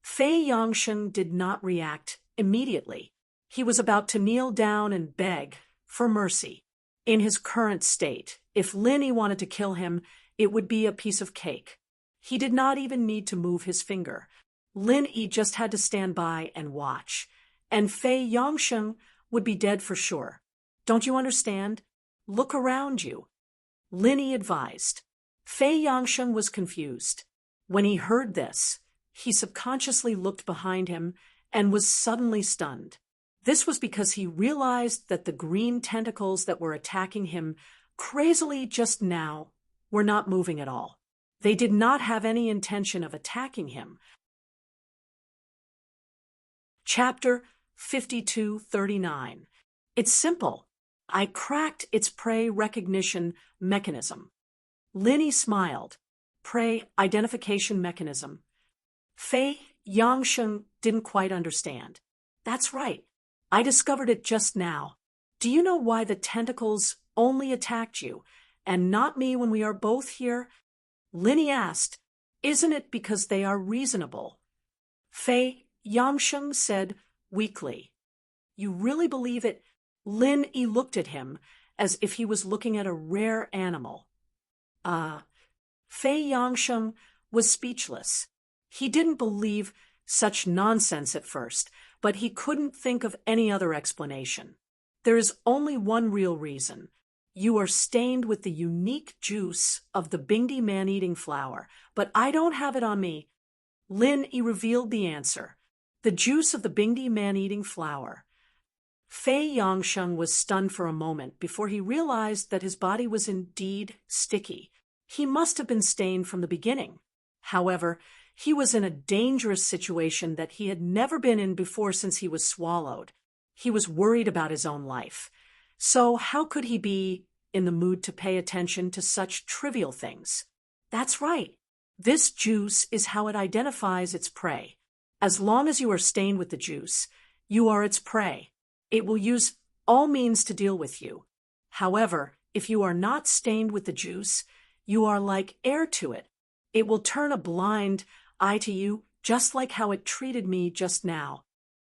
Fei Yangsheng did not react immediately. He was about to kneel down and beg for mercy. In his current state, if Lin Yi wanted to kill him, it would be a piece of cake. He did not even need to move his finger. Lin Yi just had to stand by and watch, and Fei Yangsheng would be dead for sure. Don't you understand? Look around you. Lin Yi advised. Fei Yangsheng was confused. When he heard this, he subconsciously looked behind him and was suddenly stunned. This was because he realized that the green tentacles that were attacking him crazily just now were not moving at all. They did not have any intention of attacking him. Chapter 5239. It's simple. I cracked its prey recognition mechanism. Linny smiled. Prey identification mechanism. Fei Yangsheng didn't quite understand. That's right. I discovered it just now. Do you know why the tentacles only attacked you, and not me when we are both here? Linny asked. Isn't it because they are reasonable? Fei Yangsheng said weakly. You really believe it? Lin Yi looked at him as if he was looking at a rare animal. Fei Yangsheng was speechless. He didn't believe such nonsense at first, but he couldn't think of any other explanation. There is only one real reason. You are stained with the unique juice of the Bingdi man-eating flower, but I don't have it on me. Lin Yi revealed the answer. The juice of the Bingdi man-eating flower. Fei Yangsheng was stunned for a moment before he realized that his body was indeed sticky. He must have been stained from the beginning. However, he was in a dangerous situation that he had never been in before since he was swallowed. He was worried about his own life. So how could he be in the mood to pay attention to such trivial things? That's right. This juice is how it identifies its prey. As long as you are stained with the juice, you are its prey. It will use all means to deal with you. However, if you are not stained with the juice, you are like air to it. It will turn a blind eye to you, just like how it treated me just now.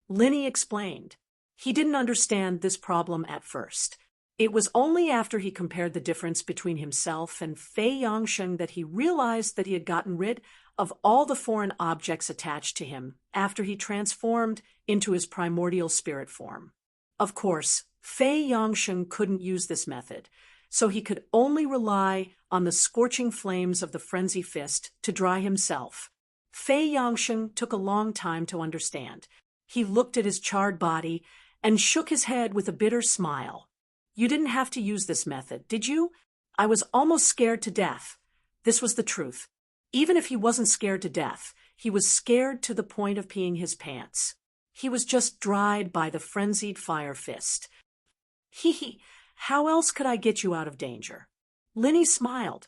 Linny explained. He didn't understand this problem at first. It was only after he compared the difference between himself and Fei Yangsheng that he realized that he had gotten rid of all the foreign objects attached to him after he transformed into his primordial spirit form. Of course, Fei Yangsheng couldn't use this method, so he could only rely on the scorching flames of the frenzy fist to dry himself. Fei Yangsheng took a long time to understand. He looked at his charred body and shook his head with a bitter smile. You didn't have to use this method, did you? I was almost scared to death. This was the truth. Even if he wasn't scared to death, he was scared to the point of peeing his pants. He was just dried by the frenzied fire fist. Hee, how else could I get you out of danger? Linny smiled.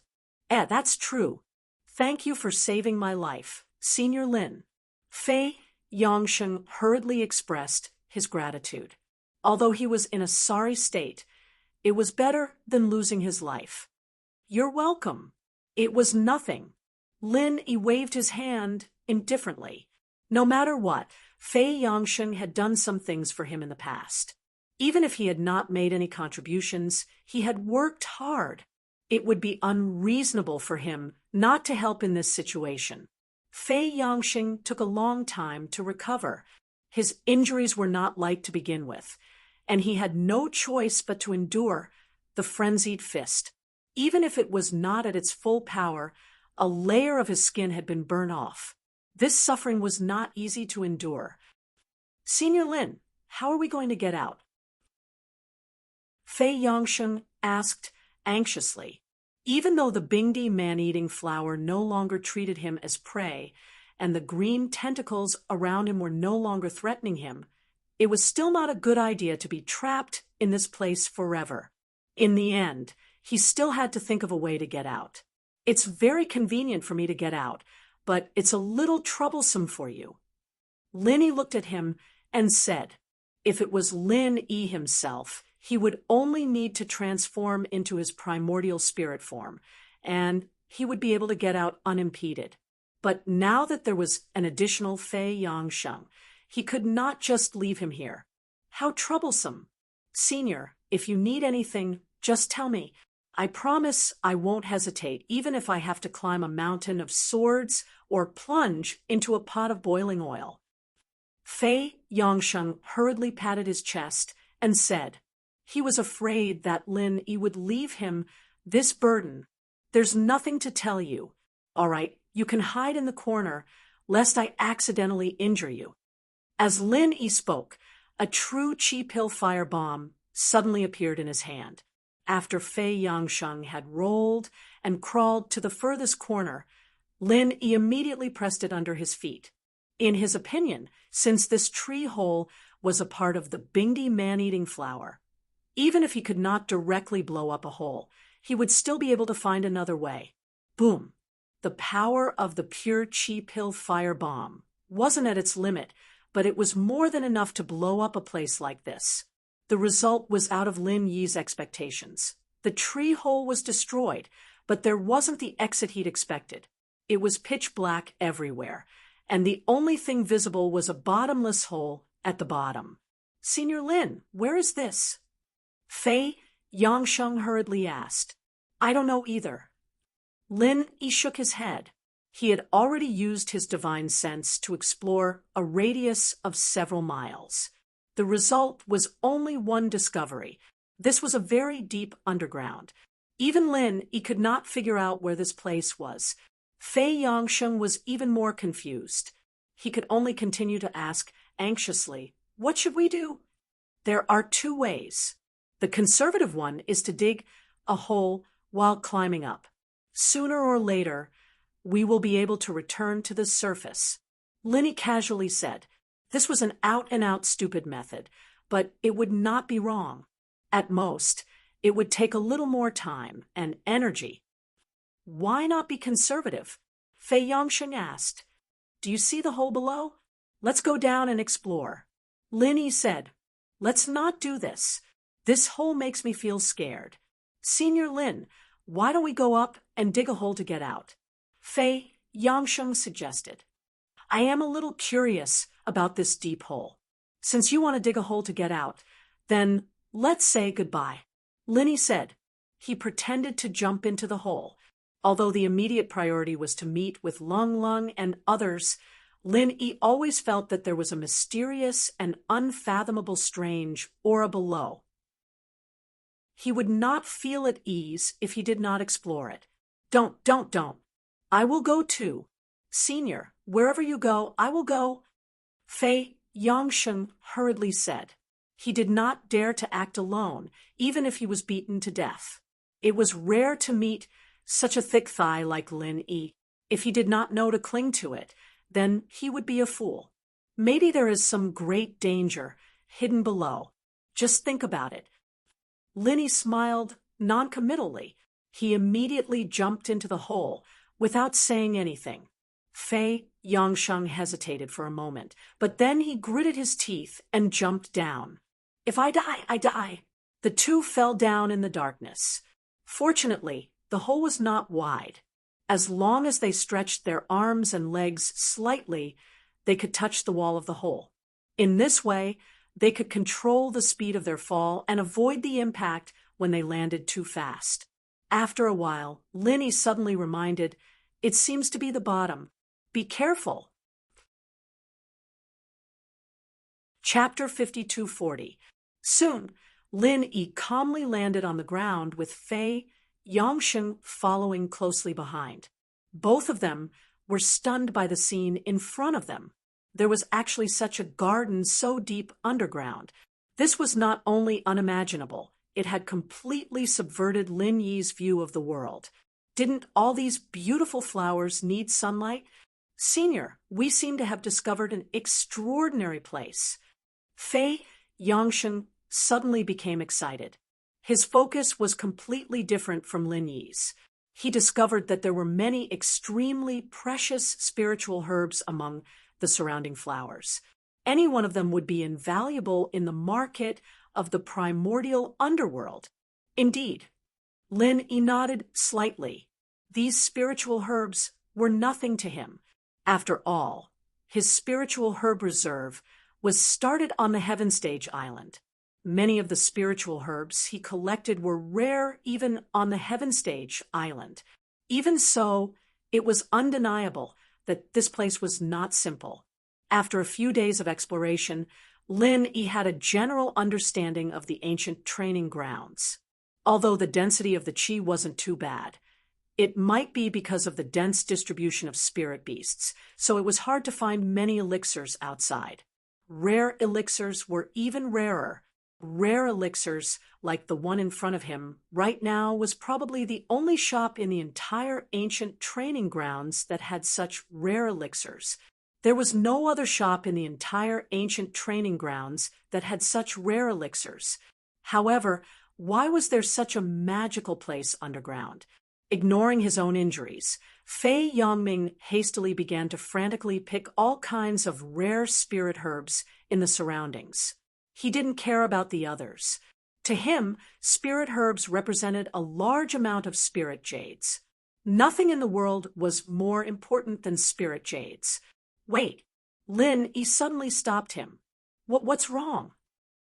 That's true. Thank you for saving my life, Senior Lin. Fei Yangsheng hurriedly expressed his gratitude. Although he was in a sorry state, it was better than losing his life. You're welcome. It was nothing. Lin Yi waved his hand indifferently. No matter what, Fei Yangsheng had done some things for him in the past. Even if he had not made any contributions, he had worked hard. It would be unreasonable for him not to help in this situation. Fei Yangsheng took a long time to recover. His injuries were not light to begin with, and he had no choice but to endure the frenzied fist. Even if it was not at its full power, a layer of his skin had been burned off. This suffering was not easy to endure. Senior Lin, how are we going to get out? Fei Yangsheng asked anxiously. Even though the Bingdi man-eating flower no longer treated him as prey, and the green tentacles around him were no longer threatening him, it was still not a good idea to be trapped in this place forever. In the end, he still had to think of a way to get out. It's very convenient for me to get out, but it's a little troublesome for you. Linny looked at him and said, if it was Lin Yi himself, he would only need to transform into his primordial spirit form, and he would be able to get out unimpeded. But now that there was an additional Fei Yangsheng, he could not just leave him here. How troublesome. Senior, if you need anything, just tell me. I promise I won't hesitate, even if I have to climb a mountain of swords or plunge into a pot of boiling oil. Fei Yangsheng hurriedly patted his chest and said, he was afraid that Lin Yi would leave him this burden. There's nothing to tell you. All right, you can hide in the corner, lest I accidentally injure you. As Lin Yi spoke, a true Chi Pill fire bomb suddenly appeared in his hand. After Fei Yangsheng had rolled and crawled to the furthest corner, Lin Yi immediately pressed it under his feet. In his opinion, since this tree hole was a part of the Bingdi man-eating flower, even if he could not directly blow up a hole, he would still be able to find another way. Boom! The power of the pure chi pill fire bomb wasn't at its limit, but it was more than enough to blow up a place like this. The result was out of Lin Yi's expectations. The tree hole was destroyed, but there wasn't the exit he'd expected. It was pitch black everywhere, and the only thing visible was a bottomless hole at the bottom. "Senior Lin, where is this?" Fei Yangsheng hurriedly asked. "I don't know either." Lin Yi shook his head. He had already used his divine sense to explore a radius of several miles. The result was only one discovery. This was a very deep underground. Even Lin Yi could not figure out where this place was. Fei Yangsheng was even more confused. He could only continue to ask anxiously, "What should we do?" There are two ways. The conservative one is to dig a hole while climbing up. Sooner or later, we will be able to return to the surface. Linny casually said. This was an out-and-out stupid method, but it would not be wrong. At most, it would take a little more time and energy. Why not be conservative? Fei Yangsheng asked. Do you see the hole below? Let's go down and explore. Linny said, let's not do this. This hole makes me feel scared. Senior Lin, why don't we go up and dig a hole to get out? Fei Yangsheng suggested. I am a little curious about this deep hole. Since you want to dig a hole to get out, then let's say goodbye. Linny said. He pretended to jump into the hole. Although the immediate priority was to meet with Lung Lung and others, Lin Yi always felt that there was a mysterious and unfathomable strange aura below. He would not feel at ease if he did not explore it. Don't. I will go too. Senior, wherever you go, I will go. Fei Yangsheng hurriedly said. He did not dare to act alone, even if he was beaten to death. It was rare to meet such a thick thigh like Lin Yi. If he did not know to cling to it, then he would be a fool. Maybe there is some great danger hidden below. Just think about it. Linny smiled noncommittally. He immediately jumped into the hole without saying anything. Fei Yangsheng hesitated for a moment, but then he gritted his teeth and jumped down. If I die, I die. The two fell down in the darkness. Fortunately, the hole was not wide. As long as they stretched their arms and legs slightly, they could touch the wall of the hole. In this way, they could control the speed of their fall and avoid the impact when they landed too fast. After a while, Linny suddenly reminded, it seems to be the bottom. Be careful. Chapter 5240. Soon, Lin Yi calmly landed on the ground with Fei Yangsheng following closely behind. Both of them were stunned by the scene in front of them. There was actually such a garden so deep underground. This was not only unimaginable, it had completely subverted Lin Yi's view of the world. Didn't all these beautiful flowers need sunlight? Senior, we seem to have discovered an extraordinary place. Fei Yangsheng suddenly became excited. His focus was completely different from Lin Yi's. He discovered that there were many extremely precious spiritual herbs among the surrounding flowers. Any one of them would be invaluable in the market of the primordial underworld. Indeed, Lin Yi nodded slightly. These spiritual herbs were nothing to him. After all, his spiritual herb reserve was started on the Heaven Stage Island. Many of the spiritual herbs he collected were rare even on the Heaven Stage Island. Even so, it was undeniable that this place was not simple. After a few days of exploration, Lin Yi had a general understanding of the ancient training grounds. Although the density of the qi wasn't too bad, it might be because of the dense distribution of spirit beasts, so it was hard to find many elixirs outside. Rare elixirs were even rarer. Rare elixirs, like the one in front of him, right now was probably the only shop in the entire ancient training grounds that had such rare elixirs. There was no other shop in the entire ancient training grounds that had such rare elixirs. However, why was there such a magical place underground? Ignoring his own injuries, Fei Yangming hastily began to frantically pick all kinds of rare spirit herbs in the surroundings. He didn't care about the others. To him, spirit herbs represented a large amount of spirit jades. Nothing in the world was more important than spirit jades. Wait, Lin Yi suddenly stopped him. What's wrong?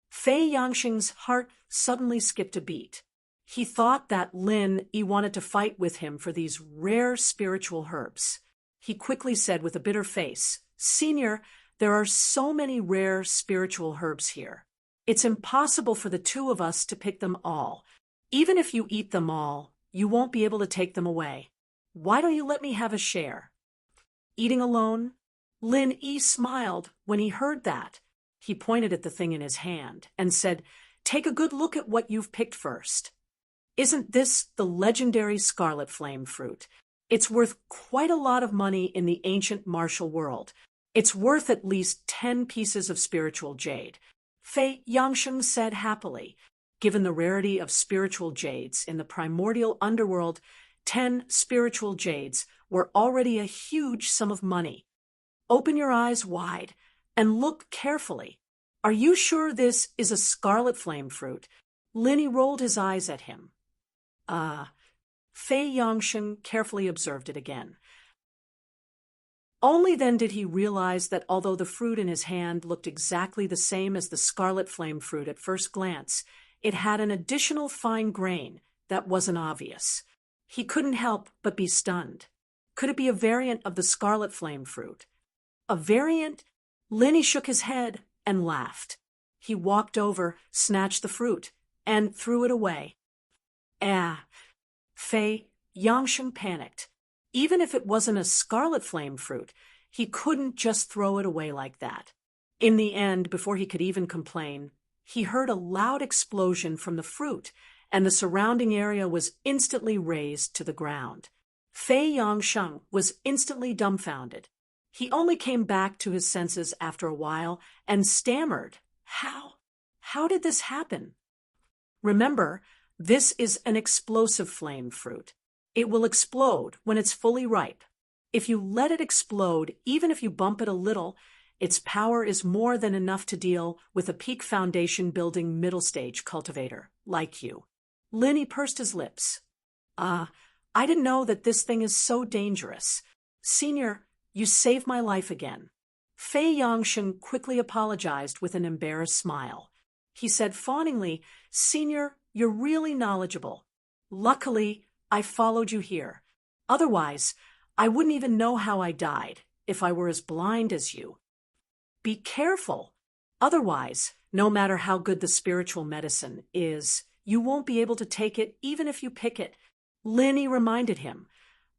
Fei Yangxing's heart suddenly skipped a beat. He thought that Lin Yi wanted to fight with him for these rare spiritual herbs. He quickly said with a bitter face, "Senior, there are so many rare spiritual herbs here. It's impossible for the two of us to pick them all. Even if you eat them all, you won't be able to take them away. Why don't you let me have a share?" Eating alone? Lin Yi smiled when he heard that. He pointed at the thing in his hand and said, "Take a good look at what you've picked first. Isn't this the legendary scarlet flame fruit? It's worth quite a lot of money in the ancient martial world. It's worth at least 10 pieces of spiritual jade." Fei Yangsheng said happily. Given the rarity of spiritual jades in the primordial underworld, 10 spiritual jades were already a huge sum of money. "Open your eyes wide and look carefully. Are you sure this is a scarlet flame fruit?" Linny rolled his eyes at him. Fei Yangsheng carefully observed it again. Only then did he realize that although the fruit in his hand looked exactly the same as the scarlet flame fruit at first glance, it had an additional fine grain that wasn't obvious. He couldn't help but be stunned. Could it be a variant of the scarlet flame fruit? A variant? Linny shook his head and laughed. He walked over, snatched the fruit, and threw it away. Fei Yangsheng panicked. Even if it wasn't a scarlet flame fruit, he couldn't just throw it away like that. In the end, before he could even complain, he heard a loud explosion from the fruit, and the surrounding area was instantly razed to the ground. Fei Yangsheng was instantly dumbfounded. He only came back to his senses after a while and stammered, How did this happen?" Remember, this is an explosive flame fruit. It will explode when it's fully ripe. If you let it explode, even if you bump it a little, its power is more than enough to deal with a peak foundation building middle stage cultivator like you. Linny pursed his lips. I didn't know that this thing is so dangerous. Senior, you saved my life again." Fei Yangsheng quickly apologized with an embarrassed smile. He said fawningly, "Senior, you're really knowledgeable. Luckily, I followed you here. Otherwise, I wouldn't even know how I died if I were as blind as you. Be careful. Otherwise, no matter how good the spiritual medicine is, you won't be able to take it even if you pick it." Linny reminded him,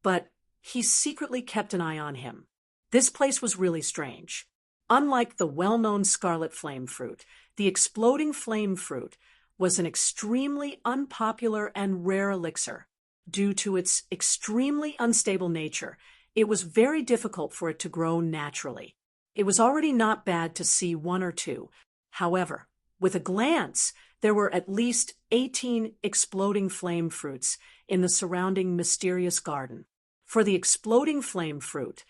but he secretly kept an eye on him. This place was really strange. Unlike the well-known scarlet flame fruit, the exploding flame fruit was an extremely unpopular and rare elixir. Due to its extremely unstable nature, it was very difficult for it to grow naturally. It was already not bad to see one or two. However, with a glance, there were at least 18 exploding flame fruits in the surrounding mysterious garden. For the exploding flame fruit,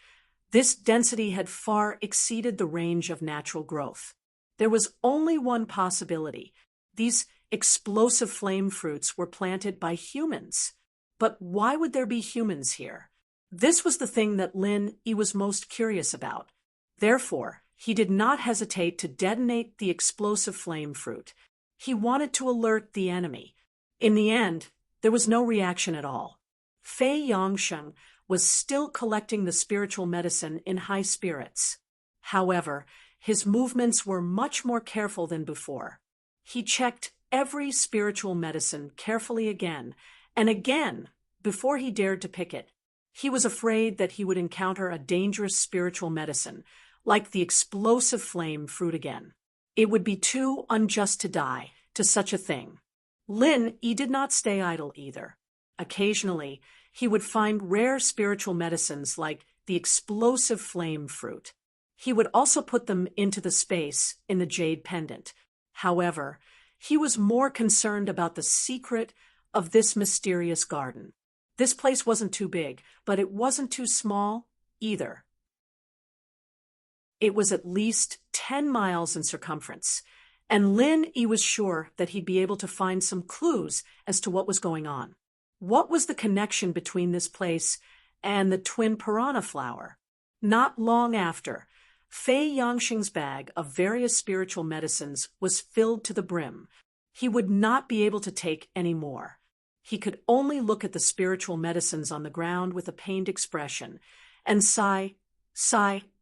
this density had far exceeded the range of natural growth. There was only one possibility. These explosive flame fruits were planted by humans. But why would there be humans here? This was the thing that Lin Yi was most curious about. Therefore, he did not hesitate to detonate the explosive flame fruit. He wanted to alert the enemy. In the end, there was no reaction at all. Fei Yangsheng was still collecting the spiritual medicine in high spirits. However, his movements were much more careful than before. He checked every spiritual medicine carefully again and again before he dared to pick it. He was afraid that he would encounter a dangerous spiritual medicine, like the explosive flame fruit again. It would be too unjust to die to such a thing. Lin Yi did not stay idle either. Occasionally, he would find rare spiritual medicines like the explosive flame fruit. He would also put them into the space in the jade pendant. However, he was more concerned about the secret of this mysterious garden. This place wasn't too big, but it wasn't too small either. It was at least 10 miles in circumference, and Lin Yi was sure that he'd be able to find some clues as to what was going on. What was the connection between this place and the twin piranha flower? Not long after, Fei Yangxing's bag of various spiritual medicines was filled to the brim. He would not be able to take any more. He could only look at the spiritual medicines on the ground with a pained expression and sigh,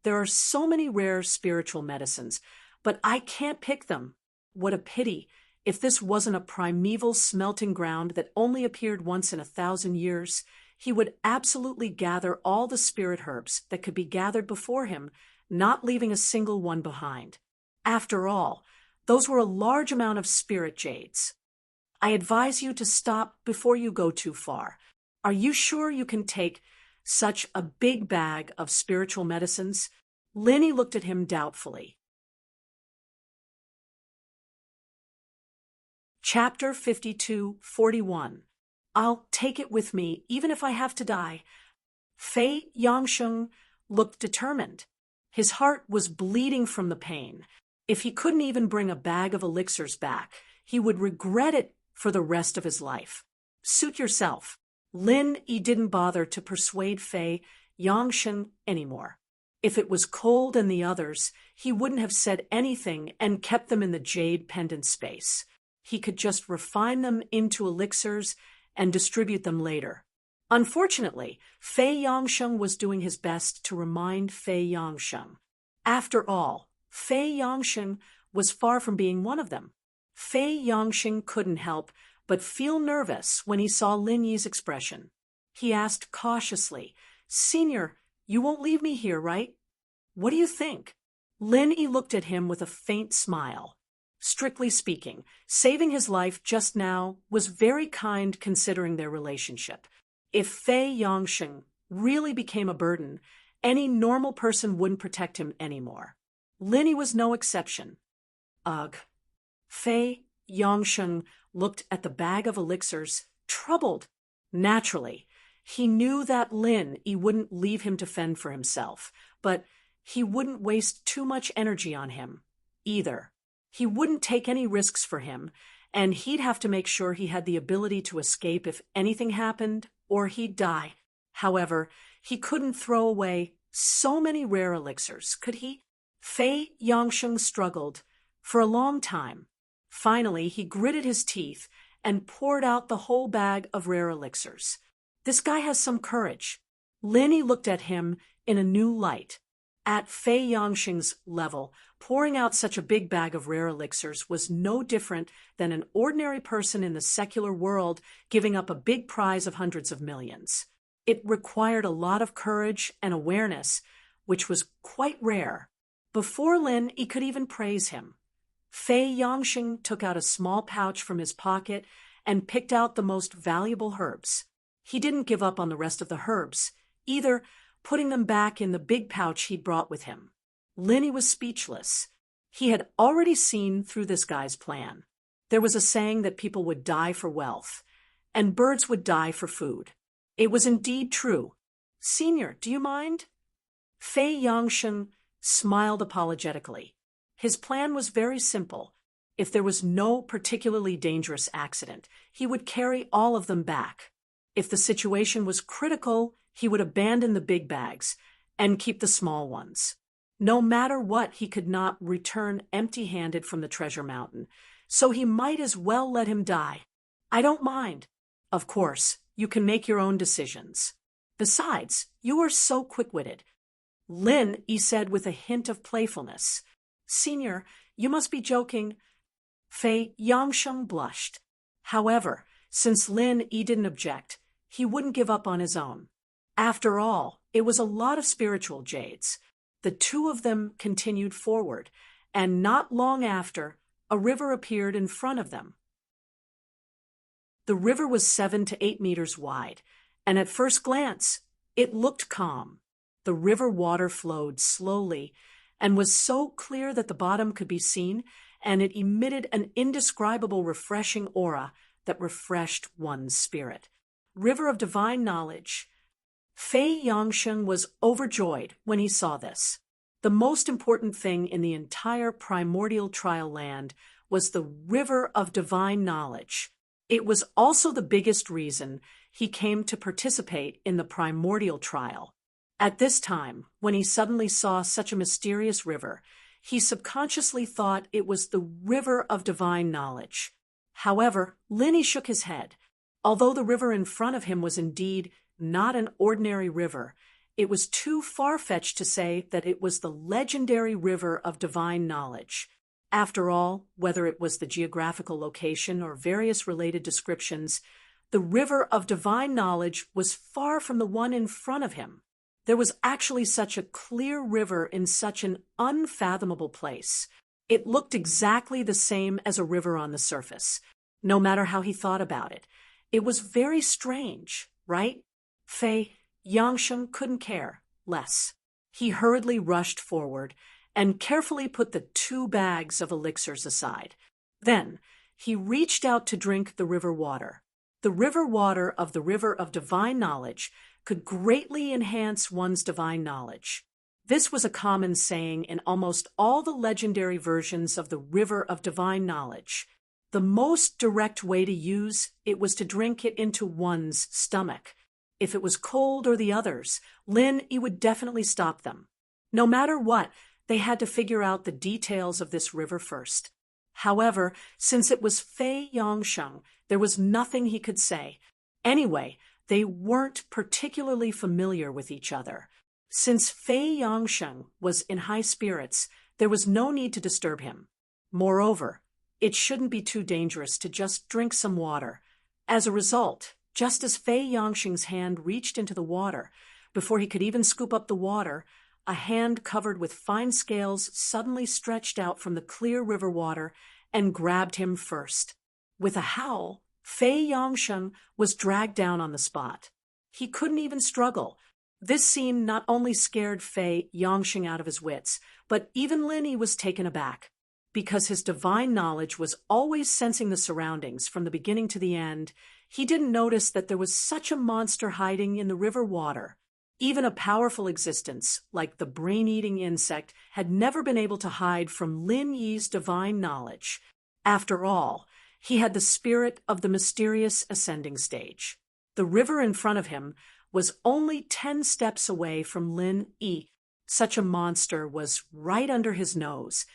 there are so many rare spiritual medicines, but I can't pick them. What a pity. If this wasn't a primeval smelting ground that only appeared once in 1,000 years, he would absolutely gather all the spirit herbs that could be gathered before him, not leaving a single one behind. After all, those were a large amount of spirit jades. I advise you to stop before you go too far. Are you sure you can take such a big bag of spiritual medicines? Lin Yi looked at him doubtfully. Chapter 52:41. I'll take it with me, even if I have to die. Fei Yangsheng looked determined. His heart was bleeding from the pain. If he couldn't even bring a bag of elixirs back, he would regret it for the rest of his life. Suit yourself. Lin Yi didn't bother to persuade Fei Yangsheng anymore. If it was cold and the others, he wouldn't have said anything and kept them in the jade pendant space. He could just refine them into elixirs and distribute them later. Unfortunately, Fei Yangsheng was doing his best to remind Fei Yangsheng. After all, Fei Yangsheng was far from being one of them. Fei Yangsheng couldn't help but feel nervous when he saw Lin Yi's expression. He asked cautiously, "Senior, you won't leave me here, right? What do you think?" Lin Yi looked at him with a faint smile. Strictly speaking, saving his life just now was very kind considering their relationship. If Fei Yangsheng really became a burden, any normal person wouldn't protect him anymore. Lin Yi was no exception. Ugh. Fei Yangsheng looked at the bag of elixirs, troubled. Naturally, he knew that Lin Yi wouldn't leave him to fend for himself, but he wouldn't waste too much energy on him, either. He wouldn't take any risks for him, and he'd have to make sure he had the ability to escape if anything happened, or he'd die. However, he couldn't throw away so many rare elixirs, could he? Fei Yangsheng struggled for a long time. Finally, he gritted his teeth and poured out the whole bag of rare elixirs. This guy has some courage. Lin Yi looked at him in a new light. At Fei Yangsheng's level, pouring out such a big bag of rare elixirs was no different than an ordinary person in the secular world giving up a big prize of hundreds of millions. It required a lot of courage and awareness, which was quite rare. Before Lin Yi could even praise him, Fei Yangsheng took out a small pouch from his pocket and picked out the most valuable herbs. He didn't give up on the rest of the herbs, either, putting them back in the big pouch he'd brought with him. Lin Yi was speechless. He had already seen through this guy's plan. There was a saying that people would die for wealth, and birds would die for food. It was indeed true. "Senior, do you mind?" Fei Yangsheng smiled apologetically. His plan was very simple. If there was no particularly dangerous accident, he would carry all of them back. If the situation was critical, he would abandon the big bags and keep the small ones. No matter what, he could not return empty-handed from the treasure mountain, so he might as well let him die. "I don't mind." "Of course, you can make your own decisions. Besides, you are so quick-witted," Lin Yi said with a hint of playfulness. "Senior, you must be joking." Fei Yangsheng blushed. However, since Lin Yi didn't object, he wouldn't give up on his own. After all, it was a lot of spiritual jades. The two of them continued forward, and not long after, a river appeared in front of them. The river was 7 to 8 meters wide, and at first glance, it looked calm. The river water flowed slowly, and was so clear that the bottom could be seen, and it emitted an indescribable refreshing aura that refreshed one's spirit. River of divine knowledge. Fei Yangsheng was overjoyed when he saw this. The most important thing in the entire primordial trial land was the river of divine knowledge. It was also the biggest reason he came to participate in the primordial trial. At this time, when he suddenly saw such a mysterious river, he subconsciously thought it was the river of divine knowledge. However, Linny shook his head. Although the river in front of him was indeed not an ordinary river, it was too far-fetched to say that it was the legendary river of divine knowledge. After all, whether it was the geographical location or various related descriptions, the river of divine knowledge was far from the one in front of him. There was actually such a clear river in such an unfathomable place. It looked exactly the same as a river on the surface, no matter how he thought about it. It was very strange, right? Fei Yangsheng couldn't care less. He hurriedly rushed forward and carefully put the 2 bags of elixirs aside. Then he reached out to drink the river water. The river water of the river of divine knowledge could greatly enhance one's divine knowledge. This was a common saying in almost all the legendary versions of the river of divine knowledge. The most direct way to use it was to drink it into one's stomach. If it was cold or the others, Lin Yi would definitely stop them. No matter what, they had to figure out the details of this river first. However, since it was Fei Yangsheng, there was nothing he could say. Anyway, they weren't particularly familiar with each other. Since Fei Yangsheng was in high spirits, there was no need to disturb him. Moreover, it shouldn't be too dangerous to just drink some water. As a result, just as Fei Yangsheng's hand reached into the water, before he could even scoop up the water, a hand covered with fine scales suddenly stretched out from the clear river water and grabbed him first. With a howl, Fei Yangsheng was dragged down on the spot. He couldn't even struggle. This scene not only scared Fei Yangsheng out of his wits, but even Lin Yi was taken aback. Because his divine knowledge was always sensing the surroundings from the beginning to the end, he didn't notice that there was such a monster hiding in the river water. Even a powerful existence, like the brain-eating insect, had never been able to hide from Lin Yi's divine knowledge. After all, he had the spirit of the mysterious ascending stage. The river in front of him was only 10 steps away from Lin Yi. Such a monster was right under his nose,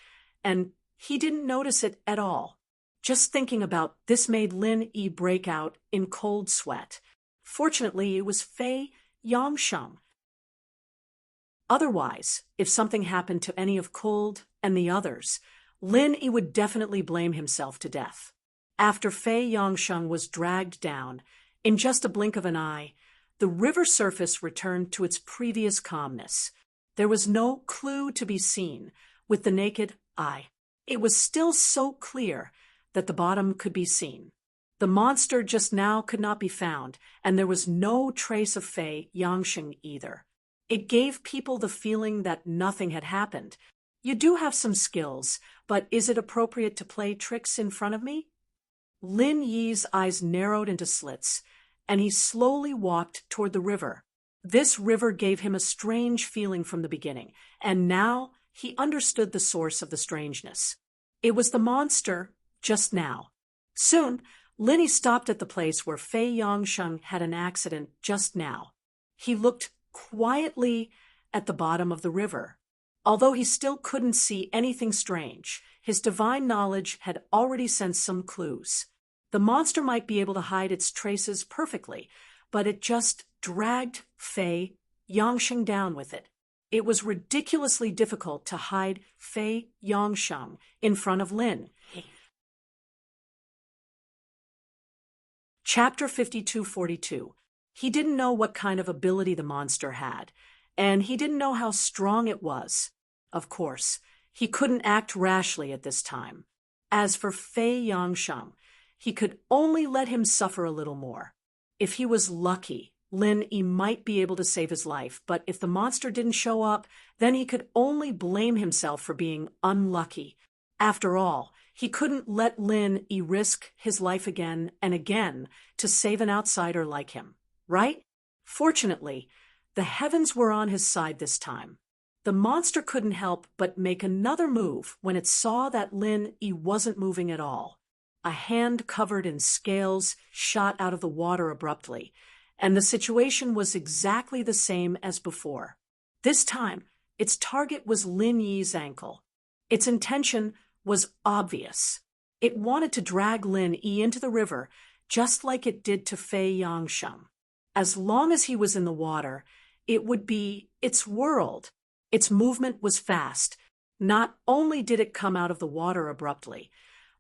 and he didn't notice it at all. Just thinking about this made Lin Yi break out in cold sweat. Fortunately, it was Fei Yangsheng. Otherwise, if something happened to any of Cold and the others, Lin Yi would definitely blame himself to death. After Fei Yangsheng was dragged down, in just a blink of an eye, the river surface returned to its previous calmness. There was no clue to be seen with the naked eye. It was still so clear that the bottom could be seen. The monster just now could not be found, and there was no trace of Fei Yangsheng either. It gave people the feeling that nothing had happened. You do have some skills, but is it appropriate to play tricks in front of me? Lin Yi's eyes narrowed into slits, and he slowly walked toward the river. This river gave him a strange feeling from the beginning, and now he understood the source of the strangeness. It was the monster just now. Soon, Lin Yi stopped at the place where Fei Yangsheng had an accident just now. He looked quietly at the bottom of the river. Although he still couldn't see anything strange, his divine knowledge had already sent some clues. The monster might be able to hide its traces perfectly, but it just dragged Fei Yangsheng down with it. It was ridiculously difficult to hide Fei Yangsheng in front of Lin. Chapter 5242. He didn't know what kind of ability the monster had, and he didn't know how strong it was. Of course, he couldn't act rashly at this time. As for Fei Yangsheng, he could only let him suffer a little more. If he was lucky, Lin Yi might be able to save his life, but if the monster didn't show up, then he could only blame himself for being unlucky. After all, he couldn't let Lin Yi risk his life again and again to save an outsider like him, right? Fortunately, the heavens were on his side this time. The monster couldn't help but make another move when it saw that Lin Yi wasn't moving at all. A hand covered in scales shot out of the water abruptly, and the situation was exactly the same as before. This time, its target was Lin Yi's ankle. Its intention was obvious. It wanted to drag Lin Yi into the river, just like it did to Fei Yangsheng. As long as he was in the water, it would be its world. Its movement was fast. Not only did it come out of the water abruptly,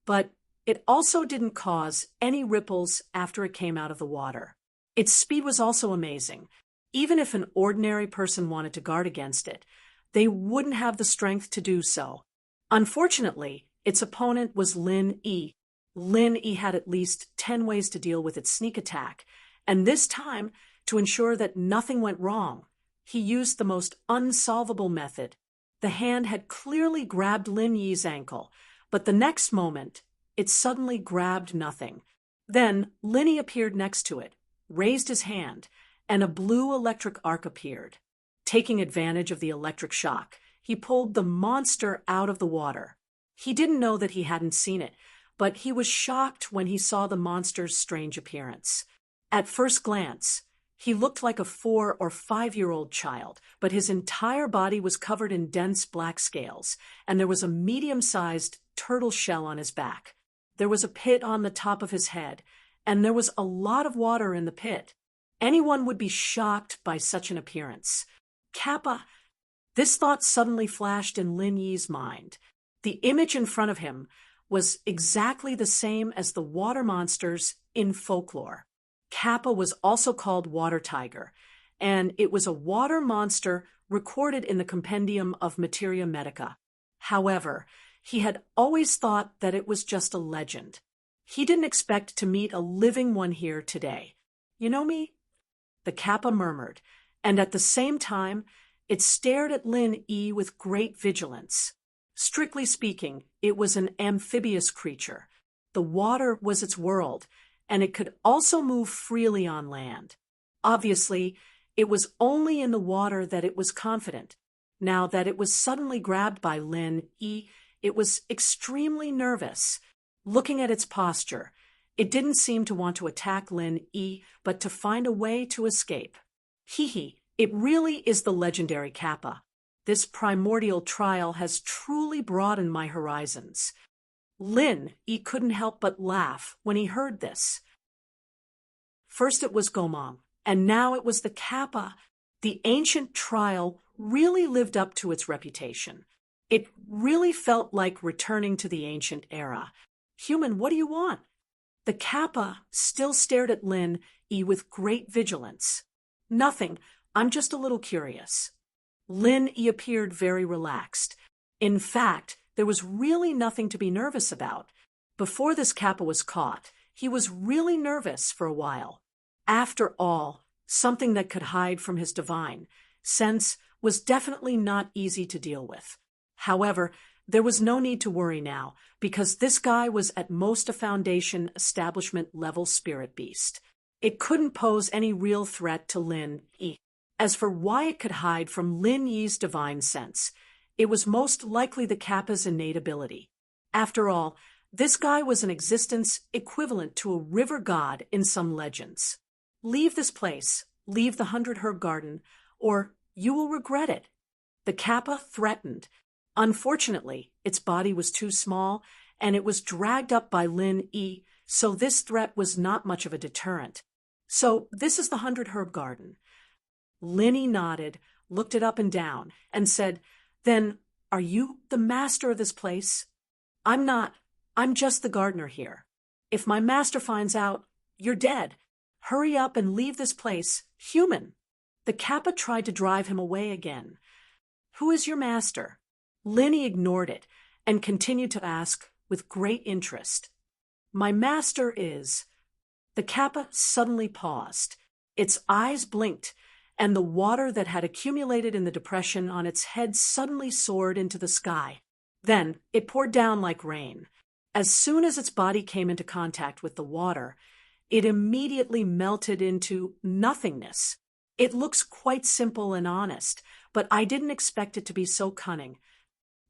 but it also didn't cause any ripples after it came out of the water. Its speed was also amazing. Even if an ordinary person wanted to guard against it, they wouldn't have the strength to do so. Unfortunately, its opponent was Lin Yi. Lin Yi had at least 10 ways to deal with its sneak attack, and this time, to ensure that nothing went wrong, he used the most unsolvable method. The hand had clearly grabbed Lin Yi's ankle, but the next moment, it suddenly grabbed nothing. Then Lin Yi appeared next to it, raised his hand, and a blue electric arc appeared. Taking advantage of the electric shock, he pulled the monster out of the water. He didn't know that he hadn't seen it, but he was shocked when he saw the monster's strange appearance. At first glance, he looked like a 4 or 5-year-old child, but his entire body was covered in dense black scales, and there was a medium-sized turtle shell on his back. There was a pit on the top of his head, and there was a lot of water in the pit. Anyone would be shocked by such an appearance. Kappa! This thought suddenly flashed in Lin Yi's mind. The image in front of him was exactly the same as the water monsters in folklore. Kappa was also called Water Tiger, and it was a water monster recorded in the Compendium of Materia Medica. However, he had always thought that it was just a legend. He didn't expect to meet a living one here today. You know me? The Kappa murmured, and at the same time, it stared at Lin Yi with great vigilance. Strictly speaking, it was an amphibious creature. The water was its world, and it could also move freely on land. Obviously, it was only in the water that it was confident. Now that it was suddenly grabbed by Lin Yi, it was extremely nervous. Looking at its posture, it didn't seem to want to attack Lin Yi, but to find a way to escape. Hee, it really is the legendary Kappa. This primordial trial has truly broadened my horizons. Lin Yi couldn't help but laugh when he heard this. First it was Gomang, and now it was the Kappa. The ancient trial really lived up to its reputation. It really felt like returning to the ancient era. Human, what do you want? The Kappa still stared at Lin Yi with great vigilance. Nothing, I'm just a little curious. Lin Yi appeared very relaxed. In fact, there was really nothing to be nervous about. Before this Kappa was caught, he was really nervous for a while. After all, something that could hide from his divine sense was definitely not easy to deal with. However, there was no need to worry now, because this guy was at most a Foundation establishment level spirit beast. It couldn't pose any real threat to Lin Yi. As for why it could hide from Lin Yi's divine sense, it was most likely the Kappa's innate ability. After all, this guy was an existence equivalent to a river god in some legends. Leave this place, leave the 100 Herb Garden, or you will regret it. The Kappa threatened. Unfortunately, its body was too small, and it was dragged up by Lin Yi, so this threat was not much of a deterrent. So this is the 100 Herb Garden. Lin Yi nodded, looked it up and down, and said, Then, are you the master of this place? I'm not. I'm just the gardener here. If my master finds out, you're dead. Hurry up and leave this place, human. The Kappa tried to drive him away again. Who is your master? Lin Yi ignored it and continued to ask with great interest. My master is... The Kappa suddenly paused. Its eyes blinked, and the water that had accumulated in the depression on its head suddenly soared into the sky. Then it poured down like rain. As soon as its body came into contact with the water, it immediately melted into nothingness. It looks quite simple and honest, but I didn't expect it to be so cunning.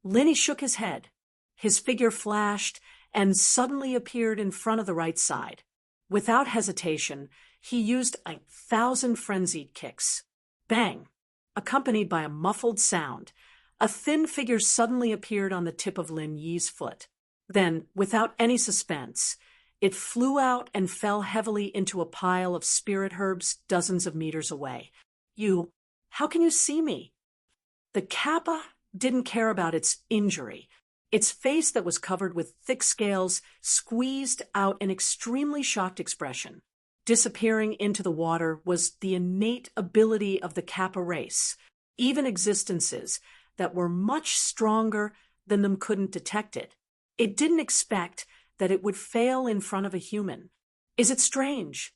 Linny shook his head. His figure flashed and suddenly appeared in front of the right side. Without hesitation, he used 1,000 frenzied kicks. Bang! Accompanied by a muffled sound, a thin figure suddenly appeared on the tip of Lin Yi's foot. Then, without any suspense, it flew out and fell heavily into a pile of spirit herbs dozens of meters away. How can you see me? The kappa didn't care about its injury. Its face that was covered with thick scales squeezed out an extremely shocked expression. Disappearing into the water was the innate ability of the kappa race. Even existences that were much stronger than them couldn't detect it. It didn't expect that it would fail in front of a human. Is it strange?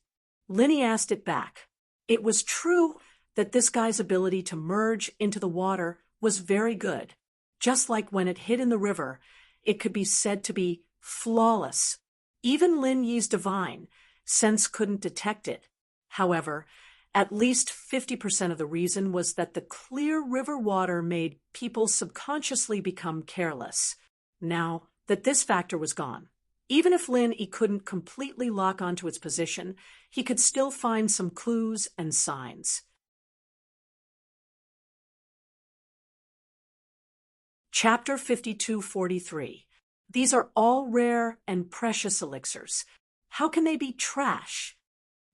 Linny asked it back. It was true that this guy's ability to merge into the water was very good. Just like when it hit in the river, it could be said to be flawless. Even Lin Yi's divine sense couldn't detect it. However, at least 50% of the reason was that the clear river water made people subconsciously become careless. Now that this factor was gone, even if Lin Yi couldn't completely lock onto its position, he could still find some clues and signs. Chapter 5243. These are all rare and precious elixirs. How can they be trash?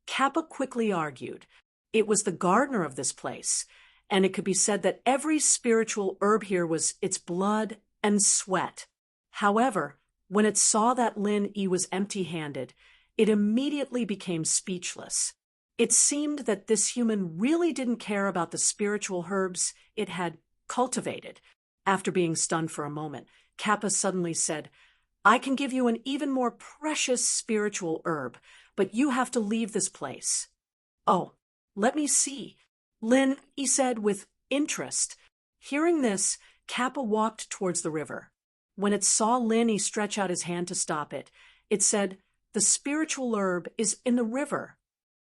Kappa quickly argued. It was the gardener of this place, and it could be said that every spiritual herb here was its blood and sweat. However, when it saw that Lin Yi was empty-handed, it immediately became speechless. It seemed that this human really didn't care about the spiritual herbs it had cultivated. After being stunned for a moment, Kappa suddenly said, I can give you an even more precious spiritual herb, but you have to leave this place. Oh, let me see, Lin Yi said with interest. Hearing this, Kappa walked towards the river. When it saw Lin Yi stretch out his hand to stop it, it said, the spiritual herb is in the river.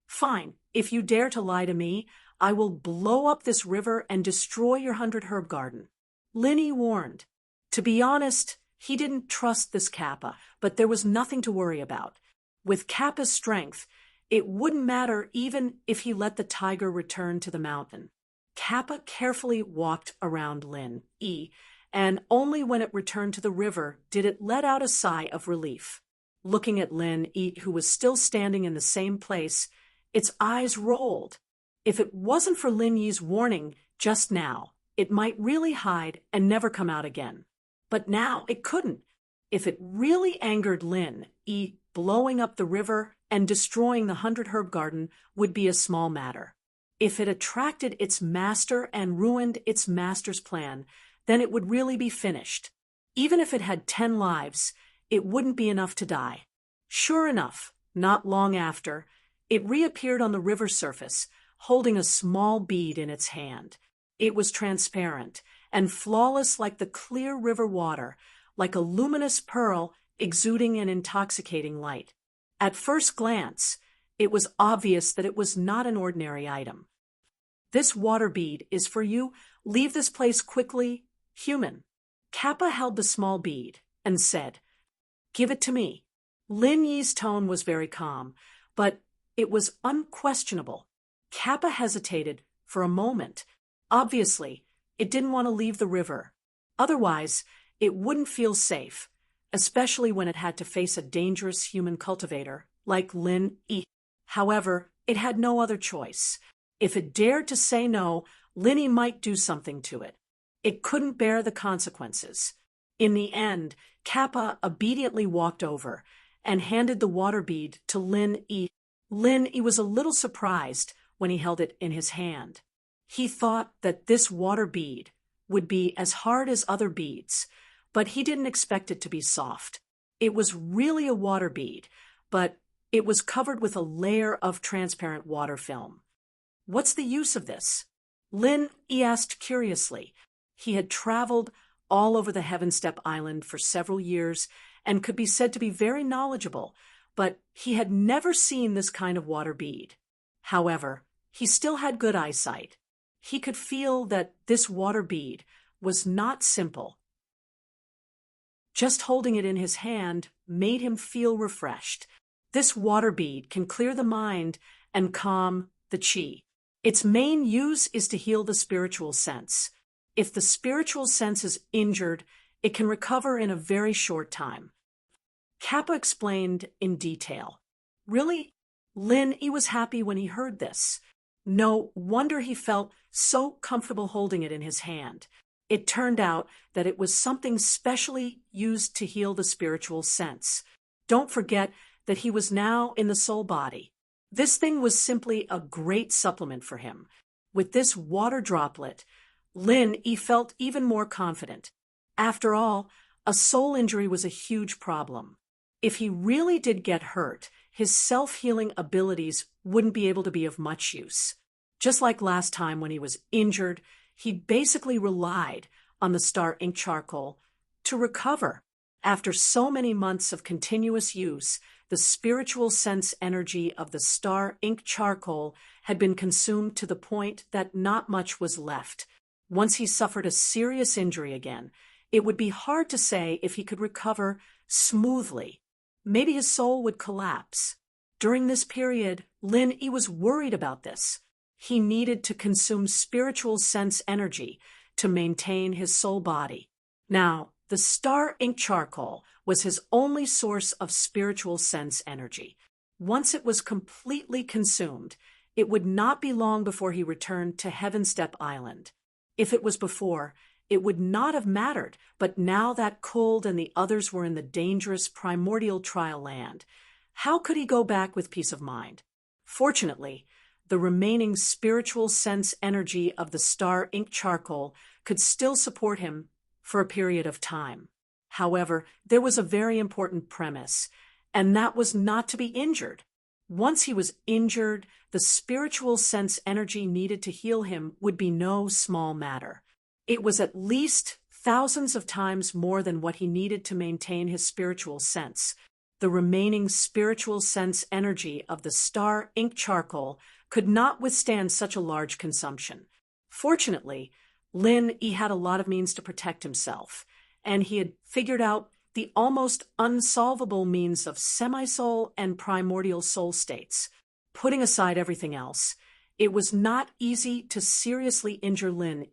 Fine, if you dare to lie to me, I will blow up this river and destroy your 100-herb garden. Lin Yi warned. To be honest, he didn't trust this kappa, but there was nothing to worry about. With Kappa's strength, it wouldn't matter even if he let the tiger return to the mountain. Kappa carefully walked around Lin Yi, and only when it returned to the river did it let out a sigh of relief. Looking at Lin Yi, who was still standing in the same place, its eyes rolled. If it wasn't for Lin Yi's warning just now, it might really hide and never come out again. But now it couldn't. If it really angered Lin Yi, blowing up the river and destroying the 100-herb garden would be a small matter. If it attracted its master and ruined its master's plan, then it would really be finished. Even if it had 10 lives, it wouldn't be enough to die. Sure enough, not long after, it reappeared on the river surface, holding a small bead in its hand. It was transparent and flawless like the clear river water, like a luminous pearl exuding an intoxicating light. At first glance, it was obvious that it was not an ordinary item. This water bead is for you. Leave this place quickly, human. Kappa held the small bead and said, Give it to me. Lin Yi's tone was very calm, but it was unquestionable. Kappa hesitated for a moment. Obviously, it didn't want to leave the river. Otherwise, it wouldn't feel safe, especially when it had to face a dangerous human cultivator like Lin Yi. However, it had no other choice. If it dared to say no, Lin Yi might do something to it. It couldn't bear the consequences. In the end, Kappa obediently walked over and handed the water bead to Lin Yi. Lin Yi was a little surprised when he held it in his hand. He thought that this water bead would be as hard as other beads, but he didn't expect it to be soft. It was really a water bead, but It was covered with a layer of transparent water film. What's the use of this? Lin asked curiously. He had traveled all over the Heaven Step Island for several years and could be said to be very knowledgeable, but he had never seen this kind of water bead. However, he still had good eyesight. He could feel that this water bead was not simple. Just holding it in his hand made him feel refreshed. This water bead can clear the mind and calm the chi. Its main use is to heal the spiritual sense. If the spiritual sense is injured, it can recover in a very short time. Kappa explained in detail. Really? Lin was happy when he heard this. No wonder he felt so comfortable holding it in his hand. It turned out that it was something specially used to heal the spiritual sense. Don't forget that he was now in the soul body. This thing was simply a great supplement for him. With this water droplet, Lin felt even more confident. After all, a soul injury was a huge problem. If he really did get hurt, his self-healing abilities wouldn't be able to be of much use. Just like last time when he was injured, he basically relied on the star ink charcoal to recover. After so many months of continuous use, the spiritual sense energy of the star ink charcoal had been consumed to the point that not much was left. Once he suffered a serious injury again, it would be hard to say if he could recover smoothly. Maybe his soul would collapse. During this period, Lin was worried about this. He needed to consume spiritual sense energy to maintain his soul body. Now, the star ink charcoal was his only source of spiritual sense energy. Once it was completely consumed, it would not be long before he returned to Heaven Step Island. If it was before, it would not have mattered, but now that Cold and the others were in the dangerous primordial trial land, how could he go back with peace of mind? Fortunately, the remaining spiritual sense energy of the star ink charcoal could still support him for a period of time. However, there was a very important premise, and that was not to be injured. Once he was injured, the spiritual sense energy needed to heal him would be no small matter. It was at least thousands of times more than what he needed to maintain his spiritual sense. The remaining spiritual sense energy of the star ink charcoal could not withstand such a large consumption. Fortunately, Lin had a lot of means to protect himself, and he had figured out the almost unsolvable means of semi-soul and primordial soul states. Putting aside everything else, it was not easy to seriously injure Lin.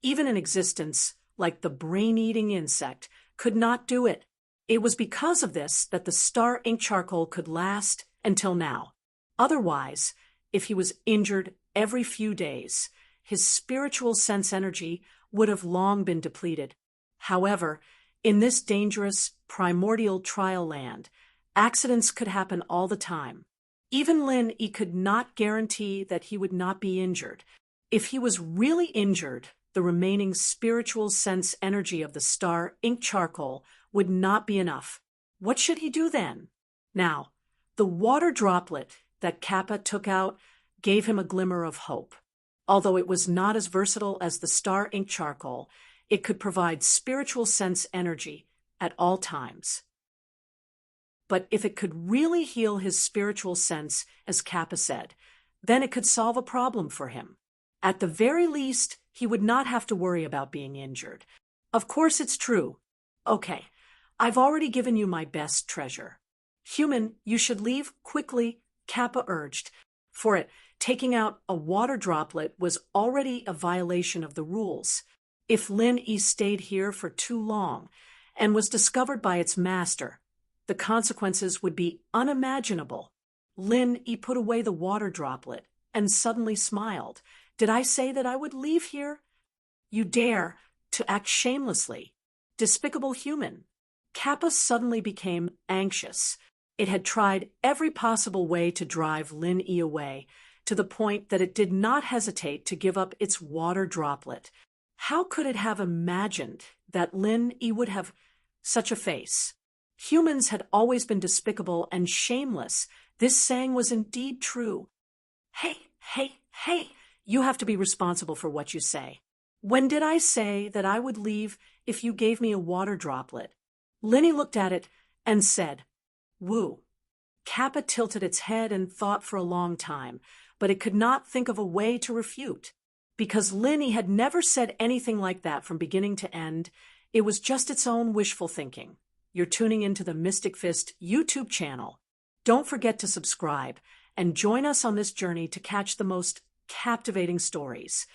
Even an existence like the brain-eating insect could not do it. It was because of this that the star ink charcoal could last until now. Otherwise, if he was injured every few days, his spiritual sense energy would have long been depleted. However, in this dangerous primordial trial land, accidents could happen all the time. Even Lin could not guarantee that he would not be injured. If he was really injured, the remaining spiritual sense energy of the star ink charcoal would not be enough. What should he do then? Now, the water droplet that Kappa took out gave him a glimmer of hope. Although it was not as versatile as the star ink charcoal, it could provide spiritual sense energy at all times. But if it could really heal his spiritual sense, as Kappa said, then it could solve a problem for him. At the very least, he would not have to worry about being injured. Of course it's true. Okay, I've already given you my best treasure. Human, you should leave quickly, Kappa urged. For it, taking out a water droplet was already a violation of the rules. If Lin stayed here for too long and was discovered by its master, the consequences would be unimaginable. Lin put away the water droplet and suddenly smiled. Did I say that I would leave here? You dare to act shamelessly. Despicable human. Kappa suddenly became anxious. It had tried every possible way to drive Lin away, to the point that it did not hesitate to give up its water droplet. How could it have imagined that Lin would have such a face? Humans had always been despicable and shameless. This saying was indeed true. Hey, hey, hey, you have to be responsible for what you say. When did I say that I would leave if you gave me a water droplet? Linny looked at it and said, "Woo." Kappa tilted its head and thought for a long time, but it could not think of a way to refute. Because Linny had never said anything like that from beginning to end, it was just its own wishful thinking. You're tuning into the Mystic Fist YouTube channel. Don't forget to subscribe and join us on this journey to catch the most captivating stories.